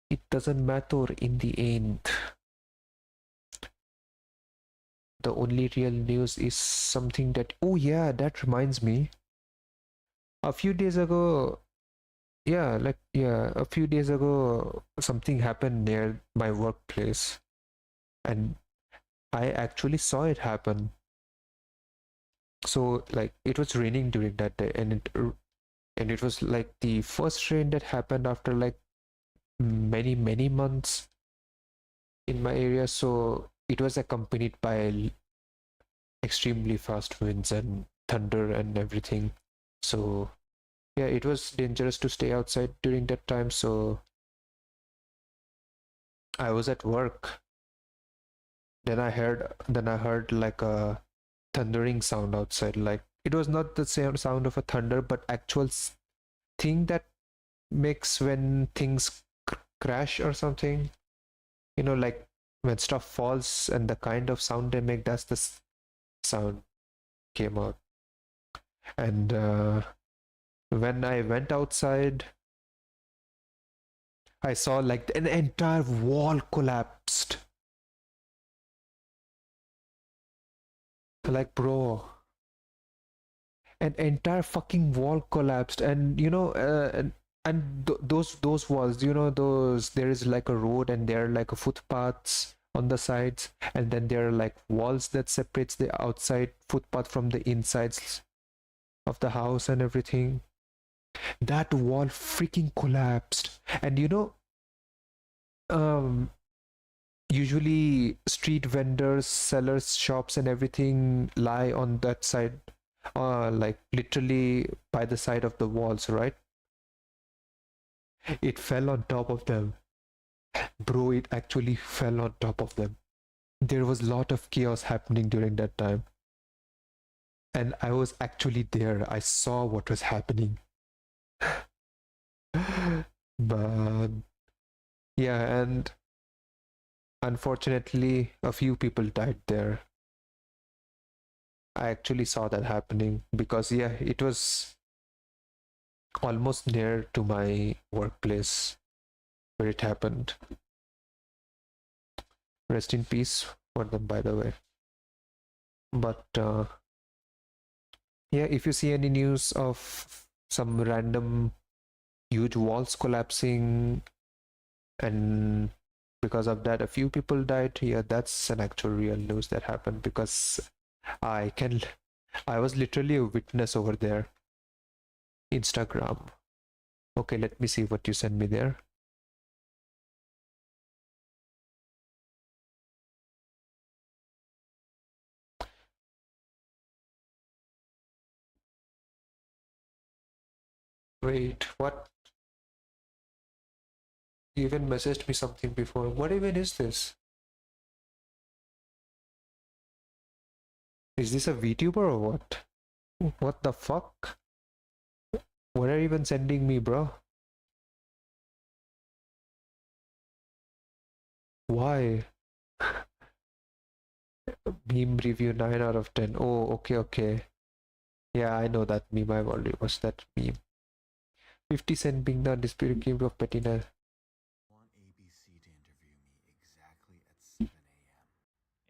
it doesn't matter in the end. The only real news is something that, oh yeah, that reminds me. A few days ago, a few days ago, something happened near my workplace, and I actually saw it happen. So, like, it was raining during that day, and it was like the first rain that happened after like many months in my area. So it was accompanied by extremely fast winds and thunder and everything. So Yeah, it was dangerous to stay outside during that time, so I was at work. Then I heard like a thundering sound outside. Like it was not the same sound of a thunder, but actual thing that makes when things crash or something. You know, like when stuff falls and the kind of sound they make, that's the sound came out. And when I went outside, I saw like an entire wall collapsed. Like, bro, an entire fucking wall collapsed, and you know, those walls, you know, those there is like a road and there are like a footpaths on the sides, and then there are like walls that separates the outside footpath from the insides of the house and everything. That wall freaking collapsed, and you know, usually street vendors, sellers, shops, and everything lie on that side, like literally by the side of the walls, right? It fell on top of them. Bro, it actually fell on top of them. There was a lot of chaos happening during that time. And I was actually there. I saw what was happening. But yeah, and unfortunately, a few people died there. I actually saw that happening because, yeah, it was almost near to my workplace where it happened. Rest in peace for them, by the way. But yeah, if you see any news of some random huge walls collapsing and because of that a few people died, yeah, that's an actual real news that happened because I was literally a witness over there. Instagram. Okay, let me see what you sent me there. Wait, what? You even messaged me something before. What even is this? Is this a VTuber or what? What the fuck? What are you even sending me, bro? Why? Meme review 9 out of 10. Oh, okay. Yeah, I know that meme. I've already watched that meme. 50 Cent being the undisputed king of pettiness.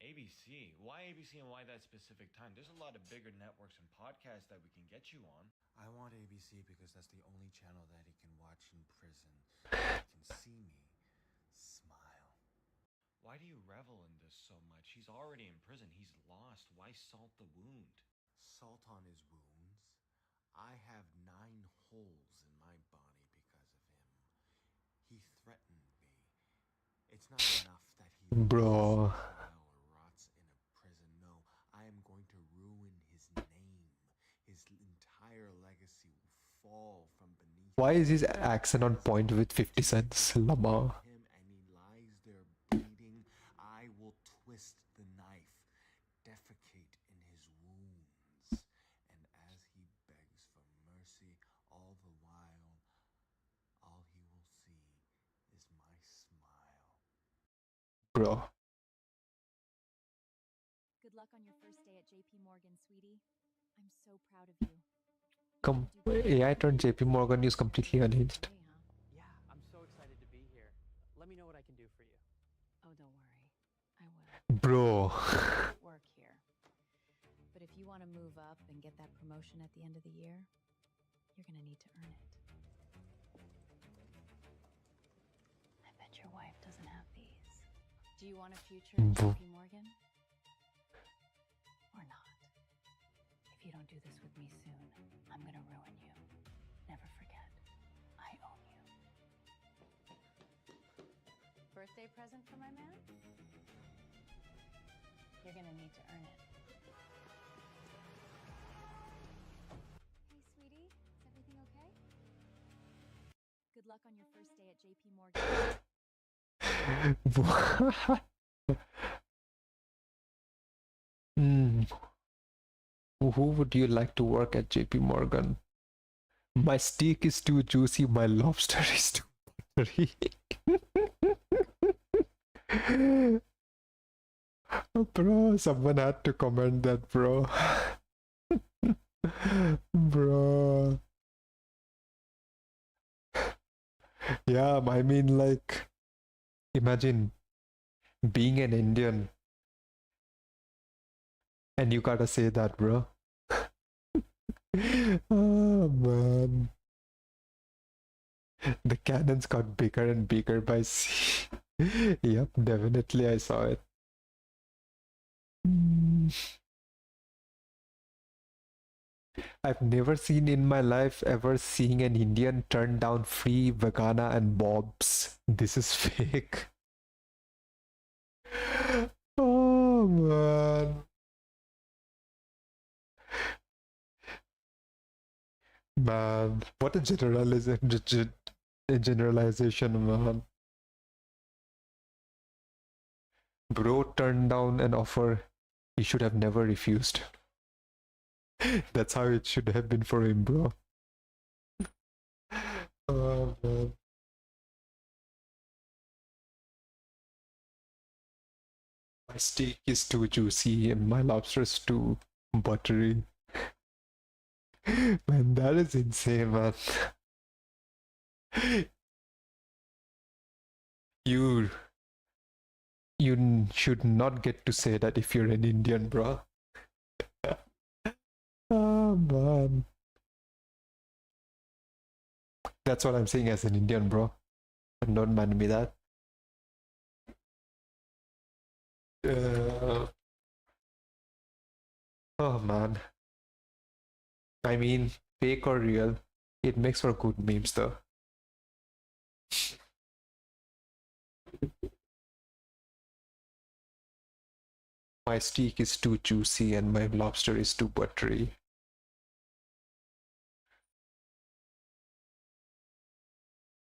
ABC? Why ABC and why that specific time? There's a lot of bigger networks and podcasts that we can get you on. I want ABC because that's the only channel that he can watch in prison. He can see me smile. Why do you revel in this so much? He's already in prison. He's lost. Why salt the wound? Salt on his wounds? I have 9 holes in my body because of him. He threatened me. It's not enough that he Bro. rots in a prison. No, I am going to ruin his name. His entire legacy will fall from beneath. Why is his accent on point with 50 cents? Lama. Him and he lies there bleeding. I will twist the knife, defecate in his wounds, and as he begs for mercy, all the while, all he will see is my smile. Bro. Good luck on your first day at JP Morgan, sweetie. I'm so proud of you. AI turned JP Morgan is completely unhinged. Yeah, I'm so excited to be here. Let me know what I can do for you. Oh, don't worry. I will. Bro. Work here. But if you want to move up and get that promotion at the end of the year, you're going to need to earn it. I bet your wife doesn't have these. Do you want a future at JP Morgan? Or not? If you don't do this with me soon, I'm going to ruin you. Never forget, I own you. Birthday present for my man? You're going to need to earn it. Hey, sweetie, is everything okay? Good luck on your first day at JP Morgan. Who would you like to work at JP Morgan? My steak is too juicy, my lobster is too buttery. Bro, someone had to comment that, bro. Bro. Yeah, I mean, like, imagine being an Indian and you gotta say that, bro. Oh, man. The cannons got bigger and bigger by sea. Yep, definitely I saw it. I've never seen in my life ever seeing an Indian turn down free vegana and bobs. This is fake. Oh man. Man, what a generalization, man. Bro turned down an offer he should have never refused. That's how it should have been for him, bro. Oh man. My steak is too juicy and my lobster is too buttery. Man, that is insane, man. You should not get to say that if you're an Indian, bro. Oh man. That's what I'm saying as an Indian, bro. And don't mind me that. Oh man. I mean, fake or real, it makes for good memes though. My steak is too juicy and my lobster is too buttery.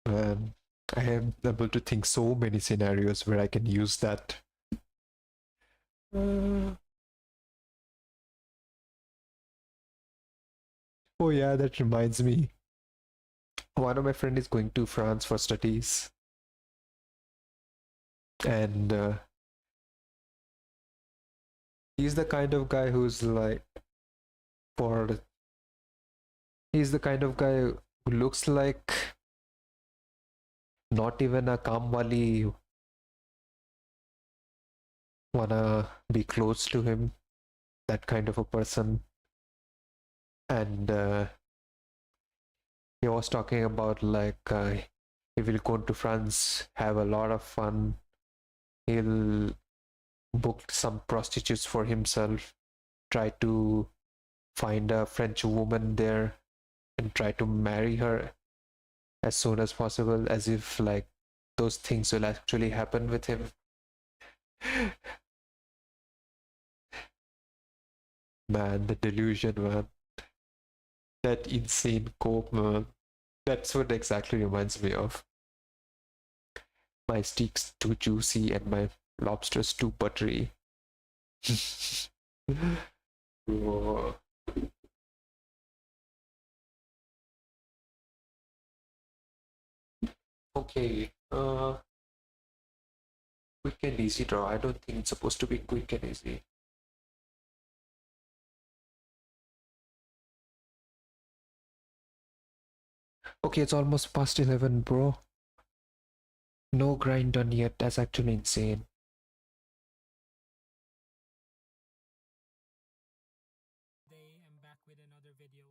Man, I am able to think so many scenarios where I can use that. Oh yeah, that reminds me. One of my friend is going to France for studies. And he's the kind of guy who's like he's the kind of guy who looks like not even a kamwali wanna be close to him, that kind of a person. And he was talking about like he will go to France, have a lot of fun. He'll book some prostitutes for himself, try to find a French woman there and try to marry her as soon as possible, as if like those things will actually happen with him. Man, the delusion, man. That insane cope, man. That's what exactly reminds me of. My steak's too juicy and my lobster's too buttery. Whoa. Okay, quick and easy draw. I don't think it's supposed to be quick and easy. Okay, it's almost past 11, bro. No grind done yet. That's actually insane. Today I'm back with another video.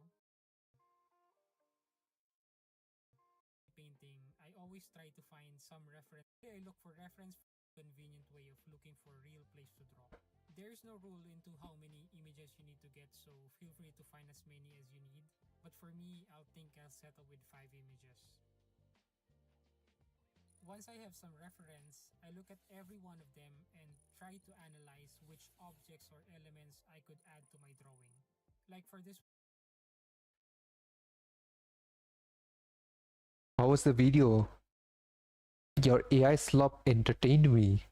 Painting, I always try to find some reference. I look for reference for a convenient way of looking for a real place to draw. There's no rule into how many images you need to get, so feel free to find as many as you need. But for me, I'll settle with 5 images. Once I have some reference, I look at every one of them and try to analyze which objects or elements I could add to my drawing. Like for this. How was the video. Your AI slop entertained me.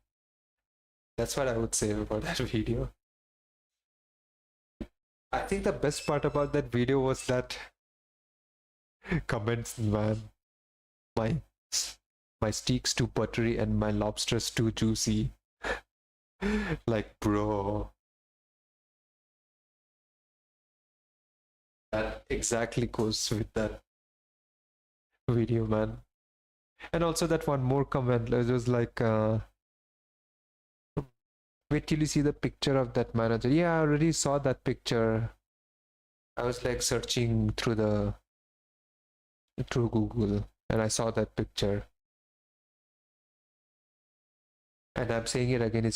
That's what I would say about that video. I think the best part about that video was that comments, man. My steak's too buttery and my lobster's too juicy. Like, bro. That exactly goes with that video, man. And also that one more comment, it was like, wait till you see the picture of that manager. Yeah, I already saw that picture. I was like searching through Google and I saw that picture. And I'm saying it again, it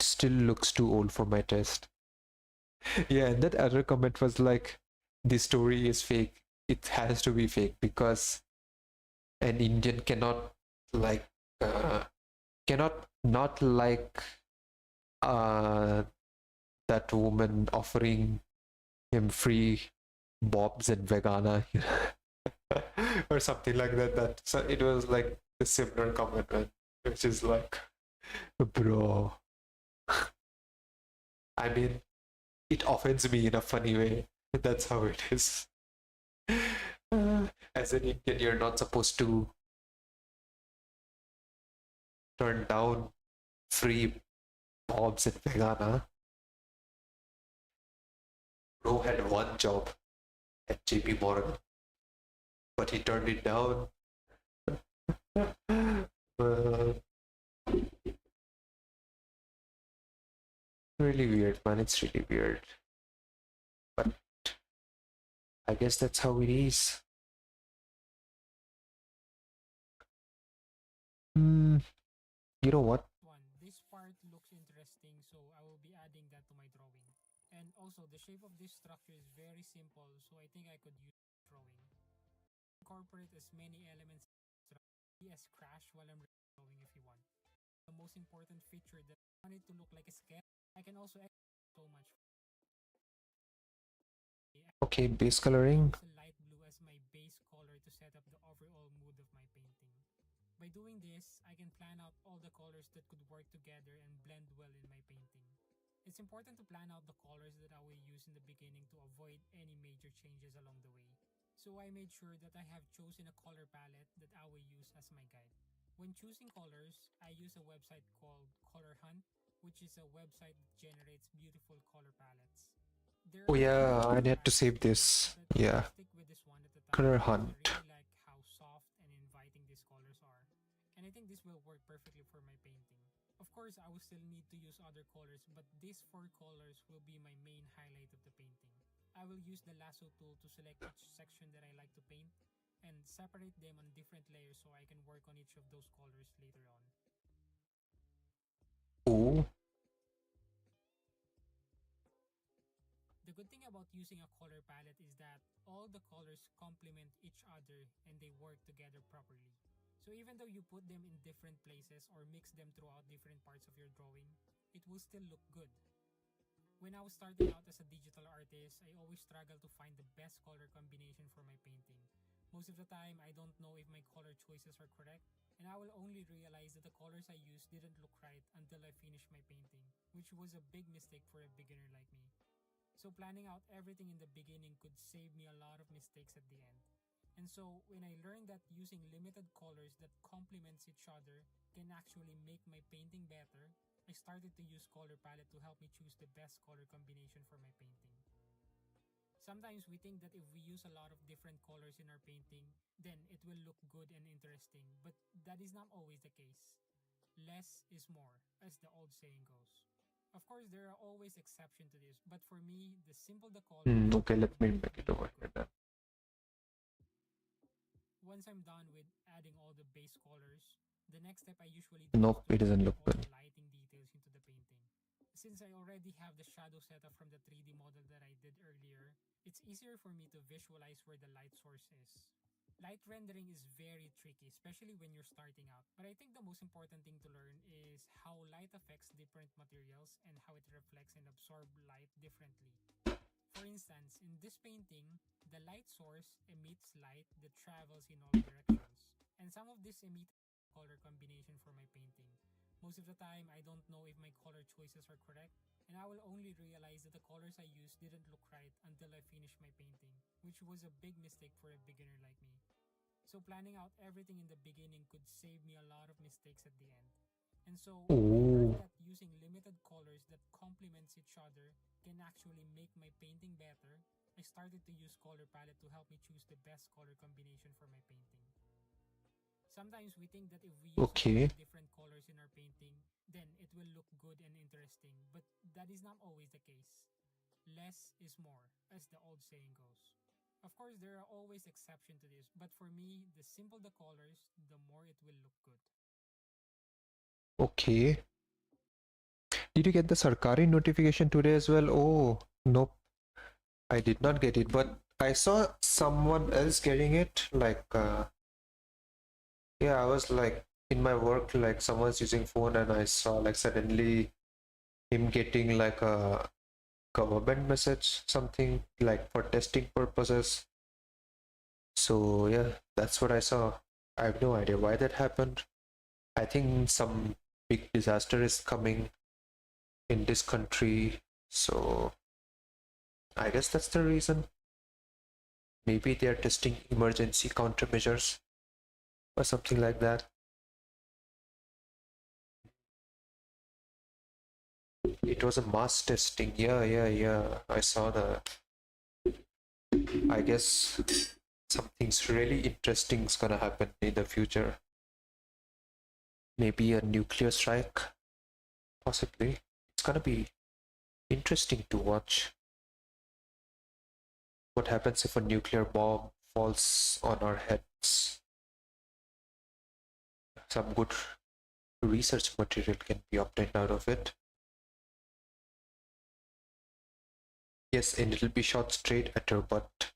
still looks too old for my taste. Yeah, and that other comment was like, this story is fake. It has to be fake because an Indian cannot like cannot not like that woman offering him free bobs and vegana or something like that. So it was like a similar comment, which is like, bro. I mean, it offends me in a funny way. That's how it is. As an Indian, you're not supposed to turn down free bobs and vegana. Bro had one job at JP Morgan, but he turned it down. Really weird, man. It's really weird. But I guess that's how it is. You know what? This part looks interesting, so I will be adding that to my drawing. And also, the shape of this structure is very simple, so I think I could use drawing. Incorporate as many elements as crash while I'm drawing if you want. The most important feature that I want it to look like a sketch. I can also add so much. Okay, base coloring. Light blue as my base color to set up the overall mood of my painting. By doing this, I can plan out all the colors that could work together and blend well in my painting. It's important to plan out the colors that I will use in the beginning to avoid any major changes along the way. So I made sure that I have chosen a color palette that I will use as my guide. When choosing colors, I use a website called Color Hunt, which is a website that generates beautiful color palettes. Oh yeah, I need to save this. Yeah. Color Hunt. I really like how soft and inviting these colors are. And I think this will work perfectly for my painting. Of course, I will still need to use other colors, but these 4 colors will be my main highlight of the painting. I will use the lasso tool to select each section that I like to paint and separate them on different layers so I can work on each of those colors later on. Oh. The good thing about using a color palette is that all the colors complement each other and they work together properly. So even though you put them in different places or mix them throughout different parts of your drawing, it will still look good. When I was starting out as a digital artist, I always struggle to find the best color combination for my painting. Most of the time, I don't know if my color choices are correct, and I will only realize that the colors I used didn't look right until I finished my painting, which was a big mistake for a beginner like me. So planning out everything in the beginning could save me a lot of mistakes at the end. And so when I learned that using limited colors that complements each other can actually make my painting better, I started to use color palette to help me choose the best color combination for my painting. Sometimes we think that if we use a lot of different colors in our painting, then it will look good and interesting, but that is not always the case. Less is more, as the old saying goes. Of course, there are always exceptions to this, but for me, the simple the color. Okay, let me make it over here then. Once I'm done with adding all the base colors, the next step I usually do nope, is to it doesn't look good. Lighting details into the painting. Since I already have the shadow setup from the 3D model that I did earlier, it's easier for me to visualize where the light source is. Light rendering is very tricky, especially when you're starting out. But I think the most important thing to learn is how light affects different materials and how it reflects and absorbs light differently. For instance, in this painting, the light source emits light that travels in all directions. And some of this emit color combination for my painting. Most of the time, I don't know if my color choices are correct, and I will only realize that the colors I used didn't look right until I finished my painting, which was a big mistake for a beginner like me. So planning out everything in the beginning could save me a lot of mistakes at the end. And so when I learned Ooh. that using limited colors that complements each other can actually make my painting better, I started to use color palette to help me choose the best color combination for my painting. Sometimes we think that if we use a lot Okay. of different colors in our painting, then it will look good and interesting, but that is not always the case. Less is more, as the old saying goes. Of course, there are always exceptions to this, but for me, the simple the colors, the more it will look good. Okay. Did you get the Sarkari notification today as well? Oh, nope. I did not get it, but I saw someone else getting it. Yeah, I was like in my work, like someone's using phone, and I saw like suddenly him getting like a government message, something like for testing purposes. So yeah, that's what I saw. I have no idea why that happened. I think some big disaster is coming in this country, so I guess that's the reason. Maybe they're testing emergency countermeasures or something like that. It was a mass testing. Yeah. I saw that. I guess something's really interesting is gonna happen in the future. Maybe a nuclear strike, possibly. It's gonna be interesting to watch what happens if a nuclear bomb falls on our heads. Some good research material can be obtained out of it. Yes, and it'll be shot straight at her butt.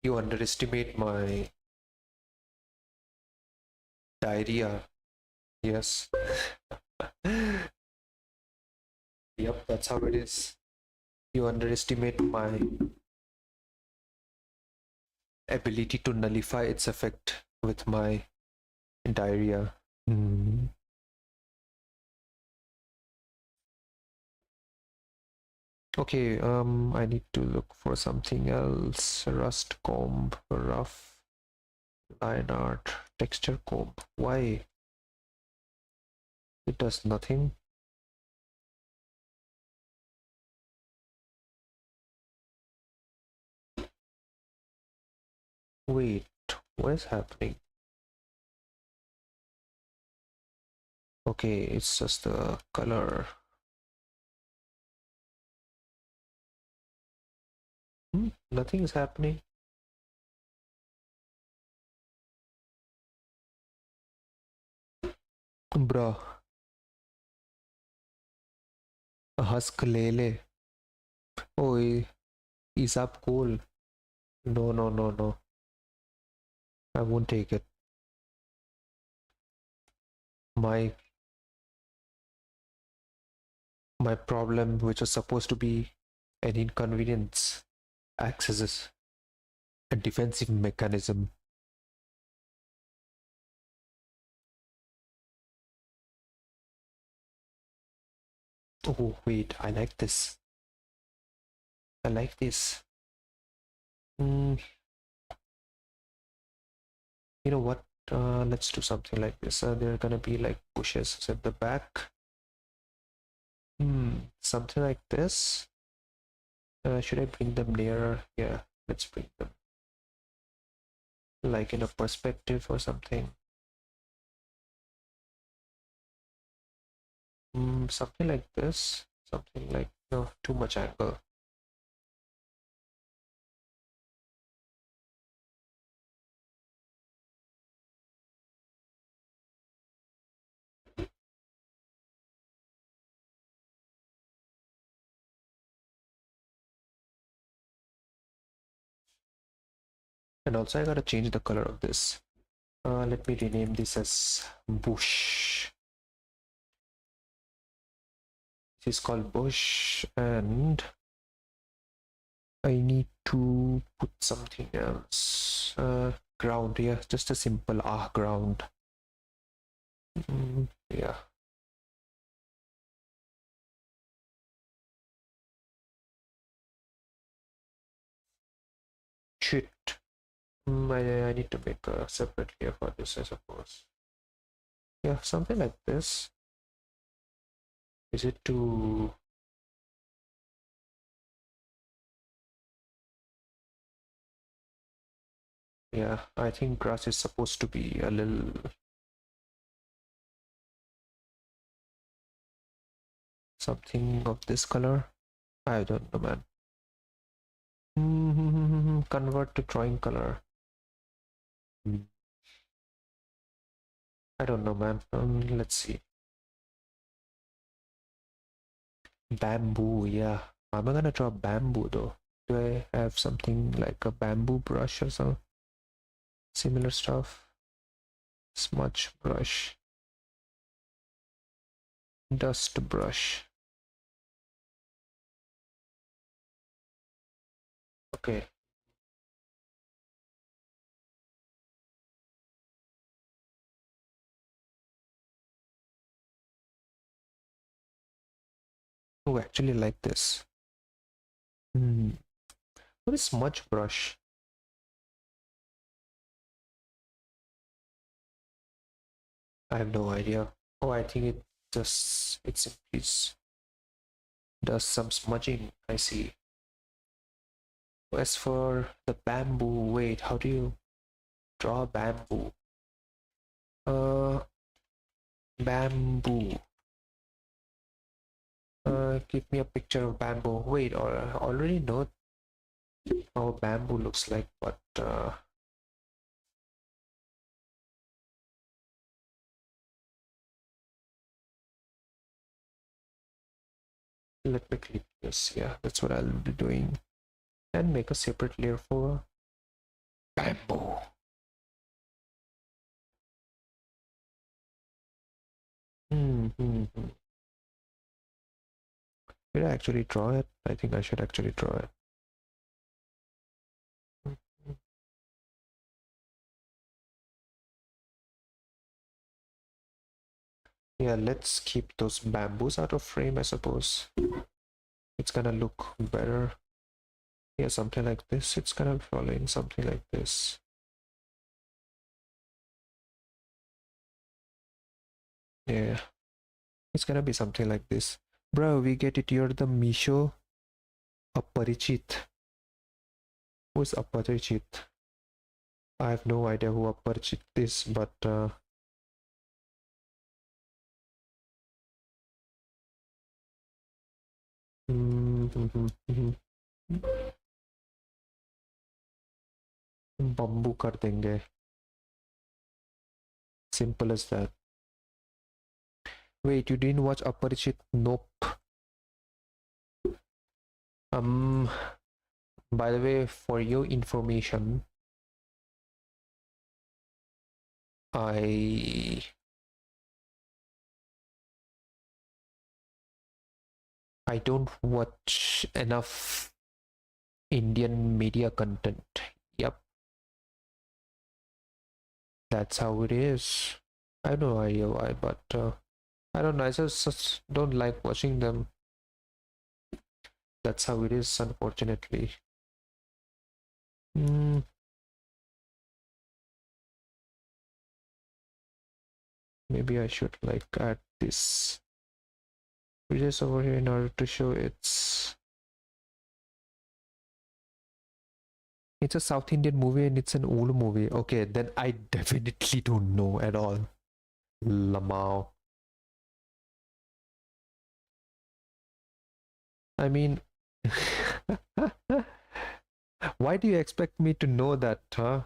You underestimate my diarrhea. Yes. Yep, that's how it is. You underestimate my ability to nullify its effect with my diarrhea. Mm. Okay, I need to look for something else. Rust comb, rough line art, texture comb. Why? It does nothing. Wait, what is happening? Okay, it's just the color. Nothing is happening. Bruh. Husk lele. Oh, is up cool. No. I won't take it. My problem, which was supposed to be an inconvenience, acts as a defensive mechanism. Oh wait, I like this. I like this. You know what? Let's do something like this. There are gonna be like bushes at the back. Something like this. Should I bring them nearer? Yeah, let's bring them. Like in a perspective or something. Something like this. Something like, no, too much angle. And also I gotta change the color of this. Let me rename this as bush. is called bush, and I need to put something else. Ground, yeah, just a simple ground. Yeah. Shit. I need to make a separate layer for this, I suppose. Yeah, something like this. Is it too... Yeah, I think grass is supposed to be a little... something of this color. I don't know, man. Convert to drawing color. I don't know, man. Let's see. Bamboo, yeah. I'm gonna draw bamboo though. Do I have something like a bamboo brush or some similar stuff? Smudge brush. Dust brush. Okay. Oh, actually like this. What is smudge brush? I have no idea. Oh, I think it simply does some smudging. I see. As for the bamboo, wait, how do you draw bamboo? Bamboo. Give me a picture of bamboo. Wait, or I already know how bamboo looks like, but let me click this. Yeah, that's what I'll be doing. And make a separate layer for bamboo. Did I actually draw it? I think I should actually draw it. Yeah, let's keep those bamboos out of frame, I suppose. It's gonna look better. Yeah, something like this. It's gonna fall in something like this. Yeah, it's gonna be something like this. Bro, we get it. You're the Misho Aparichit. Who's Aparichit? I have no idea who Aparichit is, but bamboo कर देंगे. Simple as that. Wait, you didn't watch Aparichit? Nope. By the way, for your information, I don't watch enough Indian media content. Yep. That's how it is. I have no idea why, but I don't know. I just don't like watching them. That's how it is, unfortunately. Maybe I should like add this videos over here in order to show it's a South Indian movie and it's an old movie. Okay, then I definitely don't know at all. Lamau. I mean, why do you expect me to know that, huh?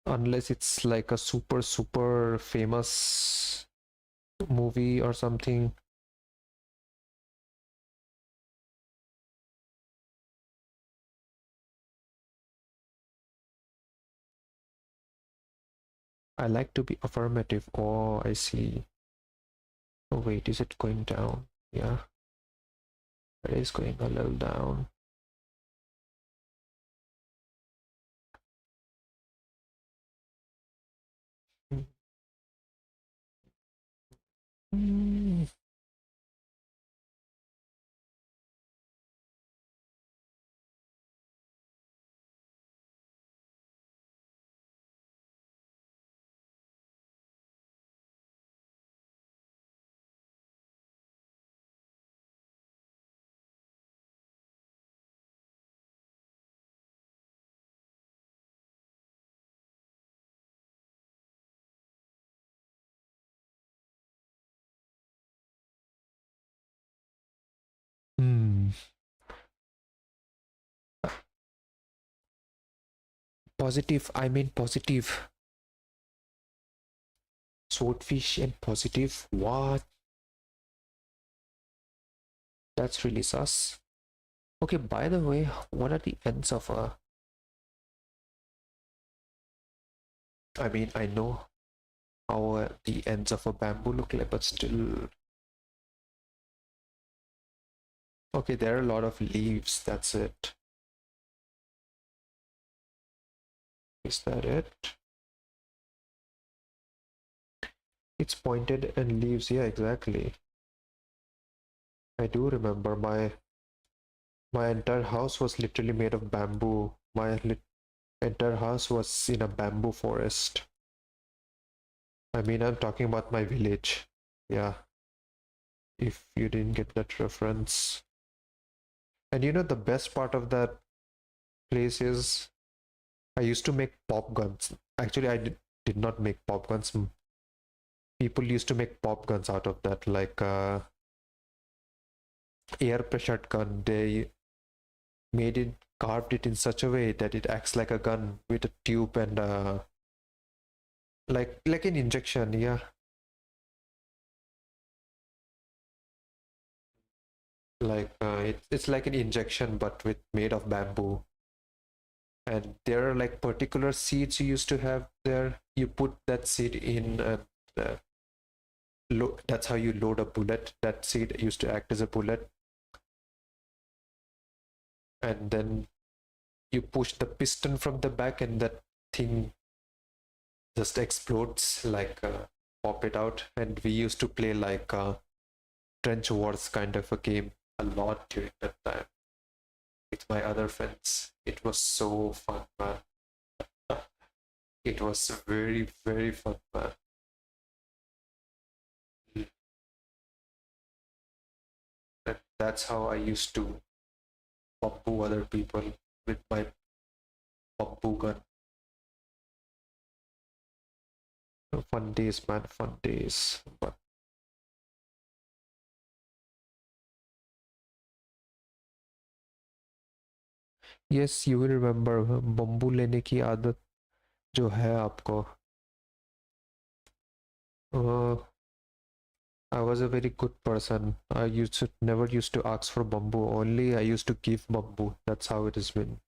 Unless it's like a super famous movie or something. I like to be affirmative. Oh, I see. Oh wait, is it going down? Yeah, it is going a little down. Mm. Hmm. Positive, I mean positive. Swordfish and positive. What? That's really sus. Okay, by the way, what are the ends of a... I mean, I know how the ends of a bamboo look like, but still... Okay, there are a lot of leaves, that's it. Is that it? It's pointed and leaves, yeah, exactly. I do remember my entire house was literally made of bamboo. My entire house was in a bamboo forest. I mean, I'm talking about my village. Yeah. If you didn't get that reference. And you know, the best part of that place is I used to make pop guns. Actually, I did not make pop guns. People used to make pop guns out of that, like air pressured gun. They made it, carved it in such a way that it acts like a gun with a tube and like an injection. Yeah, like it's like an injection but with made of bamboo. And there are like particular seeds you used to have there. You put that seed in and that's how you load a bullet. That seed used to act as a bullet, and then you push the piston from the back and that thing just explodes, like pop it out. And we used to play like trench wars kind of a game a lot during that time with my other friends. It was so fun, man. It was very, very fun, man. That's how I used to bamboo other people with my bamboo gun. Fun days, man, fun days. But yes, you will remember bamboo लेने की आदत जो है आपको. I was a very good person. I never used to ask for bamboo. Only I used to give bamboo. That's how it has been.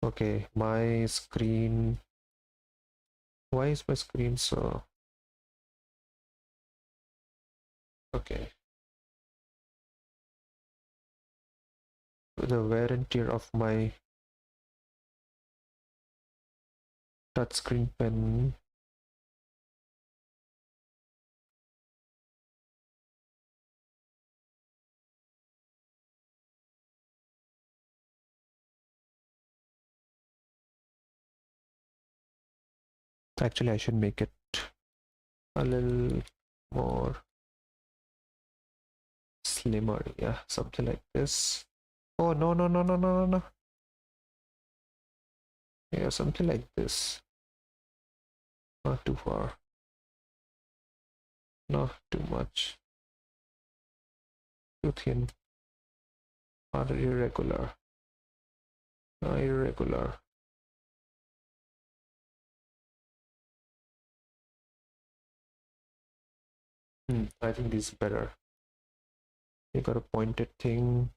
Okay, my screen. Why is my screen so? Okay. The wear and tear of my touchscreen pen. Actually, I should make it a little more slimmer. Yeah, something like this. Oh, no, no, no, no, no, no, no. Yeah, something like this. Not too far. Not too much. Too thin. Or irregular. Irregular. I think this is better. You got a pointed thing.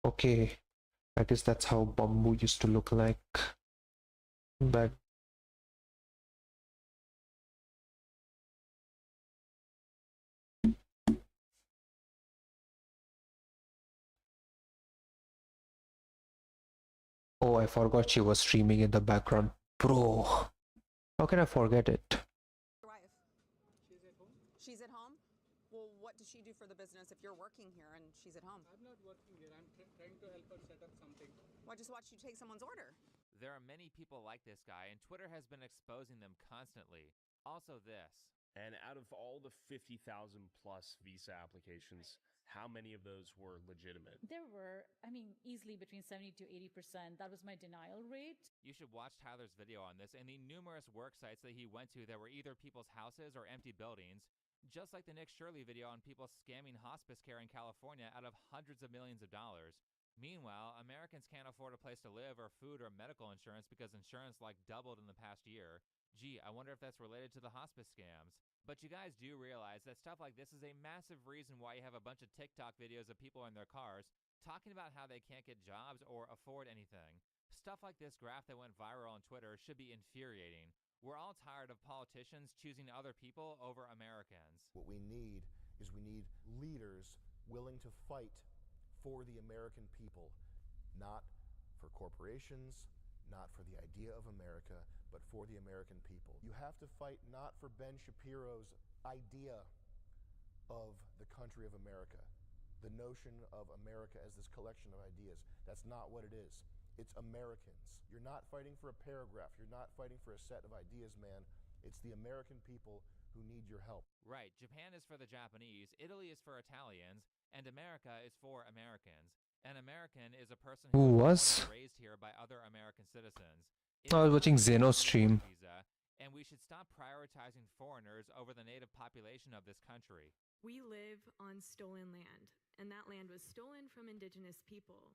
Okay, I guess that's how bamboo used to look like back. Oh, I forgot she was streaming in the background. Bro, how can I forget it? Your wife? She's at home? Well, what does she do for the business if you're working here and she's at home? I'm not working here. I'm trying to help her set up something. Well, I just watched you take someone's order. There are many people like this guy, and Twitter has been exposing them constantly. Also this. And out of all the 50,000 plus visa applications, how many of those were legitimate? There were, easily between 70 to 80%. That was my denial rate. You should watch Tyler's video on this and the numerous work sites that he went to that were either people's houses or empty buildings, just like the Nick Shirley video on people scamming hospice care in California out of hundreds of millions of dollars. Meanwhile, Americans can't afford a place to live or food or medical insurance because insurance doubled in the past year. Gee, I wonder if that's related to the hospice scams. But you guys do realize that stuff like this is a massive reason why you have a bunch of TikTok videos of people in their cars talking about how they can't get jobs or afford anything. Stuff like this graph that went viral on Twitter should be infuriating. We're all tired of politicians choosing other people over Americans. What we need leaders willing to fight for the American people, not for corporations, not for the idea of America, but for the American people. You have to fight not for Ben Shapiro's idea of the country of America, the notion of America as this collection of ideas. That's not what it is. It's Americans. You're not fighting for a paragraph. You're not fighting for a set of ideas, man. It's the American people who need your help. Right. Japan is for the Japanese, Italy is for Italians, and America is for Americans. An American is a person who was raised here by other American citizens. I was watching Zeno stream. And we should stop prioritizing foreigners over the native population of this country. We live on stolen land, and that land was stolen from indigenous people.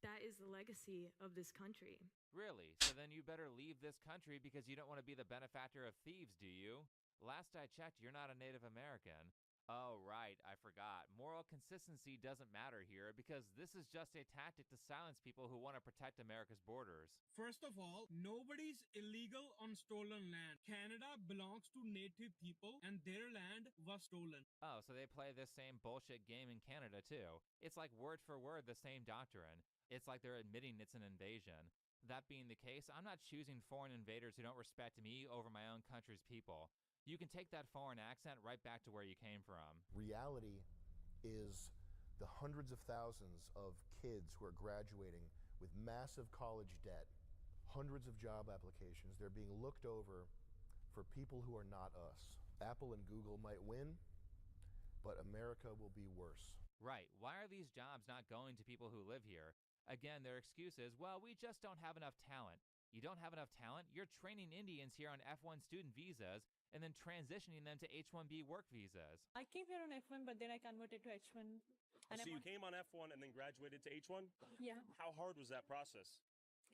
That is the legacy of this country. Really? So then you better leave this country because you don't want to be the benefactor of thieves, do you? Last I checked, you're not a Native American. Oh, right, I forgot. Moral consistency doesn't matter here because this is just a tactic to silence people who want to protect America's borders. First of all, nobody's illegal on stolen land. Canada belongs to native people and their land was stolen. Oh, so they play this same bullshit game in Canada too. It's like word for word the same doctrine. It's like they're admitting it's an invasion. That being the case, I'm not choosing foreign invaders who don't respect me over my own country's people. You can take that foreign accent right back to where you came from. Reality is the hundreds of thousands of kids who are graduating with massive college debt, hundreds of job applications. They're being looked over for people who are not us. Apple and Google might win, but America will be worse. Right. Why are these jobs not going to people who live here? Again, their excuse is, well, we just don't have enough talent. You don't have enough talent? You're training Indians here on F1 student visas and then transitioning them to H-1B work visas. I came here on F1, but then I converted to H1. And so you came on F1 and then graduated to H1? Yeah. How hard was that process?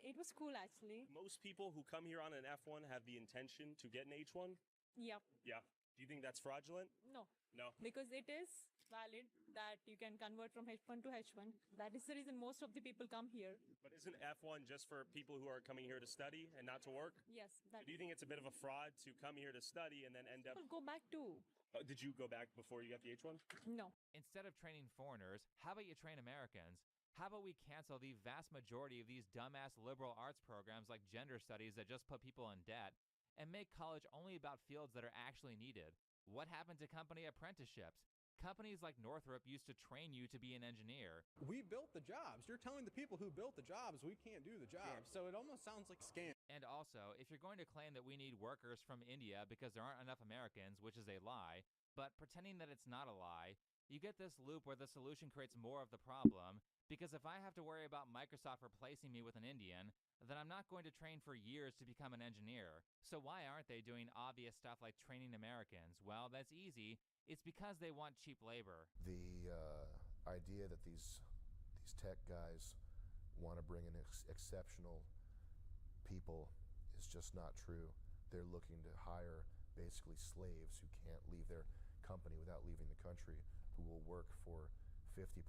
It was cool, actually. Most people who come here on an F1 have the intention to get an H1? Yep. Yeah. Do you think that's fraudulent? No. No. Because it is valid that you can convert from H1 to H1. That is the reason most of the people come here. But isn't F1 just for people who are coming here to study and not to work? Yes. Do you think it's a bit of a fraud to come here to study and then end up... Go back too. Did you go back before you got the H1? No. Instead of training foreigners, how about you train Americans? How about we cancel the vast majority of these dumbass liberal arts programs like gender studies that just put people in debt and make college only about fields that are actually needed? What happened to company apprenticeships? Companies like Northrop used to train you to be an engineer. We built the jobs. You're telling the people who built the jobs we can't do the jobs. So it almost sounds like a scam. And also, if you're going to claim that we need workers from India because there aren't enough Americans, which is a lie, but pretending that it's not a lie, you get this loop where the solution creates more of the problem, because if I have to worry about Microsoft replacing me with an Indian, then I'm not going to train for years to become an engineer. So why aren't they doing obvious stuff like training Americans? Well, that's easy. It's because they want cheap labor. The idea that these these tech guys want to bring in exceptional people is just not true. They're looking to hire basically slaves who can't leave their company without leaving the country, who will work for 50%.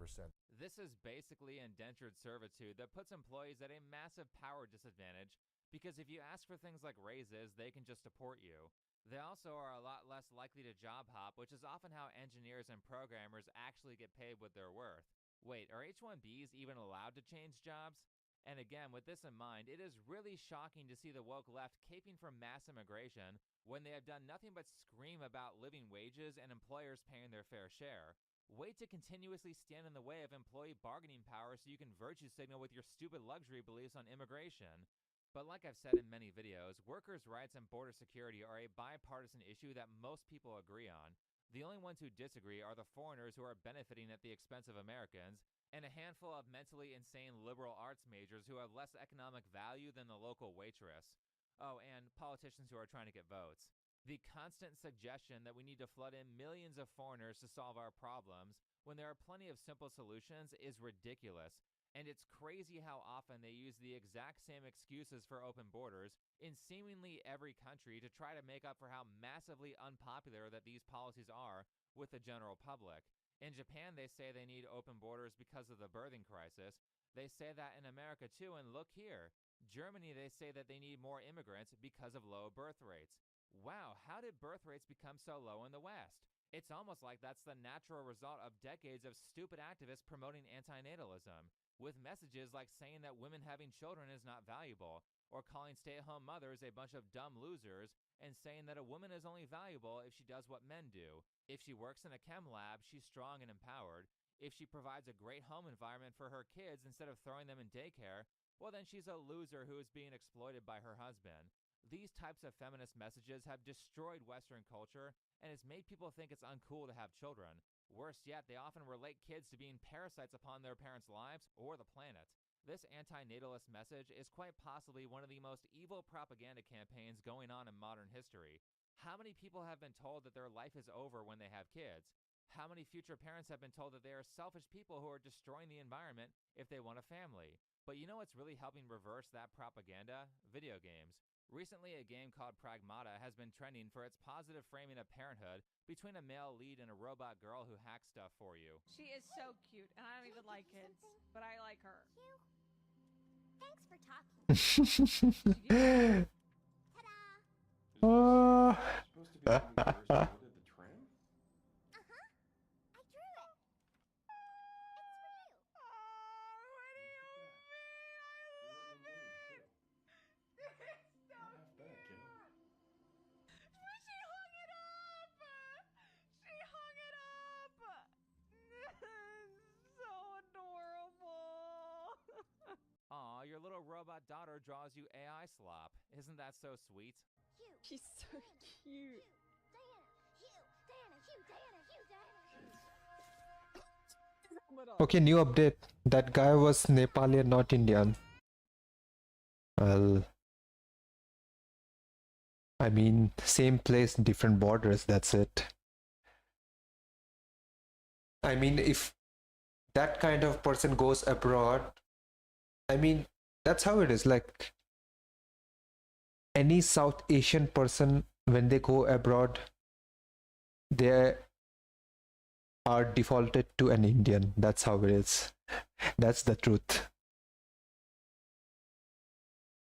This is basically indentured servitude that puts employees at a massive power disadvantage because if you ask for things like raises, they can just deport you. They also are a lot less likely to job hop, which is often how engineers and programmers actually get paid what they're worth. Wait, are H-1Bs even allowed to change jobs? And again, with this in mind, it is really shocking to see the woke left caping for mass immigration when they have done nothing but scream about living wages and employers paying their fair share. Wait to continuously stand in the way of employee bargaining power so you can virtue signal with your stupid luxury beliefs on immigration. But like I've said in many videos, workers' rights and border security are a bipartisan issue that most people agree on. The only ones who disagree are the foreigners who are benefiting at the expense of Americans, and a handful of mentally insane liberal arts majors who have less economic value than the local waitress. Oh, and politicians who are trying to get votes. The constant suggestion that we need to flood in millions of foreigners to solve our problems when there are plenty of simple solutions is ridiculous. And it's crazy how often they use the exact same excuses for open borders in seemingly every country to try to make up for how massively unpopular that these policies are with the general public. In Japan, they say they need open borders because of the birthing crisis. They say that in America too, and look here. Germany, they say that they need more immigrants because of low birth rates. Wow, how did birth rates become so low in the West? It's almost like that's the natural result of decades of stupid activists promoting antinatalism, with messages like saying that women having children is not valuable, or calling stay-at-home mothers a bunch of dumb losers, and saying that a woman is only valuable if she does what men do. If she works in a chem lab, she's strong and empowered. If she provides a great home environment for her kids instead of throwing them in daycare, well then she's a loser who is being exploited by her husband. These types of feminist messages have destroyed Western culture and has made people think it's uncool to have children. Worse yet, they often relate kids to being parasites upon their parents' lives or the planet. This anti-natalist message is quite possibly one of the most evil propaganda campaigns going on in modern history. How many people have been told that their life is over when they have kids? How many future parents have been told that they are selfish people who are destroying the environment if they want a family? But you know what's really helping reverse that propaganda? Video games. Recently, a game called Pragmata has been trending for its positive framing of parenthood between a male lead and a robot girl who hacks stuff for you. She is so cute, and I don't even like kids, but I like her. Thanks for talking. Supposed to be the tram? I drew it. It's for you. What do you mean? I love it. It's so cute. But she hung it up. She hung it up. So adorable. Aw, your little robot daughter draws you AI slop. Isn't that so sweet? She's so cute. Okay, new update. That guy was Nepali and not Indian. Well, I mean, same place, different borders, that's it. I mean, if that kind of person goes abroad, I mean, that's how it is. Like, any South Asian person, when they go abroad, they are defaulted to an Indian. That's how it is. That's the truth.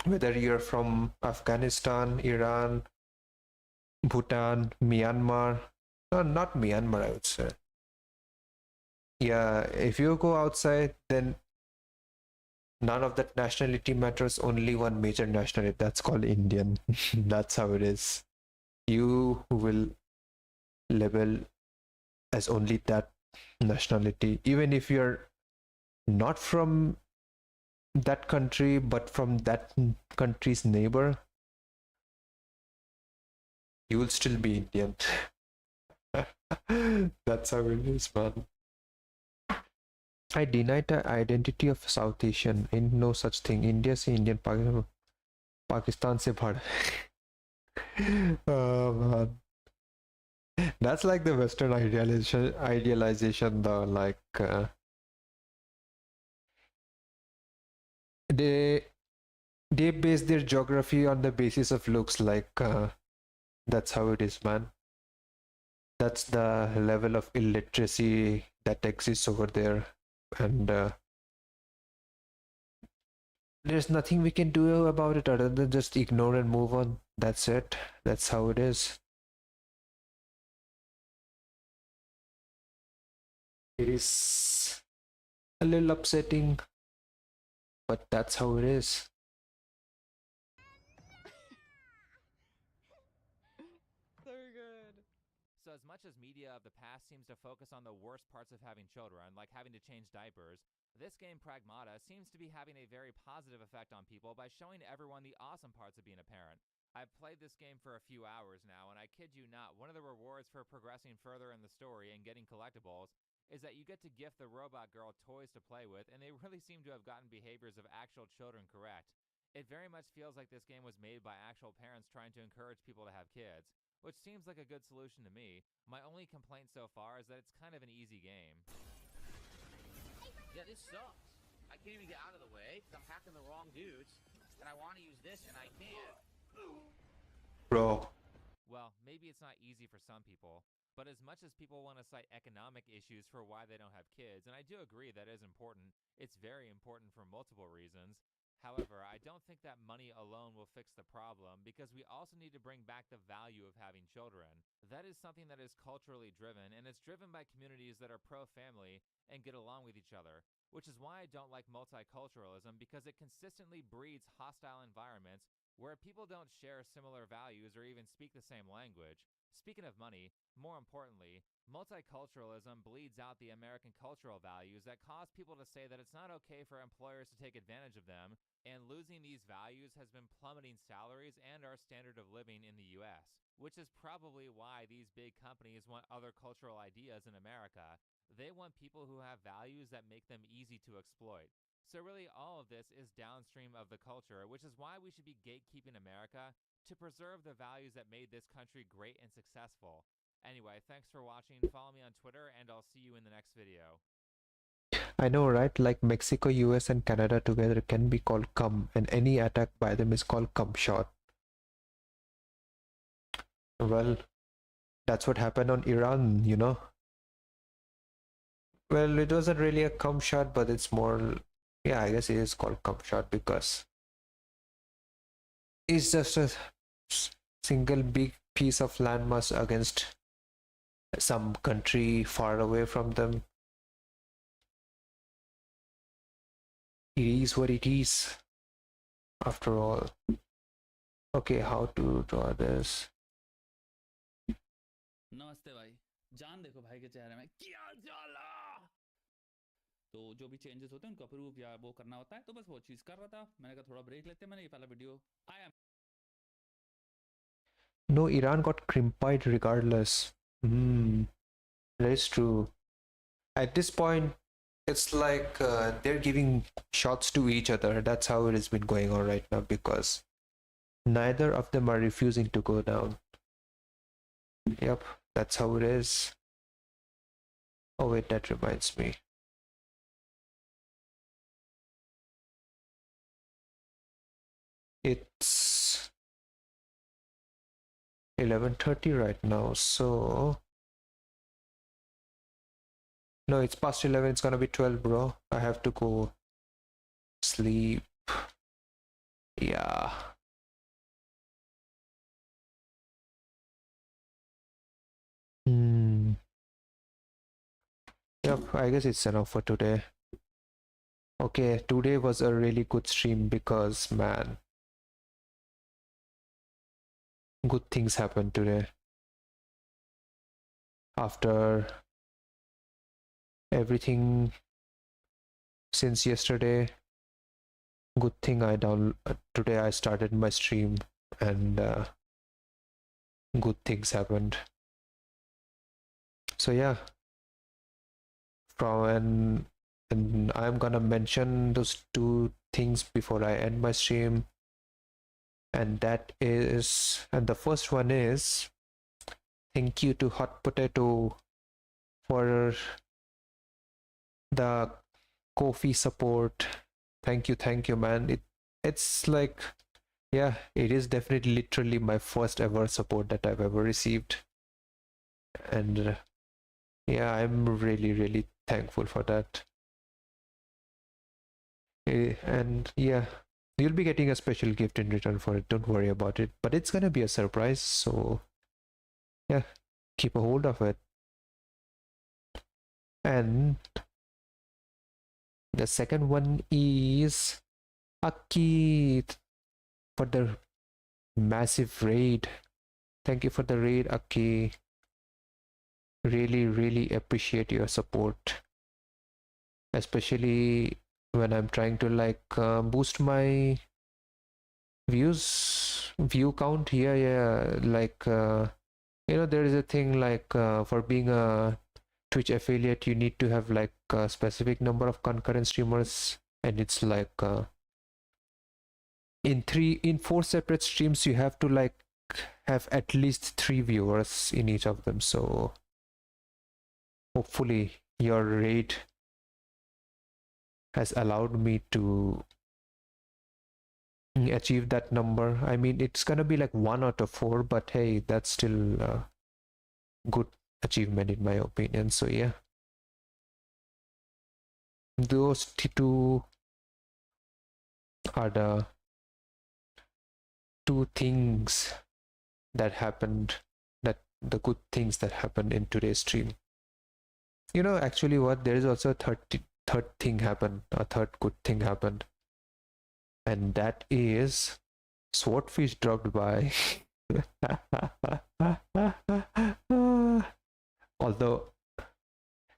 Whether you're from Afghanistan, Iran, Bhutan, Myanmar, no, not Myanmar, I would say. Yeah, if you go outside, then none of that nationality matters, only one major nationality, that's called Indian. That's how it is. You will label as only that nationality, even if you're not from that country, but from that country's neighbor, you will still be Indian. That's how it is, man. I denied the identity of South Asian. Ain't no such thing. India se Indian, Pakistan se bhad. Oh man. That's like the Western idealization though. Like, they they base their geography on the basis of looks. Like that's how it is, man. That's the level of illiteracy that exists over there, and there's nothing we can do about it other than just ignore and move on. That's it. That's how it is. It is a little upsetting, but that's how it is. So good. So as much as media of the past seems to focus on the worst parts of having children, like having to change diapers, this game Pragmata seems to be having a very positive effect on people by showing everyone the awesome parts of being a parent. I've played this game for a few hours now, and I kid you not, one of the rewards for progressing further in the story and getting collectibles is that you get to gift the robot girl toys to play with, and they really seem to have gotten behaviors of actual children correct. It very much feels like this game was made by actual parents trying to encourage people to have kids, which seems like a good solution to me. My only complaint so far is that it's kind of an easy game. Yeah, this sucks. I can't even get out of the way because I'm hacking the wrong dudes, and I want to use this and I can't. Bro. Well, maybe it's not easy for some people, but as much as people want to cite economic issues for why they don't have kids, and I do agree that is important, it's very important for multiple reasons. However, I don't think that money alone will fix the problem because we also need to bring back the value of having children. That is something that is culturally driven, and it's driven by communities that are pro-family and get along with each other, which is why I don't like multiculturalism because it consistently breeds hostile environments where people don't share similar values or even speak the same language. Speaking of money, more importantly, multiculturalism bleeds out the American cultural values that cause people to say that it's not okay for employers to take advantage of them, and losing these values has been plummeting salaries and our standard of living in the US, which is probably why these big companies want other cultural ideas in America. They want people who have values that make them easy to exploit. So really all of this is downstream of the culture, which is why we should be gatekeeping America to preserve the values that made this country great and successful. Anyway, thanks for watching. Follow me on Twitter, and I'll see you in the next video. I know, right? Like Mexico, US, and Canada together can be called cum, and any attack by them is called cum shot. Well, that's what happened on Iran, you know? Well, it wasn't really a cum shot, but it's more... Yeah, I guess it is called cum shot because it's just a single big piece of landmass against some country far away from them. It is what it is, after all. Okay, how to draw this? नमस्ते भाई जान देखो भाई के चेहरे में क्या जाला तो जो भी चेंजेस होते हैं उनको अप्रूव या वो करना होता है तो बस वो चीज कर रहा था मैंने कहा थोड़ा ब्रेक लेते हैं मैंने ये पहला वीडियो आया No, Iran got crimpied regardless. That is true. At this point, it's like they're giving shots to each other. That's how it has been going on right now because neither of them are refusing to go down. Yep, that's how it is. Oh wait, that reminds me. It's 11:30 right now, so no, it's past 11. It's gonna be 12, bro. I have to go sleep. Yeah. Yep, I guess it's enough for today. Okay, today was a really good stream because, man, good things happened today. After everything since yesterday, good thing today I started my stream and good things happened. So yeah, and I'm gonna mention those two things before I end my stream, and the first one is thank you to Hot Potato for the Ko-fi support Thank you, man. It's like, yeah, it is definitely literally my first ever support that I've ever received. And yeah, I'm really thankful for that. And yeah, you'll be getting a special gift in return for it. Don't worry about it. But it's gonna be a surprise, so yeah, keep a hold of it. And the second one is Aki for the massive raid. Thank you for the raid, Aki. Really appreciate your support, especially when I'm trying to like boost my view count. Yeah, like there is a thing like for being a Twitch affiliate, you need to have like a specific number of concurrent streamers, and it's like in 4 separate streams you have to like have at least 3 viewers in each of them. So hopefully your raid has allowed me to achieve that number. I mean, it's gonna be like 1 out of 4, but hey, that's still a good achievement in my opinion. So yeah, those two are the 2 things that happened, that the good things that happened in today's stream. Actually what, there is also a third thing happened, a third good thing happened, and that is Swordfish dropped by. Although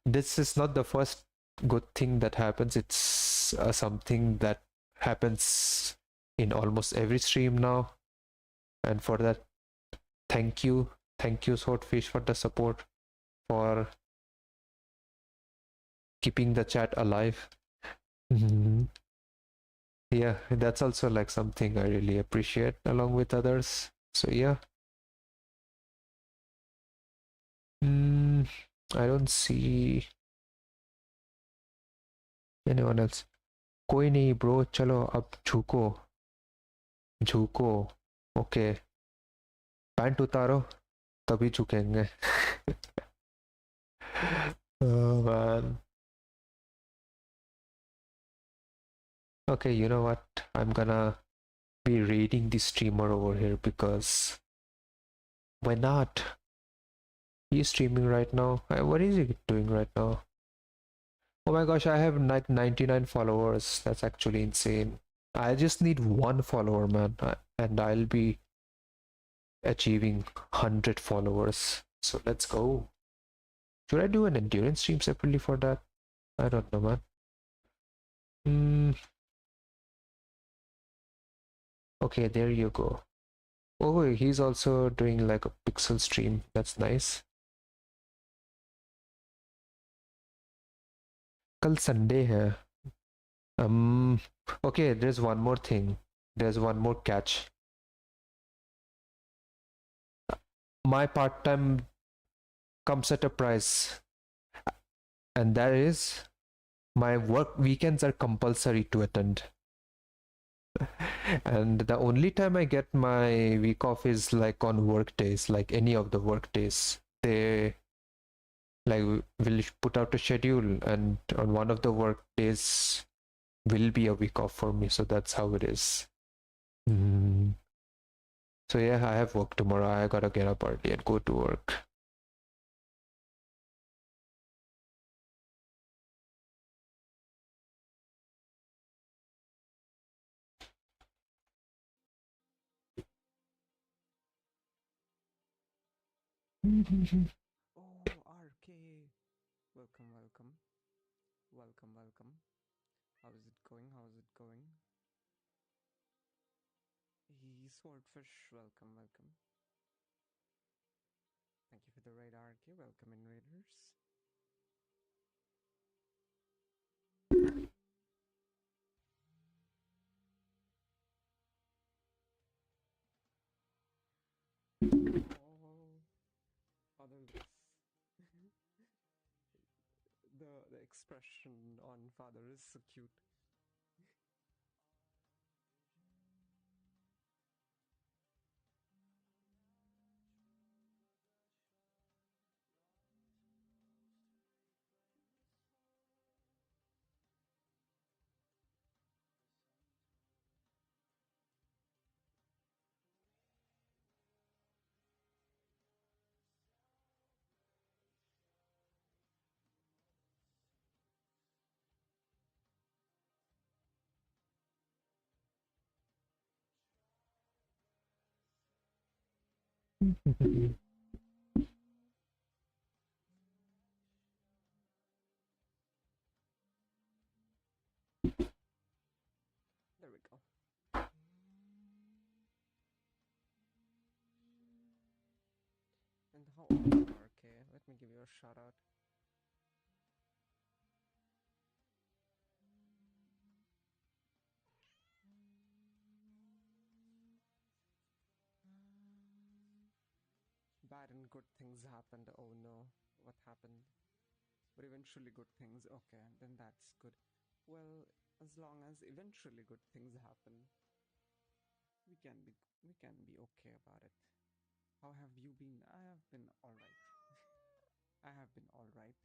this is not the first good thing that happens, it's something that happens in almost every stream now, and for that, thank you Swordfish for the support, for keeping the chat alive. Yeah, that's also like something I really appreciate along with others. So yeah, I don't see anyone else. कोई नहीं bro, चलो अब झुको okay, pant उतारो तभी झुकेंगे. Oh man. Okay, you know what? I'm gonna be raiding the streamer over here because why not? He's streaming right now. What is he doing right now? Oh my gosh, I have like 99 followers. That's actually insane. I just need 1 follower, man, and I'll be achieving 100 followers. So let's go. Should I do an endurance stream separately for that? I don't know, man. Okay, there you go. Oh, he's also doing like a pixel stream. That's nice. कल Sunday है. Okay, there's one more thing. There's one more catch. My part-time comes at a price, and that is my work weekends are compulsory to attend. And the only time I get my week off is like on work days, like any of the work days. They like will put out a schedule, and on one of the work days will be a week off for me. So that's how it is. So yeah, I have work tomorrow. I gotta get up early and go to work. Oh, RK. Welcome. How is it going? Swordfish, welcome. Thank you for the raid, RK. Welcome in, raiders. Oh, fatherless. The expression on father is so cute. There we go. And how old you are, okay? Let me give you a shout out. Bad and good things happened. Oh no, what happened? But eventually good things. Okay, then that's good. Well, as long as eventually good things happen, we can be okay about it. How have you been? I have been all right. I have been all right.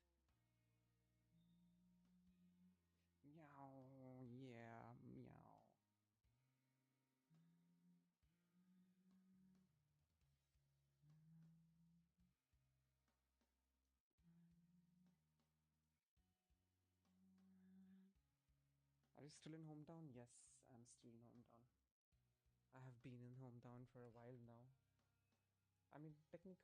Meow, yeah, meow. Are you still in hometown? Yes, I'm still in hometown. I have been in hometown for a while now. I mean, technically